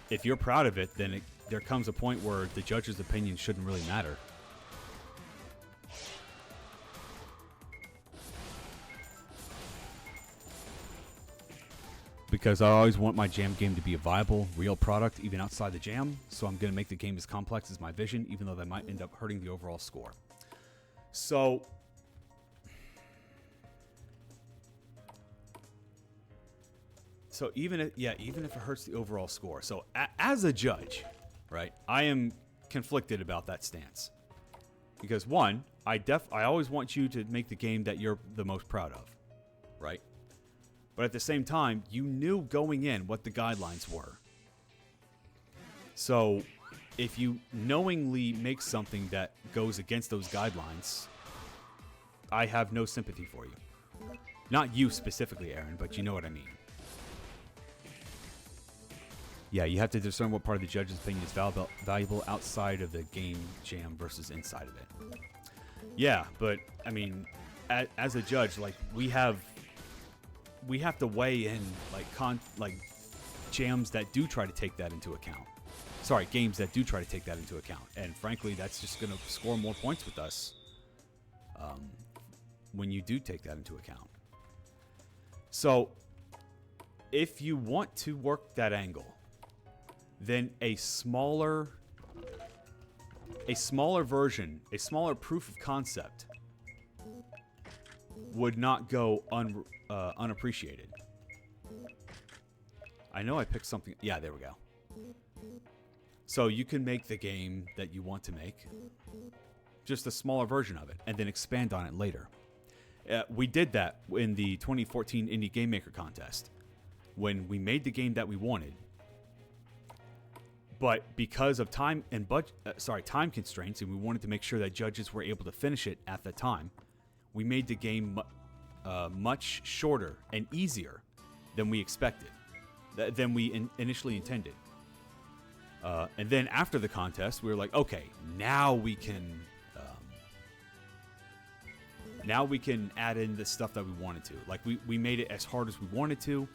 If you're proud of it, then there comes a point where the judge's opinion shouldn't really matter. Because I always want my jam game to be a viable, real product, even outside the jam. So I'm going to make the game as complex as my vision, even though that might end up hurting the overall score. So even if it hurts the overall score. So as a judge, right, I am conflicted about that stance. Because one, I always want you to make the game that you're the most proud of, right? But at the same time, you knew going in what the guidelines were. So if you knowingly make something that goes against those guidelines, I have no sympathy for you. Not you specifically, Aaron, but you know what I mean. Yeah, you have to discern what part of the judge's opinion is valuable outside of the game jam versus inside of it. Yeah, but I mean, as a judge, like we have to weigh in like jams that do try to take that into account. Sorry, games that do try to take that into account. And frankly, that's just going to score more points with us when you do take that into account. So if you want to work that angle, then a smaller version, a smaller proof of concept would not go unappreciated. I know I picked something. Yeah, there we go. So you can make the game that you want to make, just a smaller version of it, and then expand on it later. We did that in the 2014 Indie Game Maker contest when we made the game that we wanted. But because of time and time constraints, and we wanted to make sure that judges were able to finish it at the time, we made the game much shorter and easier than we expected, than we initially intended. And then after the contest, we were like, okay, now we can add in the stuff that we wanted to. Like we made it as hard as we wanted to.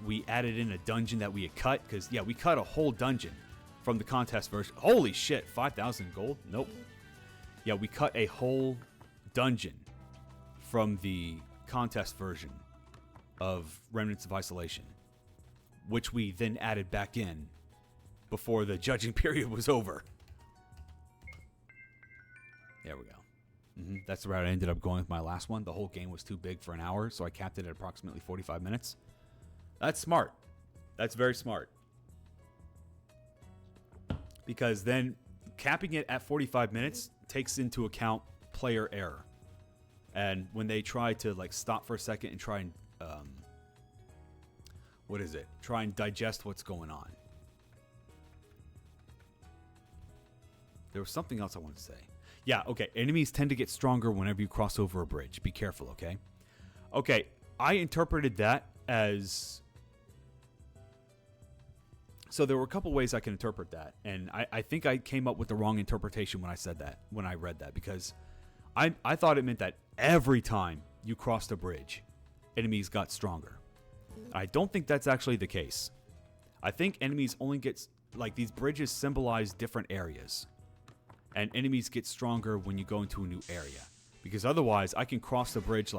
We added in a dungeon that we had cut, because, yeah, we cut a whole dungeon from the contest version. Holy shit, 5,000 gold? Nope. Yeah, we cut a whole dungeon from the contest version of Remnants of Isolation, which we then added back in before the judging period was over. There we go. That's the route I ended up going with my last one. The whole game was too big for an hour, so I capped it at approximately 45 minutes. That's smart. That's very smart. Because then capping it at 45 minutes takes into account player error. And when they try to stop for a second and try and try and digest what's going on. There was something else I wanted to say. Yeah, okay. Enemies tend to get stronger whenever you cross over a bridge. Be careful, okay? Okay, I interpreted that as... So there were a couple ways I can interpret that, and I think I came up with the wrong interpretation when I said that, when I read that, because I thought it meant that every time you crossed a bridge, enemies got stronger. I don't think that's actually the case. I think enemies only get... these bridges symbolize different areas, and enemies get stronger when you go into a new area. Because otherwise, I can cross the bridge,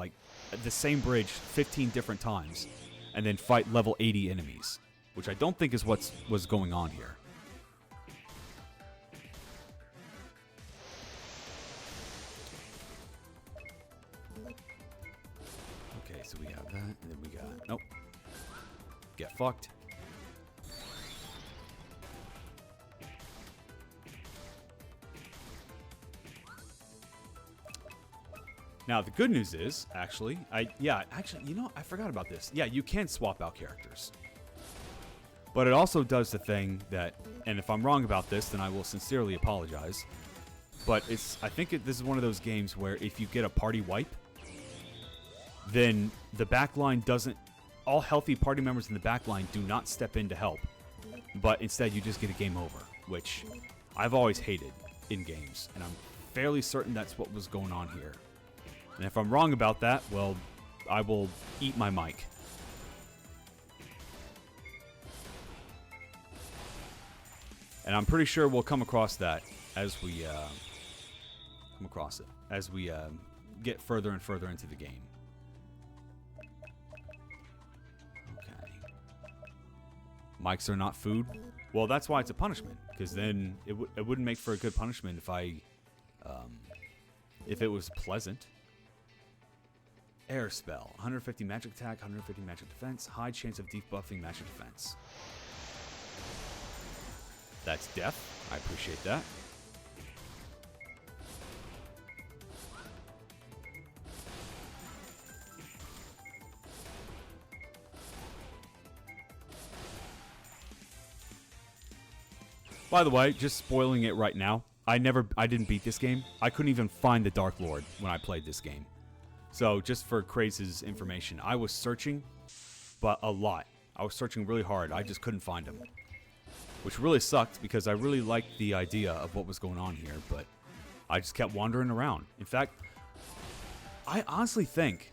the same bridge 15 different times, and then fight level 80 enemies. Which I don't think is was going on here. Okay, so we have that, and then we got... Nope. Get fucked. Now, the good news is, actually, I forgot about this. Yeah, you can swap out characters. But it also does the thing that, and if I'm wrong about this, then I will sincerely apologize. But I think this is one of those games where if you get a party wipe, then the backline doesn't, all healthy party members in the backline do not step in to help. But instead you just get a game over, which I've always hated in games. And I'm fairly certain that's what was going on here. And if I'm wrong about that, well, I will eat my mic. And I'm pretty sure we'll come across that as we get further and further into the game. Okay. Mics are not food. Well, that's why it's a punishment, because then it wouldn't make for a good punishment if it was pleasant. Air spell, 150 magic attack, 150 magic defense, high chance of debuffing magic defense. That's death. I appreciate that. By the way, just spoiling it right now, I didn't beat this game. I couldn't even find the Dark Lord when I played this game. So just for Craze's information, I was searching, but a lot. I was searching really hard. I just couldn't find him. Which really sucked, because I really liked the idea of what was going on here, but I just kept wandering around. In fact, I honestly think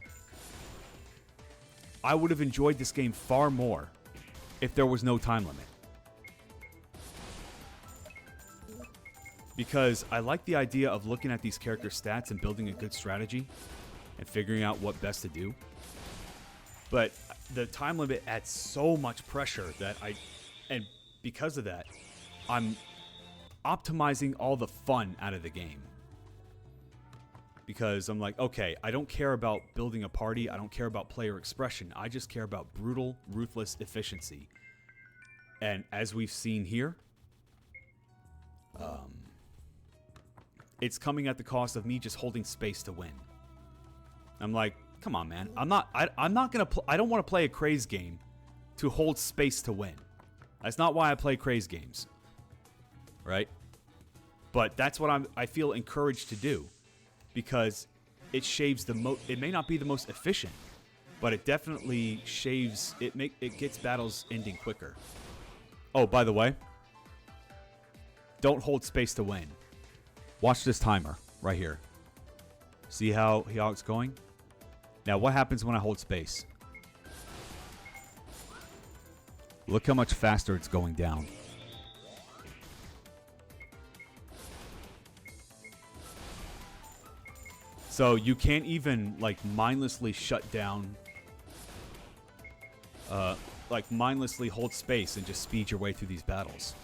I would have enjoyed this game far more if there was no time limit. Because I like the idea of looking at these character stats and building a good strategy and figuring out what best to do. But the time limit adds so much pressure that because of that, I'm optimizing all the fun out of the game. because I'm like, okay, I don't care about building a party. I don't care about player expression. I just care about brutal, ruthless efficiency. And as we've seen here, it's coming at the cost of me just holding space to win. I'm like, come on, man. I'm not gonna. I don't want to play a craze game to hold space to win. That's not why I play craze games, right? But that's what I feel encouraged to do, because it shaves it may not be the most efficient, but it definitely shaves. It gets battles ending quicker. Oh, by the way, don't hold space to win. Watch this timer right here. See how it's going? Now, what happens when I hold space? Look how much faster it's going down. So you can't even like mindlessly shut down, like mindlessly hold space and just speed your way through these battles.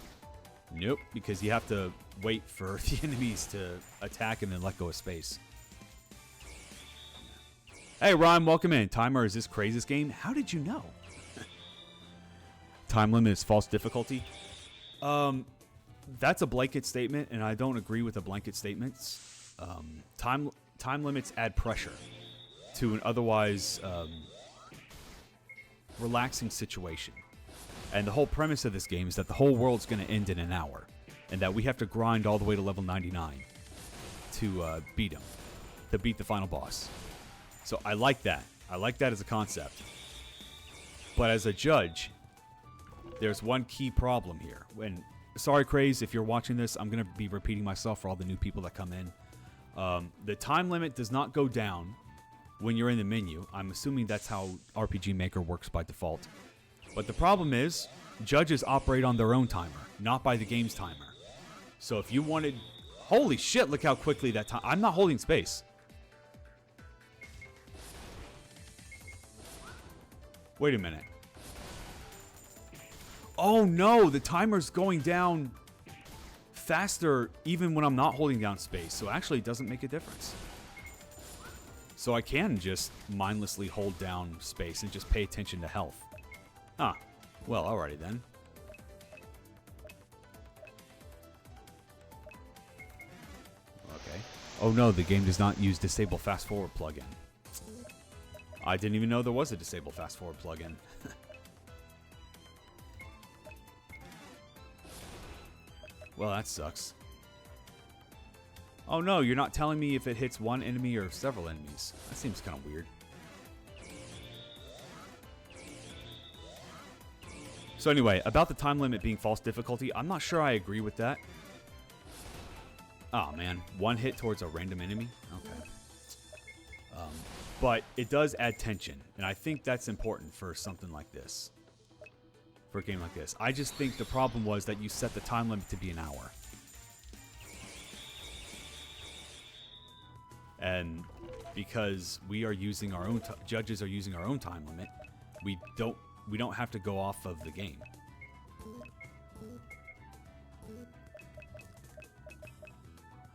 Nope, because you have to wait for the enemies to attack and then let go of space. Hey, Ryan, welcome in. Timer, is this craziest game? How did you know? Time limit is false difficulty. That's a blanket statement, and I don't agree with the blanket statements. Time limits add pressure to an otherwise relaxing situation. And the whole premise of this game is that the whole world's going to end in an hour, and that we have to grind all the way to level 99 to beat him, to beat the final boss. So I like that. I like that as a concept. But as a judge, there's one key problem here. Sorry, Craze, if you're watching this, I'm going to be repeating myself for all the new people that come in. The time limit does not go down when you're in the menu. I'm assuming that's how RPG Maker works by default. But the problem is, judges operate on their own timer, not by the game's timer. So if you wanted... Holy shit, look how quickly that time... I'm not holding space. Wait a minute. Oh no, the timer's going down faster even when I'm not holding down space. So actually it doesn't make a difference. So I can just mindlessly hold down space and just pay attention to health. Ah, well, alrighty then. Okay. Oh no, the game does not use disable fast forward plugin. I didn't even know there was a disable fast forward plugin. Well, that sucks. Oh no, you're not telling me if it hits one enemy or several enemies. That seems kind of weird. So anyway, about the time limit being false difficulty, I'm not sure I agree with that. Oh man, one hit towards a random enemy? Okay. But it does add tension, and I think that's important for something like this. For a game like this. I just think the problem was that you set the time limit to be an hour. And because we are using our own judges are using our own time limit, we don't have to go off of the game.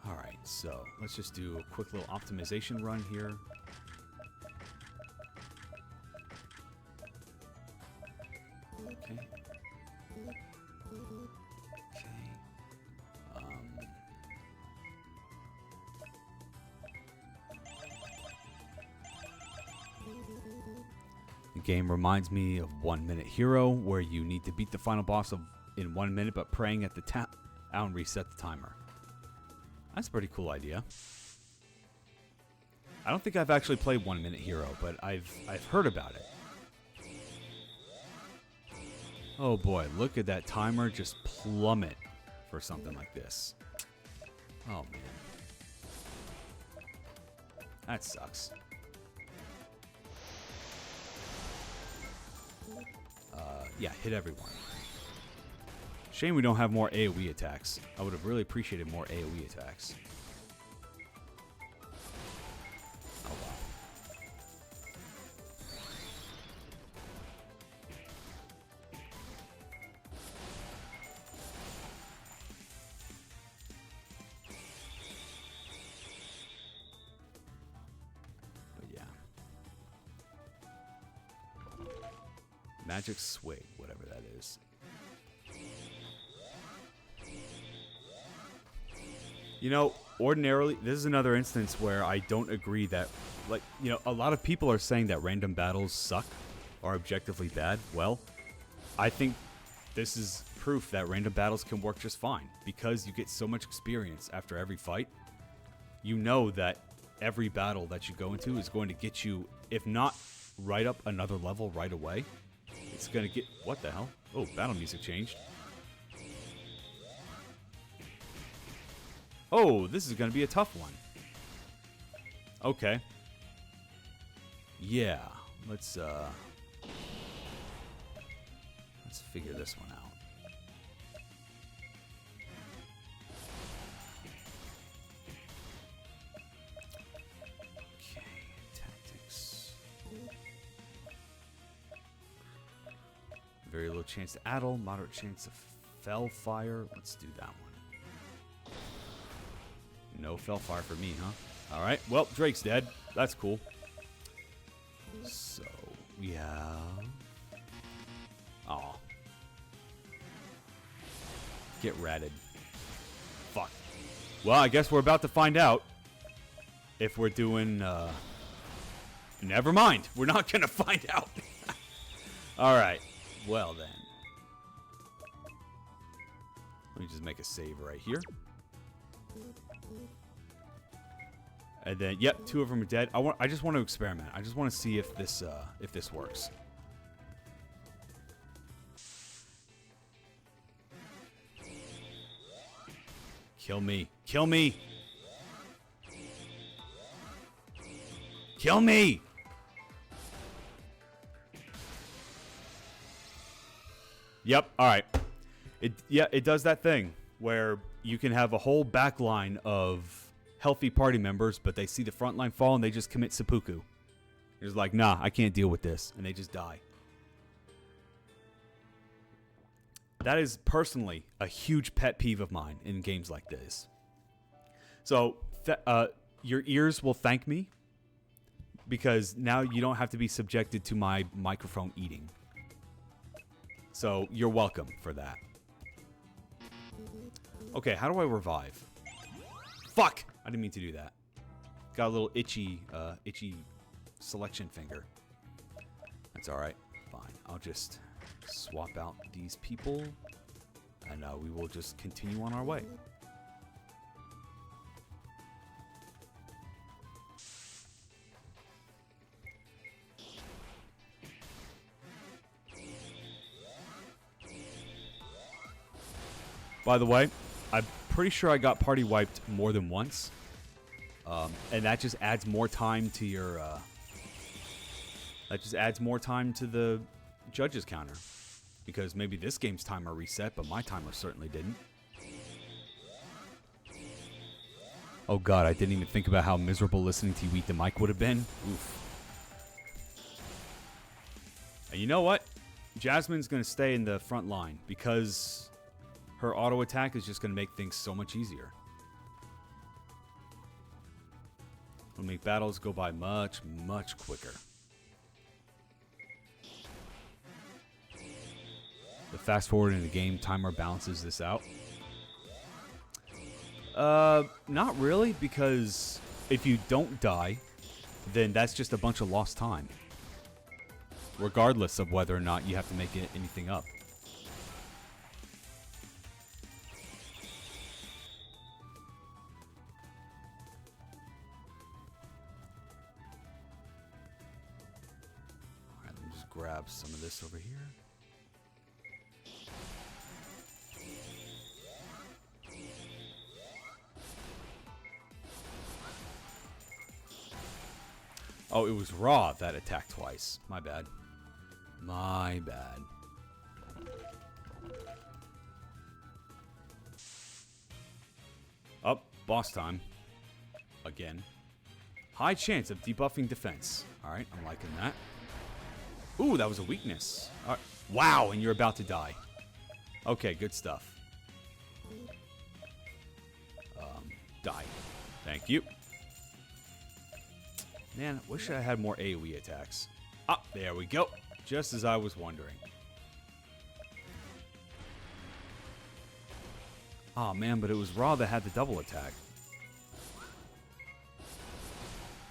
All right, so let's just do a quick little optimization run here. Okay. The game reminds me of 1 Minute Hero, where you need to beat the final boss in 1 minute, but praying at the town and reset the timer. That's a pretty cool idea. I don't think I've actually played 1 Minute Hero, but I've heard about it. Oh boy, look at that timer just plummet for something like this. Oh man. That sucks. Yeah, hit everyone. Shame we don't have more AoE attacks. I would have really appreciated more AoE attacks. Oh wow. Magic Swig, whatever that is. You know, ordinarily, this is another instance where I don't agree that, like, you know, a lot of people are saying that random battles suck, are objectively bad. Well, I think this is proof that random battles can work just fine, because you get so much experience after every fight. You know that every battle that you go into is going to get you, if not right up another level right away, it's going to get... What the hell? Oh, battle music changed. Oh, this is going to be a tough one. Okay. Yeah, let's figure this one out. Okay, tactics. Very low chance to addle, moderate chance of fell fire. Let's do that one. No fell fire for me, huh? All right. Well, Drake's dead. That's cool. So we have. Oh. Get ratted. Fuck. Well, I guess we're about to find out if we're doing. Never mind. We're not gonna find out. All right. Well then. Let me just make a save right here. And then, yep, 2 of them are dead. I just want to experiment. I just want to see if this works. Kill me. Kill me. Kill me. Yep. All right. It does that thing where you can have a whole back line of healthy party members, but they see the front line fall and they just commit seppuku. They're just like, nah, I can't deal with this, and they just die. That is personally a huge pet peeve of mine in games like this. So your ears will thank me, because now you don't have to be subjected to my microphone eating. So you're welcome for that. Okay, how do I revive? Fuck! I didn't mean to do that. Got a little itchy selection finger. That's alright. Fine. I'll just swap out these people, and we will just continue on our way. By the way, I'm pretty sure I got party wiped more than once, and that just adds more time to your. That just adds more time to the judges counter, because maybe this game's timer reset, but my timer certainly didn't. Oh god, I didn't even think about how miserable listening to you eat the mic would have been. Oof. And you know what? Jasmine's gonna stay in the front line, because her auto attack is just going to make things so much easier. It'll make battles go by much, much quicker. The fast forward in the game timer balances this out. Not really, because if you don't die, then that's just a bunch of lost time, regardless of whether or not you have to make anything up. Grab some of this over here. Oh, it was Raw that attacked twice. My bad. My bad. Up, boss time. Again. High chance of debuffing defense. Alright, I'm liking that. Ooh, that was a weakness. Wow, and you're about to die. Okay, good stuff. Die. Thank you. Man, I wish I had more AoE attacks. Ah, there we go. Just as I was wondering. Oh man, but it was Raw that had the double attack.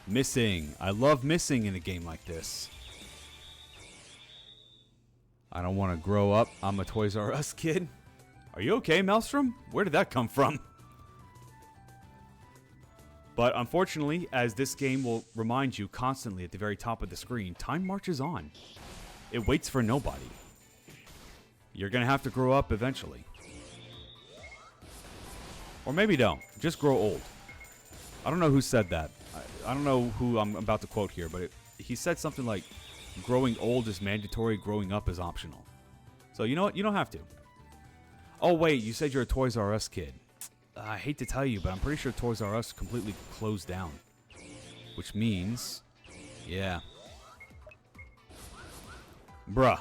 Missing. I love missing in a game like this. I don't want to grow up. I'm a Toys R Us kid. Are you okay, Maelstrom? Where did that come from? But unfortunately, as this game will remind you constantly at the very top of the screen, time marches on. It waits for nobody. You're going to have to grow up eventually. Or maybe don't. Just grow old. I don't know who said that. I don't know who I'm about to quote here, but he said something like, growing old is mandatory, growing up is optional. So you know what? You don't have to. Oh, wait, you said you're a Toys R Us kid. I hate to tell you, but I'm pretty sure Toys R Us completely closed down. Which means, yeah. Bruh.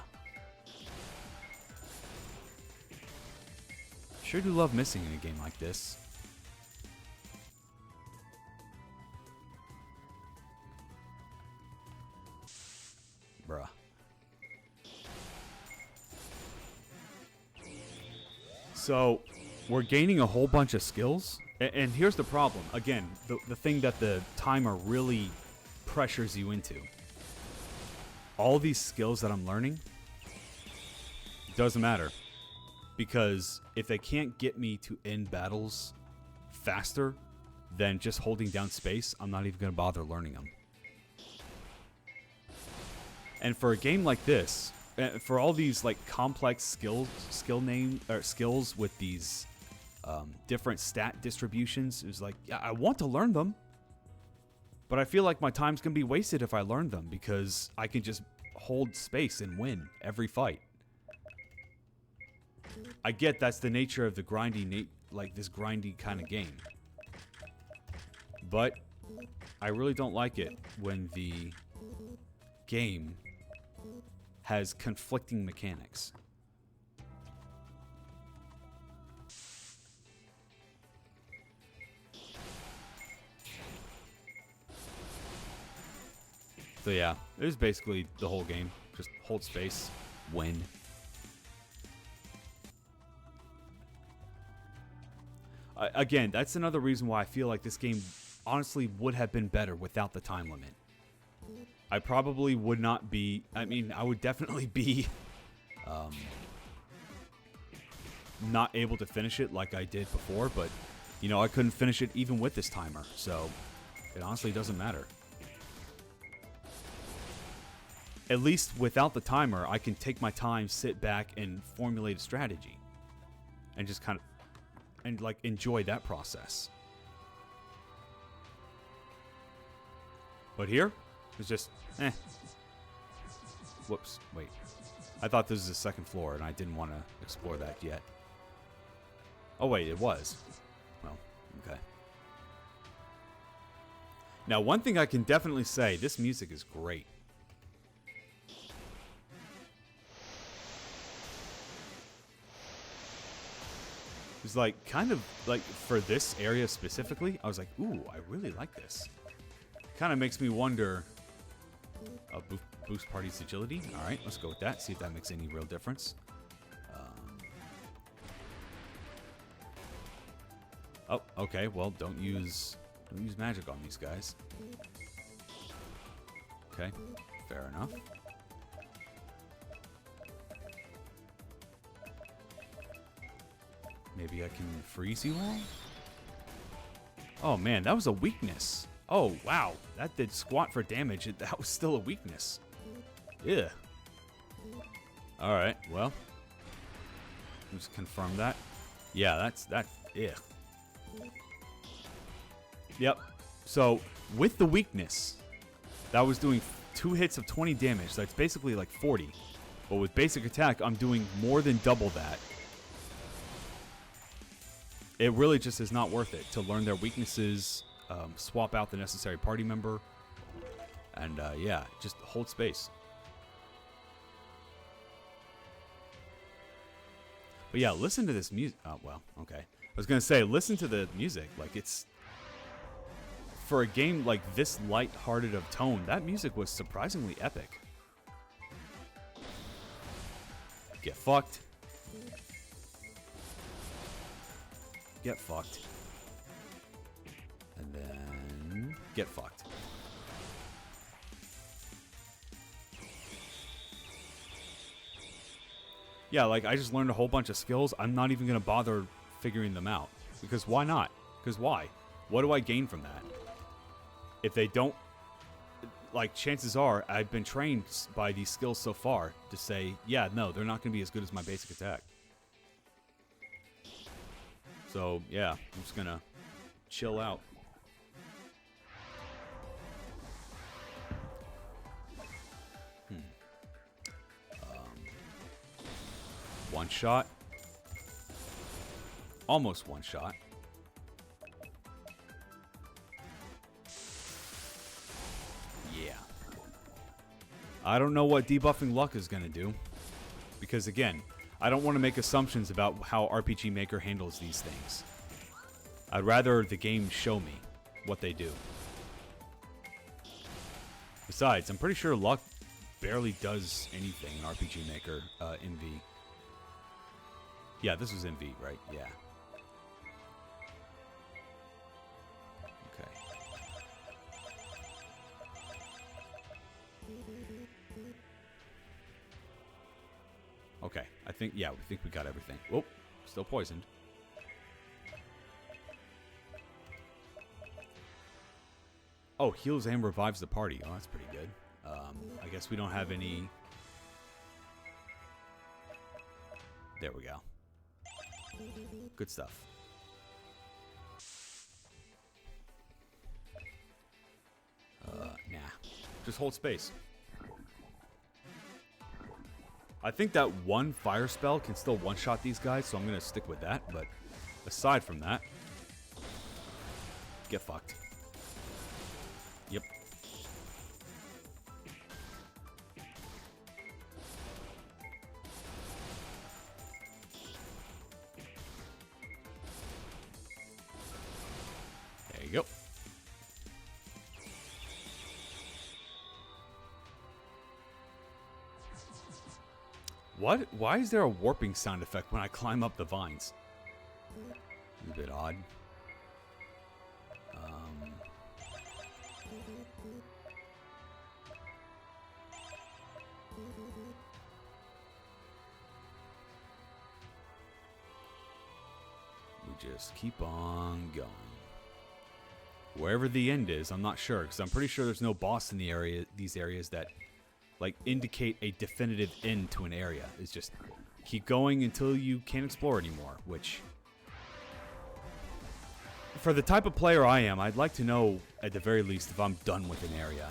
Sure do love missing in a game like this. Bruh. So, we're gaining a whole bunch of skills. And here's the problem. Again, the thing that the timer really pressures you into. All these skills that I'm learning, doesn't matter. Because if they can't get me to end battles faster than just holding down space, I'm not even going to bother learning them. And for a game like this, for all these like complex skills with these different stat distributions, it was like, yeah, I want to learn them, but I feel like my time's gonna be wasted if I learn them because I can just hold space and win every fight. I get that's the nature of the grindy, like this grindy kind of game, but I really don't like it when the game has conflicting mechanics. So yeah, it is basically the whole game. Just hold space, win. Again, that's another reason why I feel like this game honestly would have been better without the time limit. I probably would not be, I mean, I would definitely be not able to finish it like I did before, but, you know, I couldn't finish it even with this timer, so it honestly doesn't matter. At least without the timer, I can take my time, sit back, and formulate a strategy. And just kind of, and like, enjoy that process. But here, it's just, eh. Whoops, wait. I thought this was the second floor, and I didn't want to explore that yet. Oh, wait, it was. Well, okay. Now, one thing I can definitely say, this music is great. It's like, kind of, like, for this area specifically, I was like, ooh, I really like this. Kind of makes me wonder... boost party's agility. Alright, let's go with that. See if that makes any real difference. Oh, okay. Well, don't use magic on these guys. Okay, fair enough. Maybe I can freeze you all? Oh man, that was a weakness. Oh wow, that did squat for damage. That was still a weakness. Yeah. Alright, well. Just confirm that. Yeah, that's. Yeah. Yep. So, with the weakness, that was doing 2 hits of 20 damage. That's basically like 40. But with basic attack, I'm doing more than double that. It really just is not worth it to learn their weaknesses, swap out the necessary party member, and yeah, just hold space. But yeah, listen to this music. Oh, well, okay. I was going to say, listen to the music. Like, it's... For a game like this light-hearted of tone, that music was surprisingly epic. Get fucked. Get fucked. And then get fucked. Yeah, like, I just learned a whole bunch of skills. I'm not even going to bother figuring them out. Because why not? Because why? What do I gain from that? If they don't... Like, chances are, I've been trained by these skills so far to say, yeah, no, they're not going to be as good as my basic attack. So, yeah, I'm just going to chill out. One shot. Almost one shot. Yeah. I don't know what debuffing luck is going to do. Because again, I don't want to make assumptions about how RPG Maker handles these things. I'd rather the game show me what they do. Besides, I'm pretty sure luck barely does anything in RPG Maker in V. Yeah, this was in V, right? Yeah. Okay. Okay, I think, yeah, we think we got everything. Oh, still poisoned. Oh, heals and revives the party. Oh, that's pretty good. I guess we don't have any... There we go. Good stuff. Nah. Just hold space. I think that one fire spell can still one-shot these guys, so I'm going to stick with that. But aside from that, get fucked. Yep. There you go. What? Why is there a warping sound effect when I climb up the vines? A bit odd. We just keep on going. Wherever the end is, I'm not sure, because I'm pretty sure there's no boss in the area, these areas that like indicate a definitive end to an area. It's just keep going until you can't explore anymore, which for the type of player I am, I'd like to know at the very least if I'm done with an area.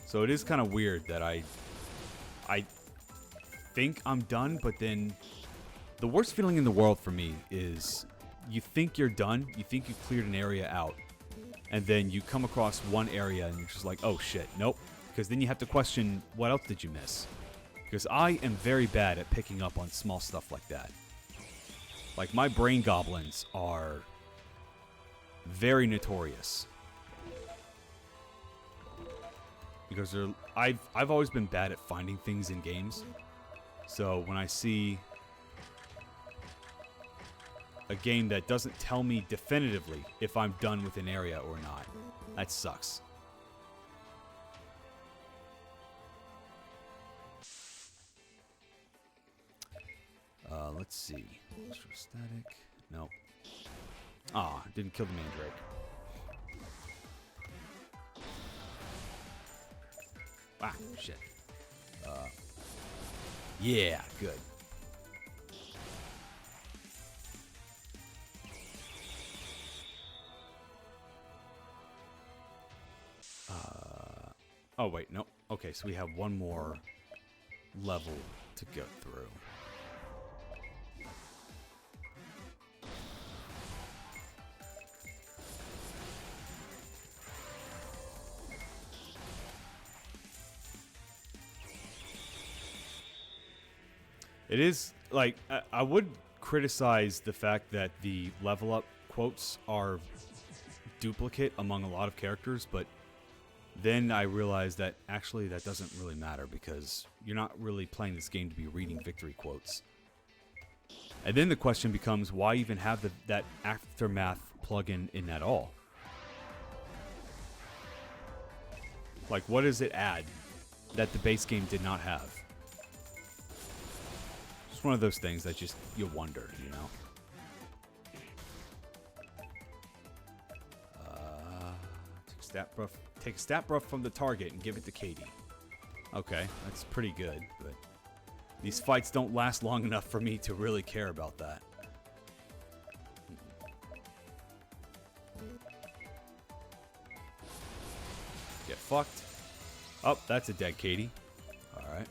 So it is kind of weird that I think I'm done, but then the worst feeling in the world for me is you think you're done, you think you cleared an area out, and then you come across one area and you're just like, oh shit, nope. Because then you have to question, what else did you miss? Because I am very bad at picking up on small stuff like that. Like, my brain goblins are very notorious. Because I've always been bad at finding things in games. So when I see a game that doesn't tell me definitively if I'm done with an area or not, that sucks. Let's see. Static. Nope. Ah, didn't kill the mandrake. Ah, shit. Yeah, good. Oh, wait, no. Okay, so we have one more level to go through. It is, like, I would criticize the fact that the level up quotes are duplicate among a lot of characters, but Then I realized that actually that doesn't really matter because you're not really playing this game to be reading victory quotes. And then the question becomes, why even have that Aftermath plugin in at all? Like, what does it add that the base game did not have? It's one of those things that just, you wonder, you know? Take a stat buff from the target and give it to Katie. Okay, that's pretty good, but these fights don't last long enough for me to really care about that. Get fucked. Oh, that's a dead Katie. Alright.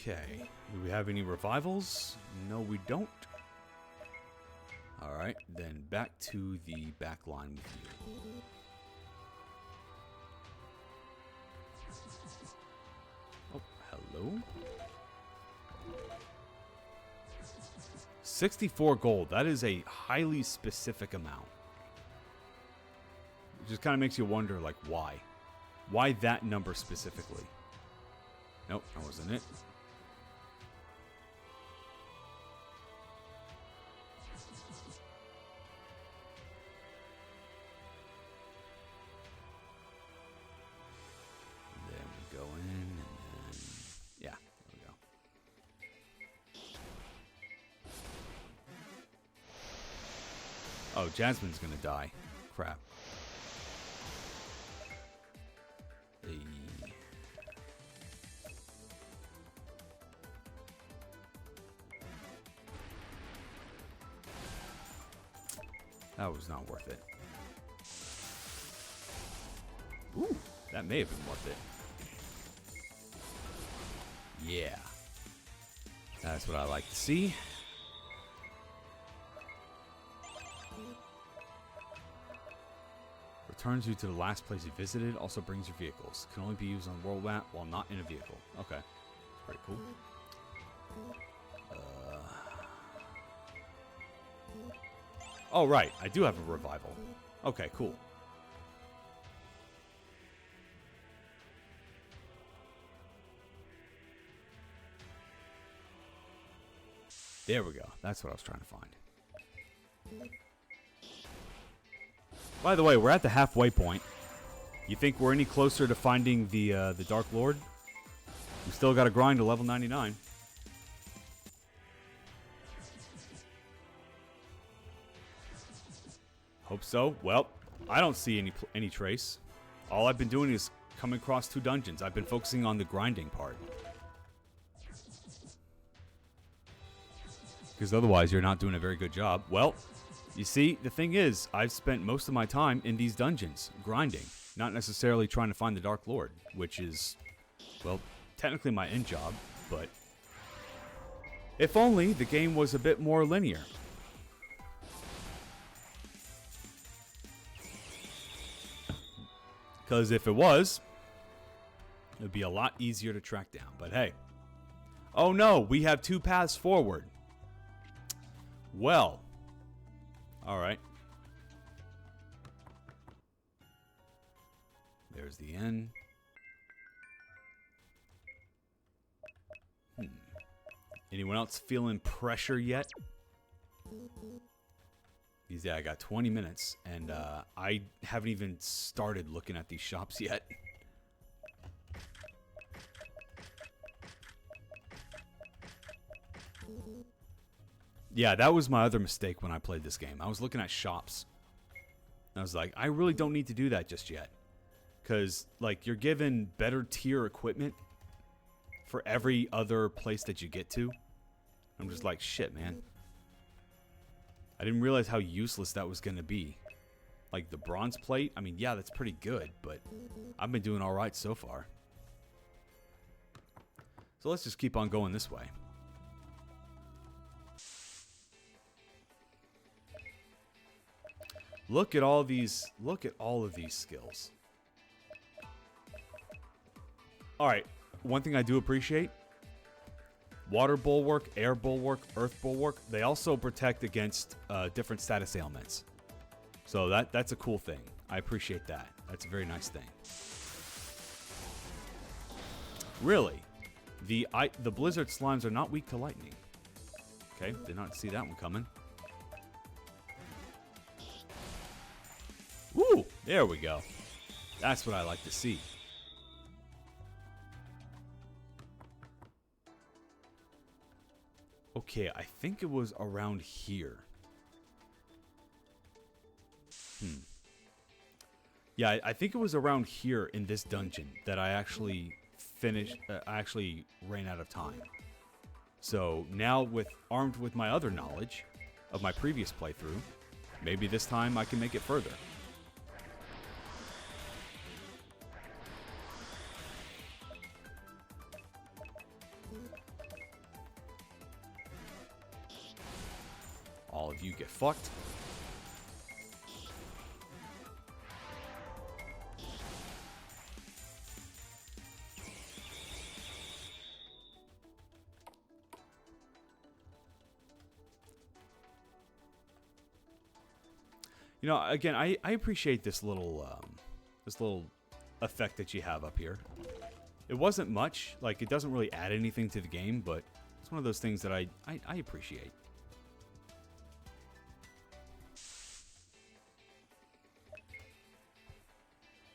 Okay. Do we have any revivals? No, we don't. Alright, then back to the back line with you. Oh, hello? 64 gold. That is a highly specific amount. It just kind of makes you wonder, like, why? Why that number specifically? Nope, that wasn't it. Oh, Jasmine's gonna die. Crap. Hey. That was not worth it. Ooh, that may have been worth it. Yeah. That's what I like to see. Returns you to the last place you visited. Also brings your vehicles. Can only be used on the world map while not in a vehicle. Okay. Pretty cool. Oh, right. I do have a revival. Okay, cool. There we go. That's what I was trying to find. By the way, we're at the halfway point. You think we're any closer to finding the Dark Lord? We still got to grind to level 99. Hope so. Well, I don't see any trace. All I've been doing is coming across 2 dungeons. I've been focusing on the grinding part. Because otherwise, you're not doing a very good job. Well, you see, the thing is, I've spent most of my time in these dungeons, grinding. Not necessarily trying to find the Dark Lord, which is, well, technically my end job, but if only the game was a bit more linear. Because if it was, it would be a lot easier to track down. But hey. Oh no, we have 2 paths forward. Well. Alright. There's the end. Anyone else feeling pressure yet? Yeah, I got 20 minutes, and I haven't even started looking at these shops yet. Yeah, that was my other mistake when I played this game. I was looking at shops. I was like, I really don't need to do that just yet. Because, like, you're given better tier equipment for every other place that you get to. I'm just like, shit, man. I didn't realize how useless that was going to be. Like, the bronze plate, I mean, yeah, that's pretty good, but I've been doing alright so far. So let's just keep on going this way. Look at all of these skills. Alright, one thing I do appreciate, water bulwark, air bulwark, earth bulwark, they also protect against different status ailments. So that's a cool thing. I appreciate that. That's a very nice thing. Really, the blizzard slimes are not weak to lightning. Okay, did not see that one coming. Woo! There we go. That's what I like to see. Okay, I think it was around here. Yeah, I think it was around here in this dungeon that I actually finished. I actually ran out of time. So now, armed with my other knowledge of my previous playthrough, maybe this time I can make it further. All of you get fucked. You know, again, I appreciate this little effect that you have up here. It wasn't much, like it doesn't really add anything to the game, but it's one of those things that I appreciate.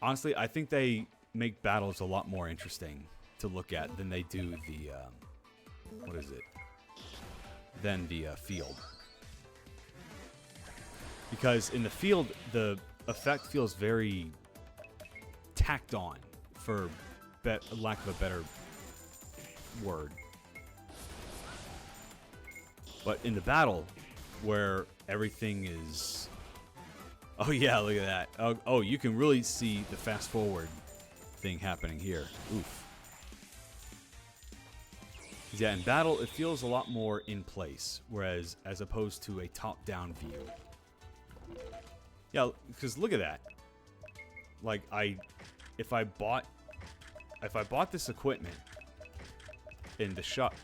Honestly, I think they make battles a lot more interesting to look at than they do the than the field. Because in the field, the effect feels very tacked on, for lack of a better word. But in the battle, where everything is... Oh yeah, look at that. Oh, you can really see the fast forward thing happening here. Oof. Yeah, in battle, it feels a lot more in place, whereas as opposed to a top-down view. Yeah, because look at that. Like if I bought this equipment in the shop,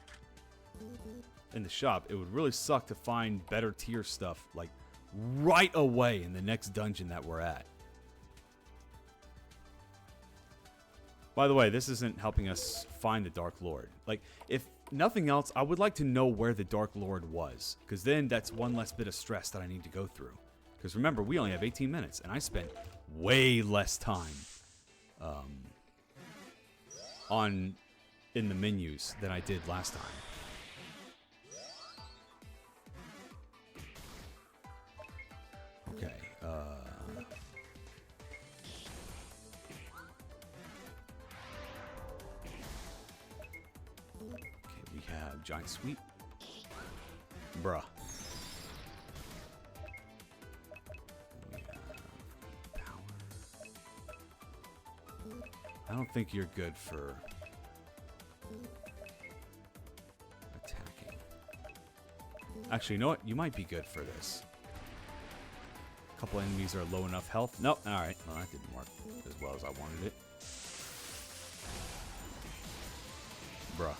it would really suck to find better tier stuff like right away in the next dungeon that we're at. By the way, this isn't helping us find the Dark Lord. Like, if nothing else, I would like to know where the Dark Lord was, because then that's one less bit of stress that I need to go through. Because remember, we only have 18 minutes, and I spent way less time in the menus than I did last time. Okay, we have Giant Sweep. Bruh. I don't think you're good for attacking. Actually, you know what? You might be good for this. A couple enemies are low enough health. Nope. Alright. Well, that didn't work as well as I wanted it. Bruh.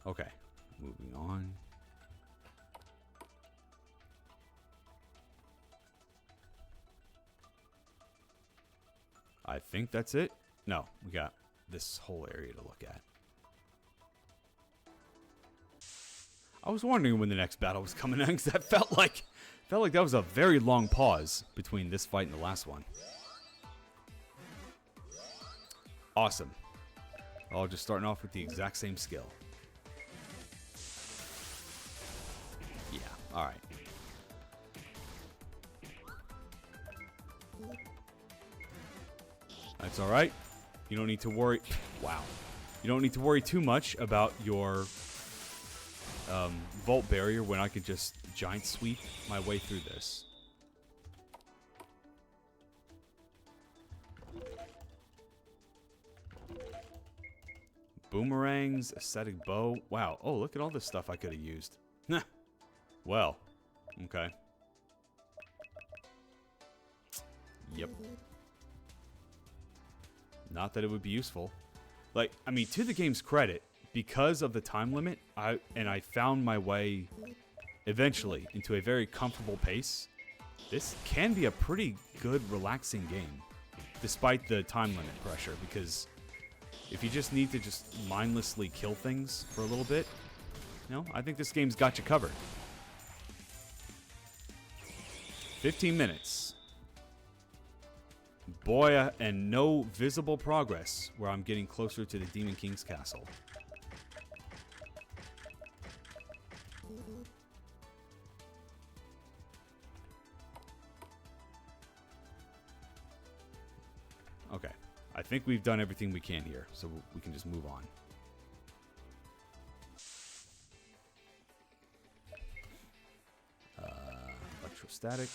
Okay, moving on. I think that's it. No, we got this whole area to look at. I was wondering when the next battle was coming in, because that felt like that was a very long pause between this fight and the last one. Awesome. All just starting off with the exact same skill. Yeah, alright. That's alright. You don't need to worry. Wow. You don't need to worry too much about your vault barrier when I could just giant sweep my way through this. Boomerangs, ascetic bow. Wow. Oh, look at all this stuff I could have used. Well, okay. Yep. Not that it would be useful. Like, I mean, to the game's credit, because of the time limit, I found my way eventually into a very comfortable pace. This can be a pretty good, relaxing game, despite the time limit pressure, because if you just need to just mindlessly kill things for a little bit, you know, I think this game's got you covered. 15 minutes. Boy, and no visible progress where I'm getting closer to the Demon King's castle. Okay. I think we've done everything we can here, so we can just move on. Electrostatic.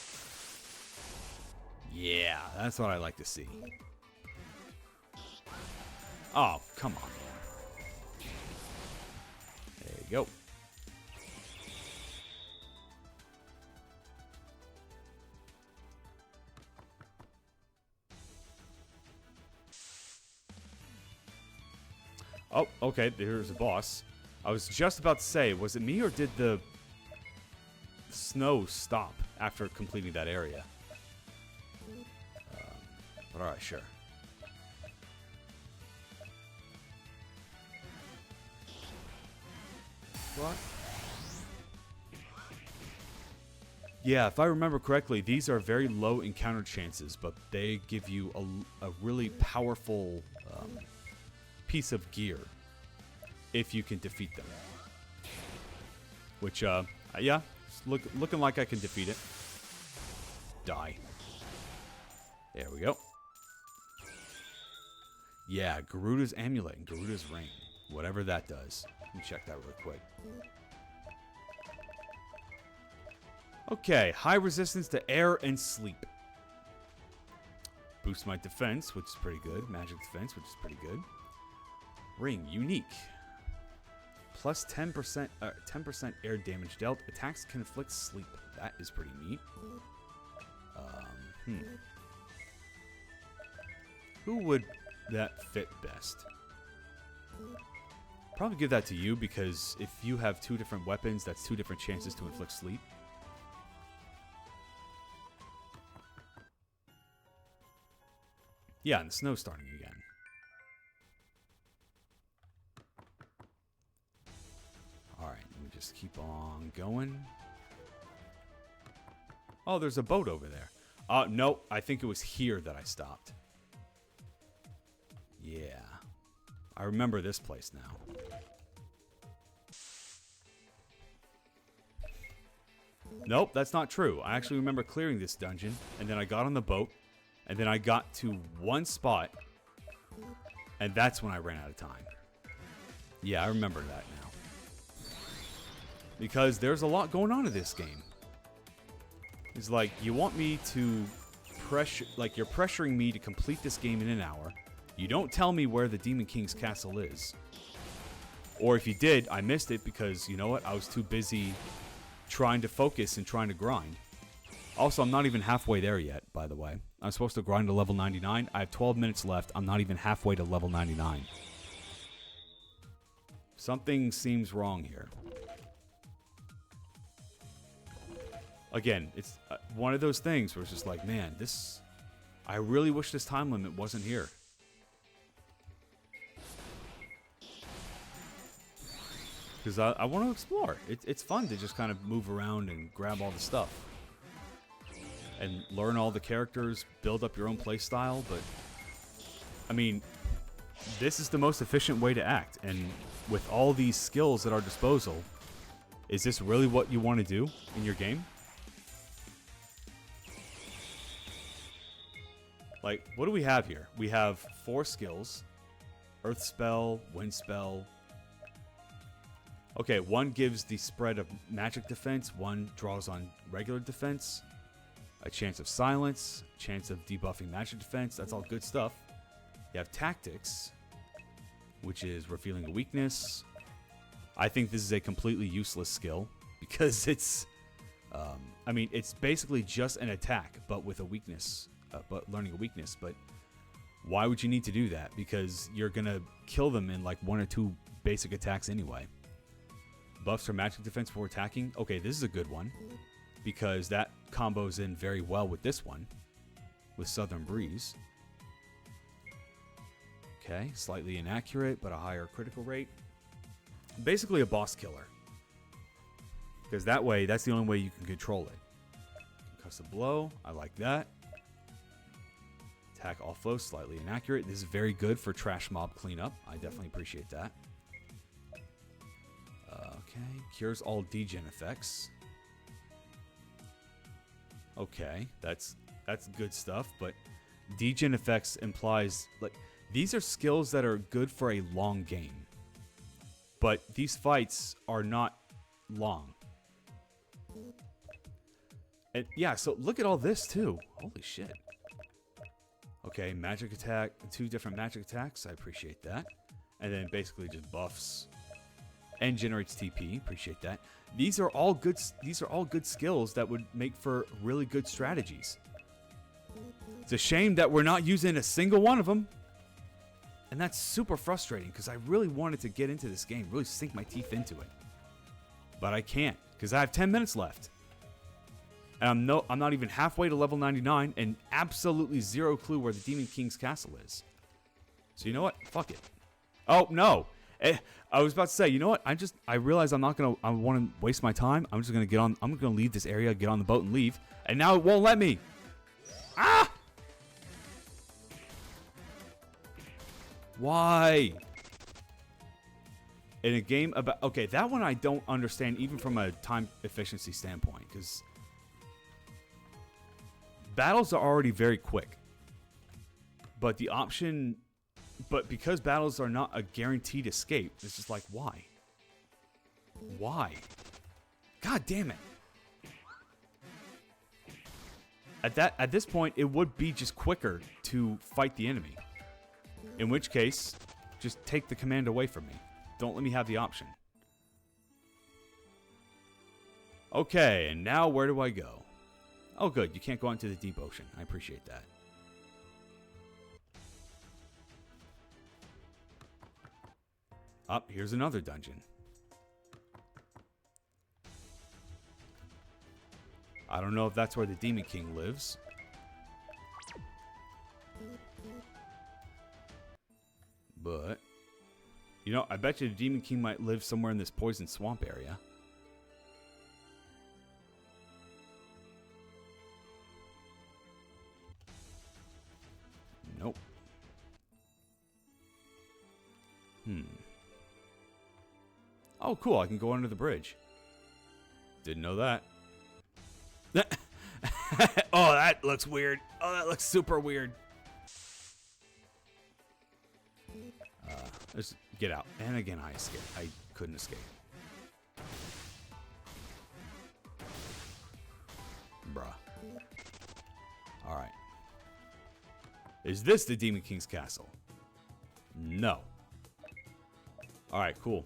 Yeah, that's what I like to see. Oh, come on, man. There you go. Oh, okay, there's a boss. I was just about to say, was it me or did the snow stop after completing that area? But alright, sure. What? Yeah, if I remember correctly, these are very low encounter chances, but they give you a really powerful piece of gear if you can defeat them. Which, yeah, looking like I can defeat it. Die. There we go. Yeah, Garuda's Amulet and Garuda's Ring. Whatever that does. Let me check that real quick. Okay, high resistance to air and sleep. Boost my defense, which is pretty good. Magic defense, which is pretty good. Ring, unique. Plus 10% 10% air damage dealt. Attacks can inflict sleep. That is pretty neat. Who would that fit best? Probably give that to you, because if you have two different weapons, that's two different chances to inflict sleep. Yeah, and the snow's starting again. Alright, let me just keep on going. Oh, there's a boat over there. No, I think it was here that I stopped. Yeah. I remember this place now. Nope, that's not true. I actually remember clearing this dungeon, and then I got on the boat, and then I got to one spot, and that's when I ran out of time. Yeah, I remember that now. Because there's a lot going on in this game. It's like, you want me to pressure, like, you're pressuring me to complete this game in an hour. You don't tell me where the Demon King's castle is. Or if you did, I missed it because, you know what, I was too busy trying to focus and trying to grind. Also, I'm not even halfway there yet, by the way. I'm supposed to grind to level 99. I have 12 minutes left. I'm not even halfway to level 99. Something seems wrong here. Again, it's one of those things where it's just like, man, this... I really wish this time limit wasn't here. Because I want to explore. It's fun to just kind of move around and grab all the stuff. And learn all the characters, build up your own play style, but... I mean, this is the most efficient way to act, and with all these skills at our disposal, is this really what you want to do in your game? Like, what do we have here? We have 4 skills. Earth spell, wind spell. Okay, one gives the spread of magic defense, one draws on regular defense, a chance of silence, chance of debuffing magic defense. That's all good stuff. You have tactics. which is revealing a weakness. I think this is a completely useless skill because it's, I mean, it's basically just an attack, but with a weakness, but learning a weakness. But why would you need to do that? Because you're going to kill them in like 1 or 2 basic attacks anyway. Buffs for magic defense before attacking. Okay, this is a good one because that combos in very well with this one, with Southern Breeze. Okay, slightly inaccurate, but a higher critical rate. Basically a boss killer. Because that way, that's the only way you can control it. Concussive blow, I like that. Attack all flow, slightly inaccurate. This is very good for trash mob cleanup. I definitely appreciate that. Okay, cures all degen effects. Okay, that's good stuff, but degen effects implies, like, these are skills that are good for a long game. But these fights are not long. And yeah, so look at all this too. Holy shit. Okay, magic attack, 2 different magic attacks. I appreciate that. And then basically just buffs and generates TP. Appreciate that. These are all good skills that would make for really good strategies. It's a shame that we're not using a single one of them. And that's super frustrating because I really wanted to get into this game, really sink my teeth into it. But I can't because I have 10 minutes left. And I'm not even halfway to level 99 and absolutely zero clue where the Demon King's castle is. So you know what? Fuck it. Oh, no. I was about to say, you know what? I realize I want to waste my time. I'm just going to get on. I'm going to leave this area, get on the boat and leave. And now it won't let me. Ah! Why? In a game about... Okay, that one I don't understand even from a time efficiency standpoint. Because battles are already very quick. But the option... But because battles are not a guaranteed escape, it's just like, why? Why? God damn it. At this point, it would be just quicker to fight the enemy. In which case, just take the command away from me. Don't let me have the option. Okay, and now where do I go? Oh good, you can't go into the deep ocean. I appreciate that. Up, here's another dungeon. I don't know if that's where the Demon King lives. But, you know, I bet you the Demon King might live somewhere in this poison swamp area. Nope. Oh, cool. I can go under the bridge. Didn't know that. Oh, that looks weird. Oh, that looks super weird. Let's get out. And again, I escaped. I couldn't escape. Bruh. Alright. Is this the Demon King's castle? No. Alright, cool.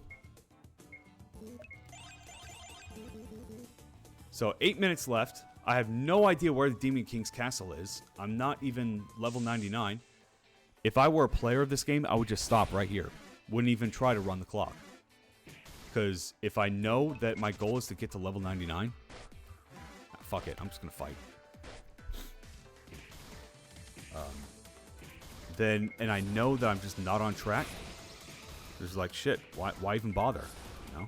So, 8 minutes left. I have no idea where the Demon King's castle is. I'm not even level 99. If I were a player of this game, I would just stop right here. Wouldn't even try to run the clock. Because if I know that my goal is to get to level 99, fuck it, I'm just going to fight. And I know that I'm just not on track. There's like, shit, why even bother? You know?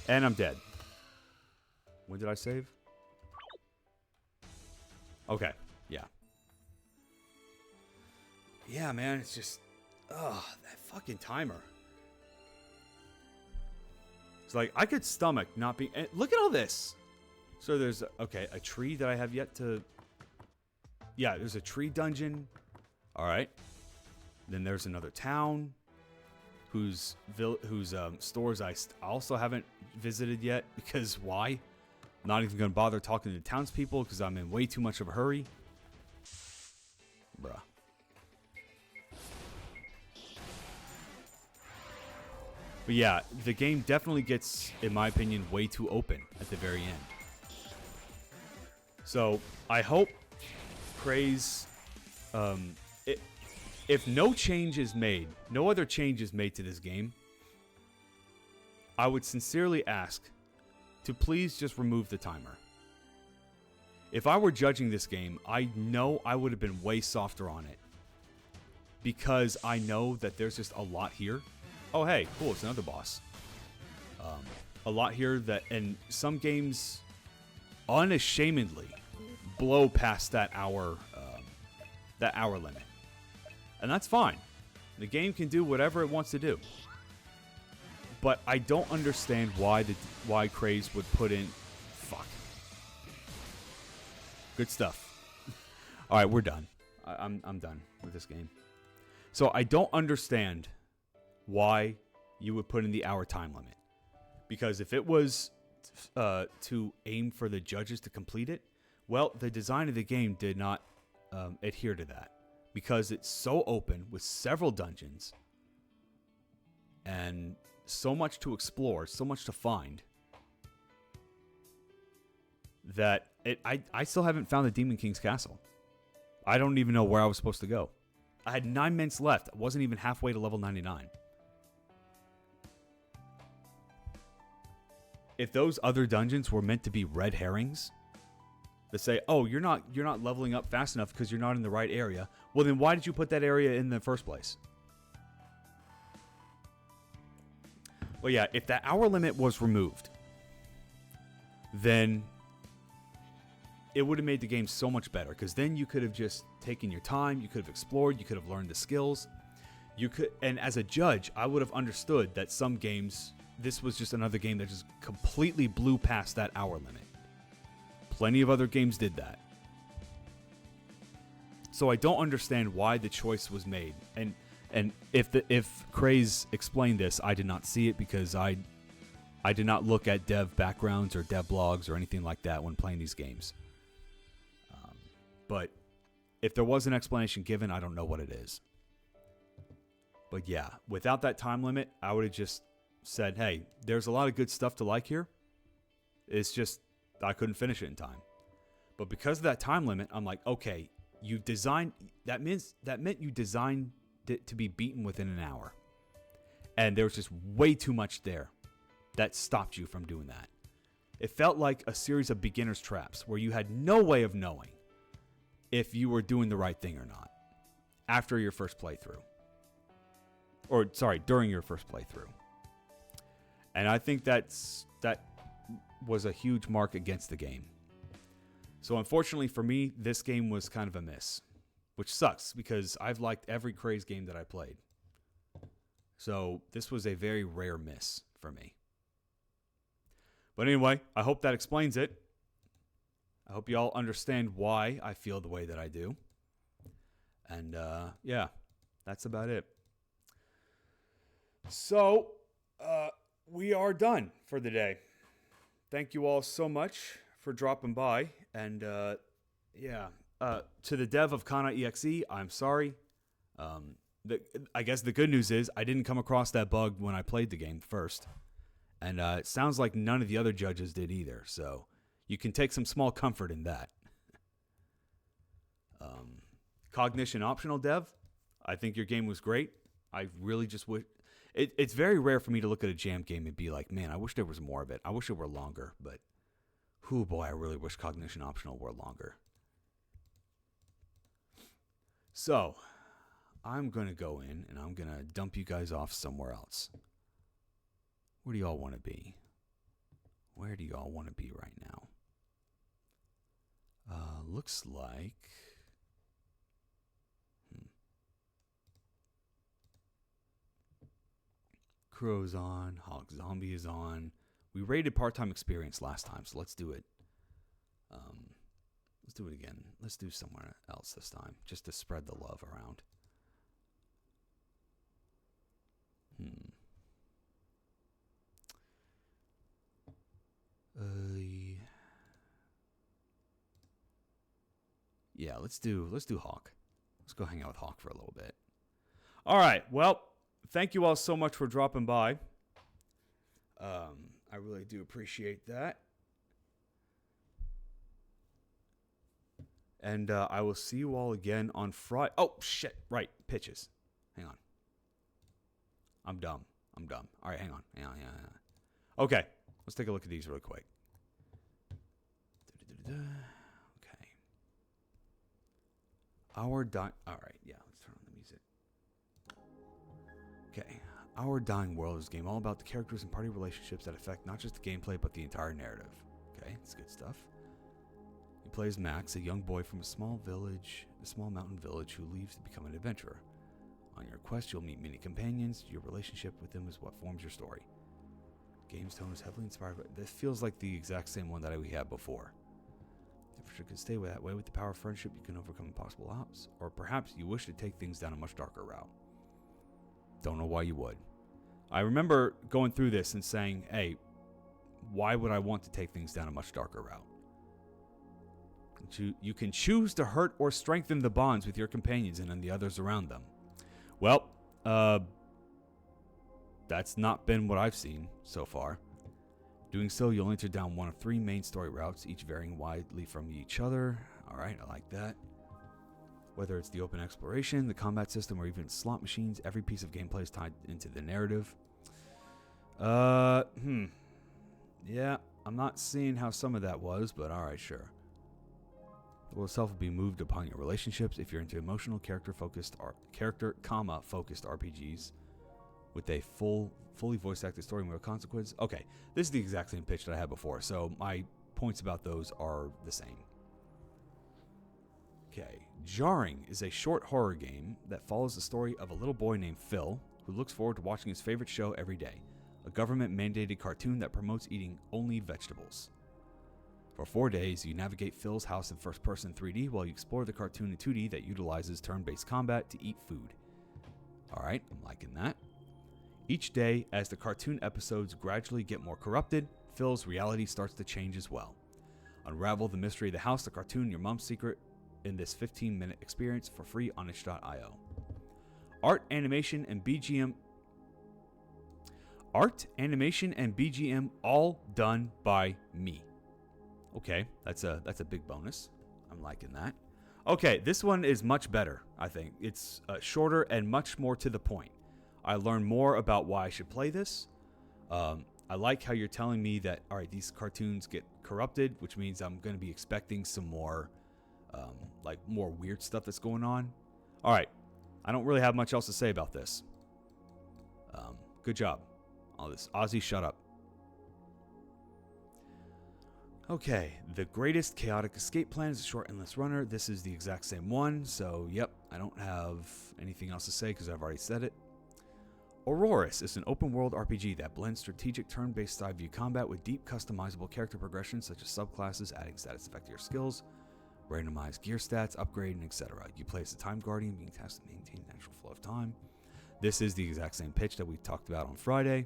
And I'm dead. When did I save? Okay, yeah. Yeah, man, it's just... Ugh, that fucking timer. It's like, I could stomach not being... Look at all this! So there's, okay, a tree that I have yet to... Yeah, there's a tree dungeon. Alright. Then there's another town. whose stores I also haven't visited yet, because why? I'm not even going to bother talking to the townspeople because I'm in way too much of a hurry. Bruh. But yeah, the game definitely gets, in my opinion, way too open at the very end. So I hope Craze, if no change is made, no other change is made to this game, I would sincerely ask to please just remove the timer. If I were judging this game, I know I would have been way softer on it, because I know that there's just a lot here. Oh, hey, cool, it's another boss. A lot here that, and some games unashamedly blow past that hour limit. And that's fine. The game can do whatever it wants to do. But I don't understand why Craze would put in... Fuck. Good stuff. All right, we're done. I'm done with this game. So I don't understand why you would put in the hour time limit. Because if it was to aim for the judges to complete it, well, the design of the game did not adhere to that. Because it's so open with several dungeons and so much to explore, so much to find, that I still haven't found the Demon King's castle. I don't even know where I was supposed to go. I had 9 minutes left. I wasn't even halfway to level 99. If those other dungeons were meant to be red herrings, to say, oh, you're not leveling up fast enough because you're not in the right area, well, then why did you put that area in the first place? Well, yeah, if that hour limit was removed, then it would have made the game so much better, because then you could have just taken your time, you could have explored, you could have learned the skills. And as a judge, I would have understood that some games, this was just another game that just completely blew past that hour limit. Plenty of other games did that. So I don't understand why the choice was made. And if Craze explained this, I did not see it, because I did not look at dev backgrounds or dev blogs or anything like that when playing these games. But if there was an explanation given, I don't know what it is. But yeah, without that time limit, I would have just said, hey, there's a lot of good stuff to like here. It's just I couldn't finish it in time. But because of that time limit, I'm like, okay, you designed, that meant you designed it to be beaten within an hour. And there was just way too much there that stopped you from doing that. It felt like a series of beginner's traps where you had no way of knowing if you were doing the right thing or not after your first playthrough. Or, sorry, during your first playthrough. And I think that was a huge mark against the game. So unfortunately for me, this game was kind of a miss, which sucks because I've liked every Craze game that I played. So this was a very rare miss for me. But anyway, I hope that explains it. I hope you all understand why I feel the way that I do. And yeah, that's about it. So we are done for the day. Thank you all so much for dropping by. And yeah, to the dev of kana.exe, I'm sorry. I guess the good news is I didn't come across that bug when I played the game first. And it sounds like none of the other judges did either. So you can take some small comfort in that. Cognition Optional dev, I think your game was great. I really just wish... It's very rare for me to look at a jam game and be like, man, I wish there was more of it. I wish it were longer. But, whoo boy, I really wish Cognition Optional were longer. So, I'm going to go in and I'm going to dump you guys off somewhere else. Where do y'all want to be? Where do y'all want to be right now? Looks like... Crow's on. Hog Zombie is on. We rated Part-Time Experience last time, so let's do it. Let's do it again. Let's do somewhere else this time, just to spread the love around. Yeah, let's do Hawk. Let's go hang out with Hawk for a little bit. All right. Well, thank you all so much for dropping by. I really do appreciate that. And I will see you all again on Friday. Oh, shit. Right. Pitches. Hang on. I'm dumb. All right, hang on. Okay. Let's take a look at these really quick. Okay. All right, yeah. Let's turn on the music. Okay. Our Dying World is a game all about the characters and party relationships that affect not just the gameplay, but the entire narrative. Okay, that's good stuff. You play as Max, a young boy from a small mountain village who leaves to become an adventurer. On your quest, you'll meet many companions. Your relationship with them is what forms your story. Game's tone is heavily inspired by... This feels like the exact same one that we had before. If you could stay that way with the power of friendship, you can overcome impossible odds. Or perhaps you wish to take things down a much darker route. Don't know why you would. I remember going through this and saying, hey, why would I want to take things down a much darker route? You can choose to hurt or strengthen the bonds with your companions and the others around them. Well, that's not been what I've seen so far. Doing so, you'll enter down one of 3 main story routes, each varying widely from each other. All right, I like that. Whether it's the open exploration, the combat system, or even slot machines, every piece of gameplay is tied into the narrative. Yeah, I'm not seeing how some of that was, but all right, sure. The world itself will be moved upon your relationships if you're into emotional, focused RPGs with a fully voice-acted story with consequence. Okay, this is the exact same pitch that I had before, so my points about those are the same. Okay, Jarring is a short horror game that follows the story of a little boy named Phil who looks forward to watching his favorite show every day, a government-mandated cartoon that promotes eating only vegetables. For 4 days, you navigate Phil's house in first-person 3D while you explore the cartoon in 2D that utilizes turn-based combat to eat food. Alright, I'm liking that. Each day, as the cartoon episodes gradually get more corrupted, Phil's reality starts to change as well. Unravel the mystery of the house, the cartoon, your mom's secret in this 15-minute experience for free on itch.io. Art, animation, and BGM all done by me. Okay, that's a big bonus. I'm liking that. Okay, this one is much better, I think. It's shorter and much more to the point. I learned more about why I should play this. I like how you're telling me that, all right, these cartoons get corrupted, which means I'm going to be expecting some more, more weird stuff that's going on. All right, I don't really have much else to say about this. Good job. All this. Ozzy, shut up. Okay, The Greatest Chaotic Escape Plan is a short endless runner. This is the exact same one, so yep, I don't have anything else to say because I've already said it. Auroras is an open-world RPG that blends strategic turn-based side view combat with deep customizable character progression such as subclasses, adding status effect to your skills, randomized gear stats, upgrading, etc. You play as a time guardian, being tasked to maintain the natural flow of time. This is the exact same pitch that we talked about on Friday,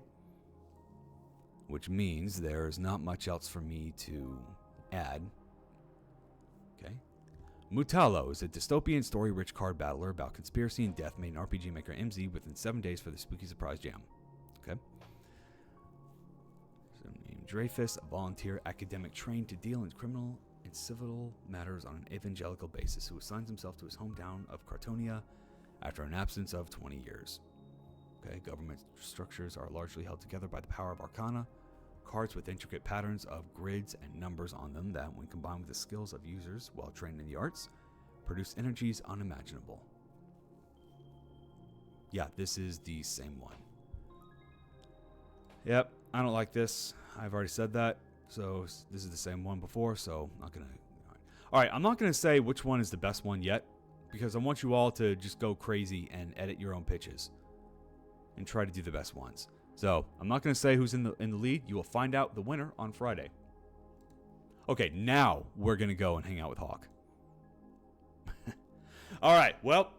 which means there's not much else for me to add. Okay. Mutalo is a dystopian story-rich card battler about conspiracy and death made an RPG Maker MZ within 7 days for the Spooky Surprise Jam. Okay. So named Dreyfus, a volunteer academic trained to deal in criminal and civil matters on an evangelical basis, who assigns himself to his hometown of Cartonia after an absence of 20 years. Okay, government structures are largely held together by the power of Arcana, cards with intricate patterns of grids and numbers on them that, when combined with the skills of users well trained in the arts, produce energies unimaginable. Yeah, this is the same one. Yep, I don't like this. I've already said that. So this is the same one before, so I'm not going to... All right, I'm not going to say which one is the best one yet, because I want you all to just go crazy and edit your own pitches and try to do the best ones. So I'm not going to say who's in the lead. You will find out the winner on Friday. Okay, now we're going to go and hang out with Hawk. All right, well,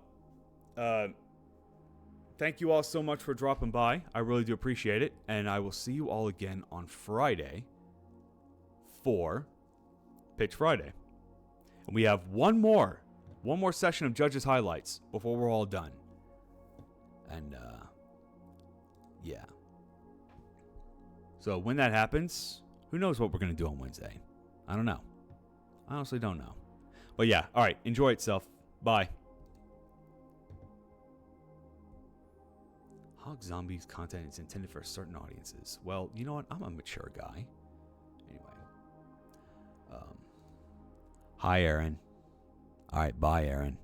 thank you all so much for dropping by. I really do appreciate it, and I will see you all again on Friday for Pitch Friday. And we have one more session of Judges Highlights before we're all done. And, yeah. So when that happens, who knows what we're going to do on Wednesday? I don't know. I honestly don't know. But yeah, all right. Enjoy itself. Bye. Hog Zombies content is intended for certain audiences. Well, you know what? I'm a mature guy. Anyway. Hi, Aaron. All right. Bye, Aaron.